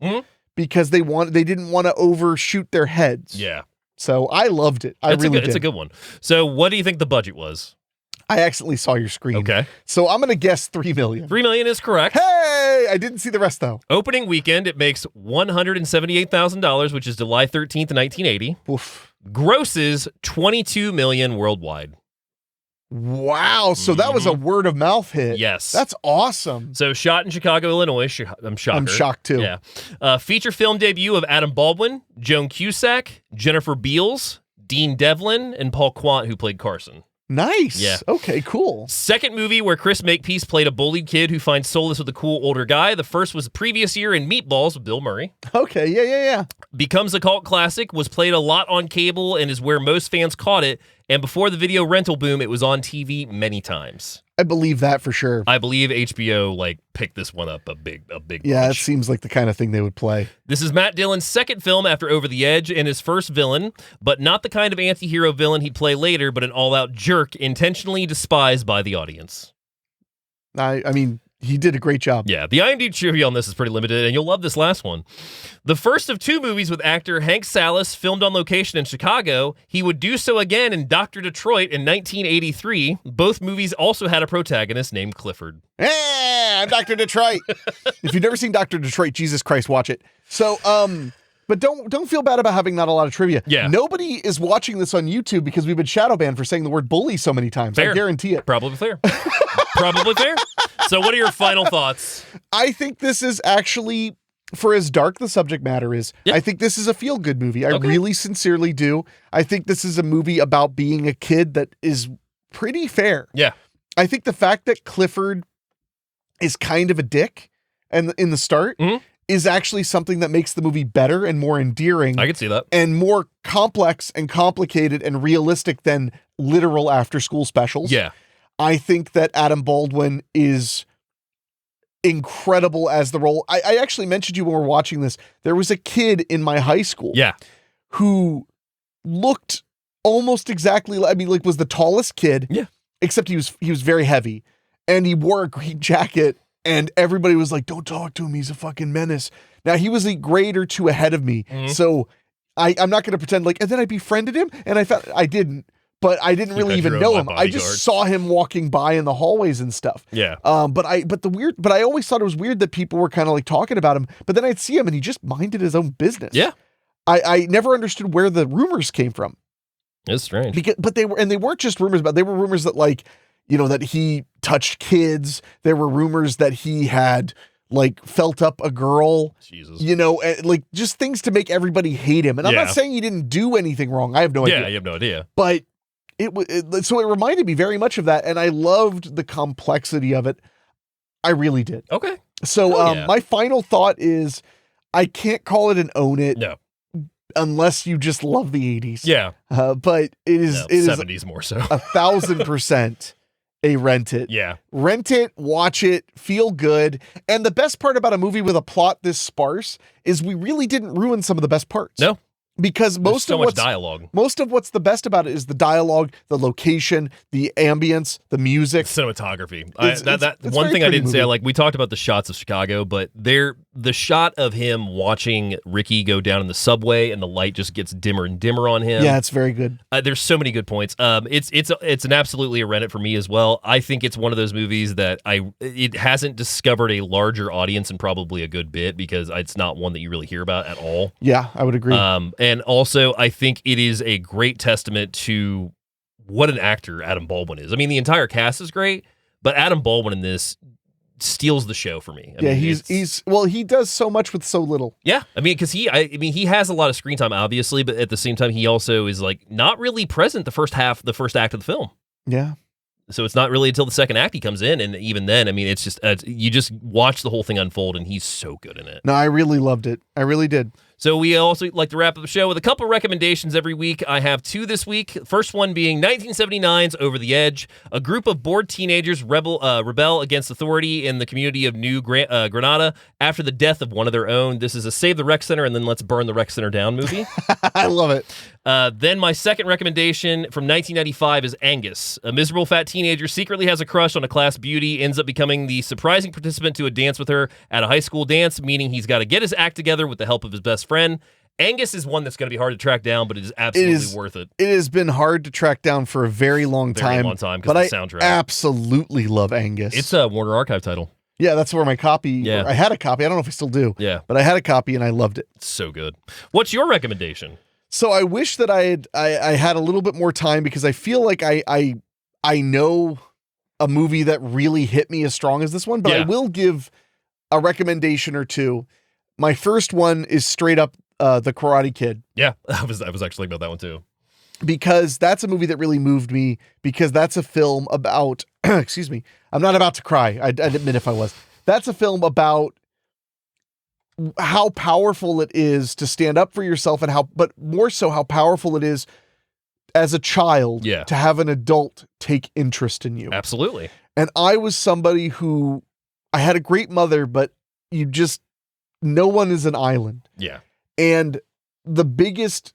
because they didn't want to overshoot their heads. Yeah. So I loved it. I really did. It's a good one. So what do you think the budget was? I accidentally saw your screen. Okay. So I'm going to guess $3 million. $3 million is correct. Hey, I didn't see the rest though. Opening weekend, it makes $178,000, which is July 13th, 1980. Oof. Grosses $22 million worldwide. Wow. So that was a word of mouth hit. Yes. That's awesome. So shot in Chicago, Illinois. I'm shocked. I'm shocked too. Yeah. Feature film debut of Adam Baldwin, Joan Cusack, Jennifer Beals, Dean Devlin, and Paul Quant, who played Carson. Nice. Yeah. Okay, cool. Second movie where Chris Makepeace played a bullied kid who finds solace with a cool older guy. The first was the previous year in Meatballs with Bill Murray. Okay, yeah. Becomes a cult classic, was played a lot on cable, and is where most fans caught it. And before the video rental boom, it was on TV many times. I believe that for sure. I believe HBO picked this one up a big Yeah, bunch. it seems like the kind of thing they would play. This is Matt Dillon's second film after Over the Edge and his first villain, but not the kind of anti-hero villain he'd play later, but an all-out jerk intentionally despised by the audience. I mean, he did a great job. Yeah, the IMDb trivia on this is pretty limited, and you'll love this last one. The first of two movies with actor Hank Salas filmed on location in Chicago. He would do so again in Dr. Detroit in 1983. Both movies also had a protagonist named Clifford. I'm Dr. Detroit. If you've never seen Dr. Detroit, Jesus Christ, watch it. So, but don't feel bad about having not a lot of trivia. Yeah. Nobody is watching this on YouTube because we've been shadow banned for saying the word bully so many times. Fair. I guarantee it. Probably fair. Probably fair. So what are your final thoughts? I think this is actually, for as dark the subject matter is, Yeah. I think this is a feel-good movie. I Okay. really sincerely do. I think this is a movie about being a kid that is pretty fair. Yeah. I think the fact that Clifford is kind of a dick and in the start is actually something that makes the movie better and more endearing. I can see that. And more complex and complicated and realistic than literal after-school specials. Yeah. I think that Adam Baldwin is incredible as the role. I actually mentioned you when we were watching this. There was a kid in my high school Yeah. who looked almost exactly was the tallest kid. Yeah. Except he was very heavy and he wore a green jacket and everybody was like, don't talk to him. He's a fucking menace. Now he was a grade or two ahead of me. So I'm not going to pretend and then I befriended him and I didn't. But I didn't really even know him. I just saw him walking by in the hallways and stuff. Yeah. But I always thought it was weird that people were kind of talking about him. But then I'd see him and he just minded his own business. Yeah. I never understood where the rumors came from. It's strange. But they weren't just rumors, but they were rumors that that he touched kids. There were rumors that he had felt up a girl. Jesus. Just things to make everybody hate him. And I'm not saying he didn't do anything wrong. I have no idea. Yeah, you have no idea. But so it reminded me very much of that, and I loved the complexity of it. I really did. Okay. So my final thought is I can't call it an own it. No. Unless you just love the 80s. Yeah. But it is 70s more so. 1,000% a rent it. Yeah. Rent it, watch it, feel good. And the best part about a movie with a plot this sparse is we really didn't ruin some of the best parts. No. Because There's so much dialogue. Most of what's the best about it is the dialogue, the location, the ambience, the music, cinematography. It's One thing I didn't say, movie. we talked about the shots of Chicago, but the shot of him watching Ricky go down in the subway and the light just gets dimmer and dimmer on him. Yeah, it's very good. There's so many good points. It's an absolutely a rent it for me as well. I think it's one of those movies that it hasn't discovered a larger audience in probably a good bit because it's not one that you really hear about at all. Yeah, I would agree. And also, I think it is a great testament to what an actor Adam Baldwin is. I mean, the entire cast is great, but Adam Baldwin in this steals the show for me. I mean, he does so much with so little. Yeah, I mean, because he has a lot of screen time, obviously, but at the same time, he also is not really present the first act of the film. Yeah. So it's not really until the second act he comes in, and even then, I mean, it's just you just watch the whole thing unfold, and he's so good in it. No, I really loved it. I really did. So we also like to wrap up the show with a couple recommendations every week. I have two this week. First one being 1979's Over the Edge. A group of bored teenagers rebel against authority in the community of New Granada after the death of one of their own. This is a Save the Rec Center and then Let's Burn the Rec Center Down movie. I love it. Then my second recommendation from 1995 is Angus. A miserable fat teenager secretly has a crush on a class beauty, ends up becoming the surprising participant to a dance with her at a high school dance, meaning he's got to get his act together with the help of his best friend. Angus is one that's going to be hard to track down, but it is absolutely worth it. It has been hard to track down for a very long time. Because of but the I soundtrack. Absolutely love Angus. It's a Warner Archive title. Yeah, that's where my copy. Yeah. I had a copy. I don't know if I still do. Yeah. But I had a copy and I loved it. It's so good. What's your recommendation? So I wish that I had a little bit more time because I feel like I know a movie that really hit me as strong as this one, but I will give a recommendation or two. My first one is straight up The Karate Kid. Yeah, I was actually about that one too. Because that's a movie that really moved me, because that's a film about, excuse me, I'm not about to cry. I'd admit if I was. That's a film about how powerful it is to stand up for yourself, and but more so how powerful it is as a child to have an adult take interest in you. Absolutely. And I was somebody who, I had a great mother, but no one is an island. Yeah. And the biggest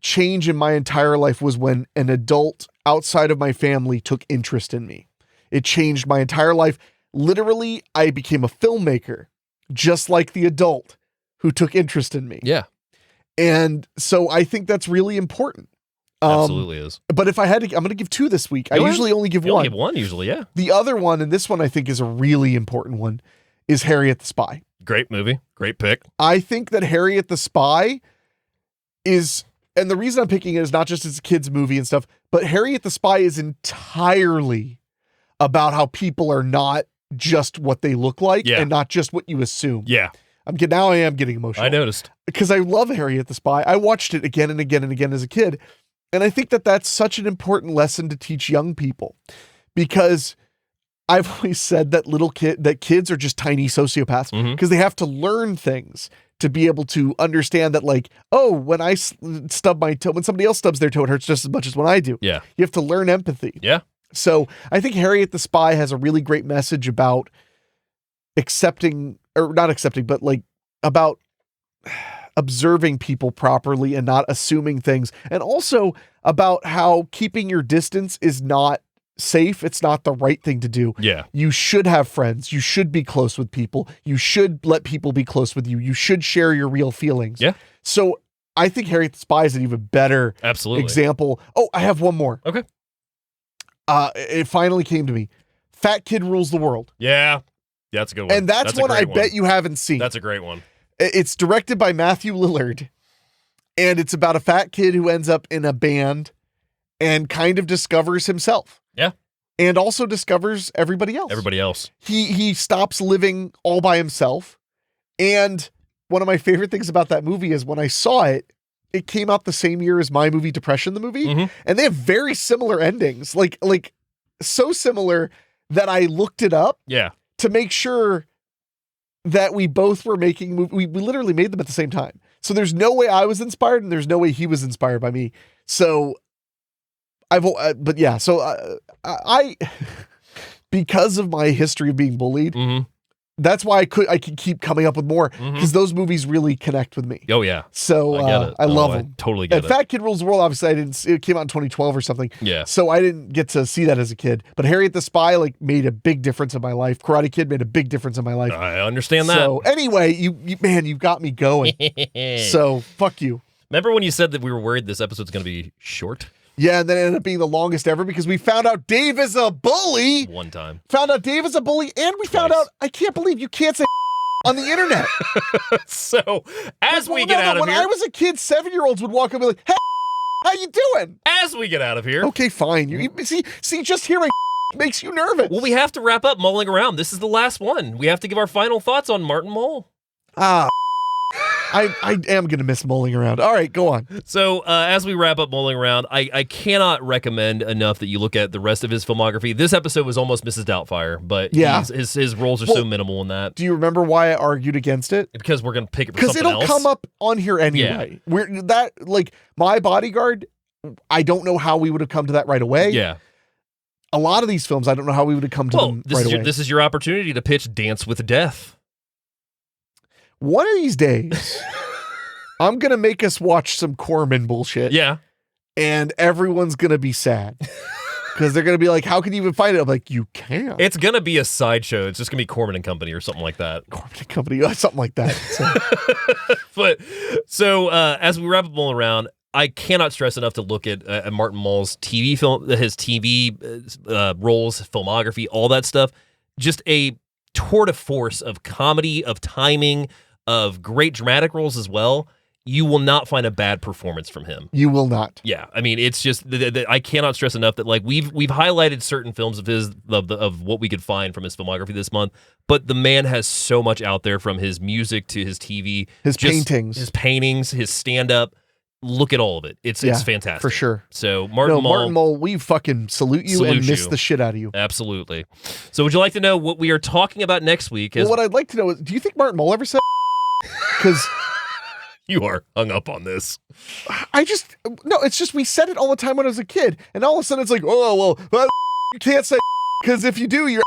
change in my entire life was when an adult outside of my family took interest in me. It changed my entire life. Literally, I became a filmmaker, just like the adult who took interest in me. Yeah. And so I think that's really important. Absolutely is. But if I had to, I'm going to give two this week. I usually only give one. Only give one usually, yeah. The other one, and this one I think is a really important one, is Harriet the Spy. Great movie. Great pick. I think that Harriet the Spy is, and the reason I'm picking it is not just it's a kid's movie and stuff, but Harriet the Spy is entirely about how people are not just what they look like and not just what you assume. Yeah. Now I am getting emotional. I noticed. Because I love Harriet the Spy. I watched it again and again and again as a kid. And I think that that's such an important lesson to teach young people, because I've always said that kids are just tiny sociopaths because they have to learn things to be able to understand that, like, oh, when I stub my toe, when somebody else stubs their toe, it hurts just as much as when I do. Yeah. You have to learn empathy. Yeah. So I think Harriet the Spy has a really great message about about observing people properly and not assuming things. And also about how keeping your distance is not safe. It's not the right thing to do. Yeah. You should have friends. You should be close with people. You should let people be close with you. You should share your real feelings. Yeah. So I think Harriet the Spy is an even better example. Oh, I have one more. Okay. It finally came to me. Fat Kid Rules the World. Yeah. Yeah, that's a good one. And that's one I bet you haven't seen. That's a great one. It's directed by Matthew Lillard, and it's about a fat kid who ends up in a band and kind of discovers himself. Yeah. And also discovers everybody else. He stops living all by himself. And one of my favorite things about that movie is when I saw it, it came out the same year as my movie Depression, the movie. Mm-hmm. And they have very similar endings. Like so similar that I looked it up to make sure that we both were making movies. We literally made them at the same time. So there's no way I was inspired and there's no way he was inspired by me. So I because of my history of being bullied, that's why I could keep coming up with more, because those movies really connect with me. Oh yeah. So I love them. Totally get it. Fat Kid Rules the World, obviously it came out in 2012 or something. Yeah. So I didn't get to see that as a kid, but Harriet the Spy made a big difference in my life. Karate Kid made a big difference in my life. I understand that. So anyway, you got me going. So fuck you. Remember when you said that we were worried this episode's going to be short? Yeah, and then it ended up being the longest ever because we found out Dave is a bully. One time. Found out Dave is a bully, and we found out, I can't believe you can't say on the internet. So, as we get out of here. When I was a kid, 7-year-olds would walk up and be like, hey, how you doing? As we get out of here. Okay, fine. See, just hearing makes you nervous. Well, we have to wrap up Mulling Around. This is the last one. We have to give our final thoughts on Martin Mull. I am going to miss Mulling Around. All right, go on. So as we wrap up Mulling Around, I cannot recommend enough that you look at the rest of his filmography. This episode was almost Mrs. Doubtfire, but his roles are so minimal in that. Do you remember why I argued against it? Because we're going to pick it for something else. Because it'll come up on here anyway. My Bodyguard, I don't know how we would have come to that right away. Yeah. A lot of these films, I don't know how we would have come to them right away. This is your opportunity to pitch Dance with Death. One of these days, I'm going to make us watch some Corman bullshit. Yeah. And everyone's going to be sad. Because they're going to be like, how can you even find it? I'm like, you can't. It's going to be a sideshow. It's just going to be Corman and Company or something like that. Corman and Company, something like that. So, as we wrap up Mulling Around, I cannot stress enough to look at Martin Mull's TV film, his TV roles, filmography, all that stuff. Just a tour de force of comedy, of timing, of great dramatic roles as well. You will not find a bad performance from him. You will not. Yeah, I mean, it's just I cannot stress enough that like we've highlighted certain films of his of what we could find from his filmography this month, but the man has so much out there, from his music to his TV, his paintings, his stand up. Look at all of it. It's fantastic for sure. So Martin Mull, we fucking salute you and miss the shit out of you. Absolutely. So would you like to know what we are talking about next week? Well, what I'd like to know is, do you think Martin Mull ever said? Because you are hung up on this. It's just we said it all the time when I was a kid, and all of a sudden it's like, oh well, you can't say because if you do, you're.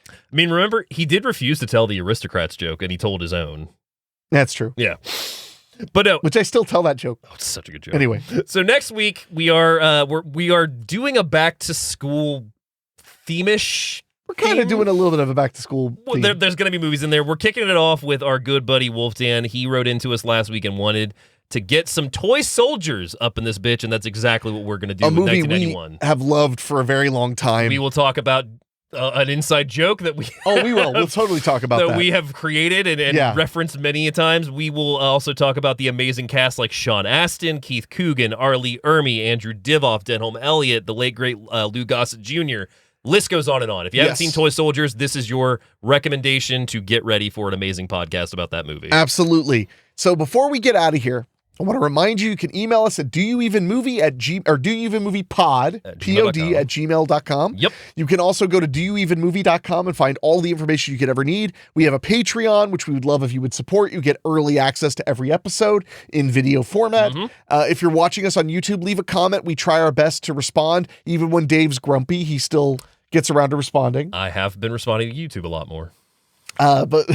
I mean, remember, he did refuse to tell the aristocrats joke, and he told his own. That's true. Yeah. But no, which I still tell that joke. Oh, it's such a good joke. Anyway, so next week we are doing a back to school theme-ish. We're kind of doing a little bit of a back to school. Well, there's going to be movies in there. We're kicking it off with our good buddy Wolfdan. He wrote into us last week and wanted to get some toy soldiers up in this bitch, and that's exactly what we're going to do. A with movie 1991. we have loved for a very long time. We will talk about an inside joke that we we will. We'll totally talk about that. We have created and referenced many a times. We will also talk about the amazing cast like Sean Astin, Keith Coogan, Arlie Ermey, Andrew Divoff, Denholm Elliott, the late great Lou Gossett Jr. List goes on and on. If you haven't seen Toy Soldiers, this is your recommendation to get ready for an amazing podcast about that movie. Absolutely. So before we get out of here, I want to remind you can email us at doyouevenmovie@gmail.com. P-O-D at gmail.com. Yep. You can also go to doyouevenmovie.com and find all the information you could ever need. We have a Patreon, which we would love if you would support. You get early access to every episode in video format. If you're watching us on YouTube, leave a comment. We try our best to respond. Even when Dave's grumpy, he still gets around to responding. I have been responding to YouTube a lot more. But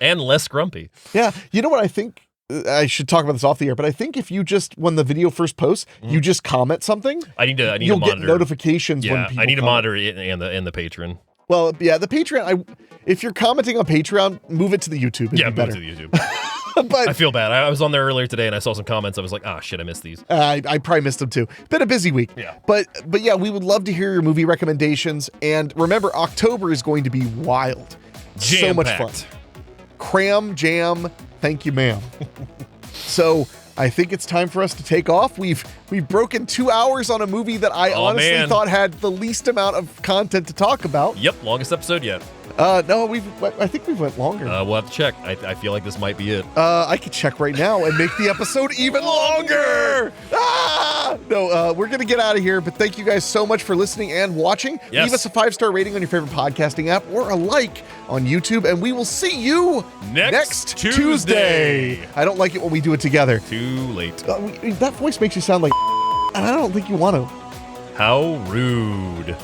less grumpy. Yeah. You know what I think? I should talk about this off the air, but I think if you just, when the video first posts, you just comment something, I need to you'll monitor. get notifications when people I need to comment. monitor it and the Patreon. Well, yeah, the Patreon, if you're commenting on Patreon, move it to the YouTube. It'd be better. Move it to the YouTube. But I feel bad. I was on there earlier today and I saw some comments. I was like, shit, I missed these. I probably missed them too. Been a busy week. Yeah. But yeah, we would love to hear your movie recommendations. And remember, October is going to be wild. So much fun. Cram, jam, thank you, ma'am. So I think it's time for us to take off. We've broken 2 hours on a movie that I honestly thought had the least amount of content to talk about. Yep, longest episode yet. No, I think we've went longer. We'll have to check. I feel like this might be it. I could check right now and make the episode even longer. No, we're going to get out of here, but thank you guys so much for listening and watching. Yes. Leave us a 5-star rating on your favorite podcasting app or a like on YouTube, and we will see you next Tuesday. I don't like it when we do it together. Too late. That voice makes you sound like and I don't think you want to. How rude.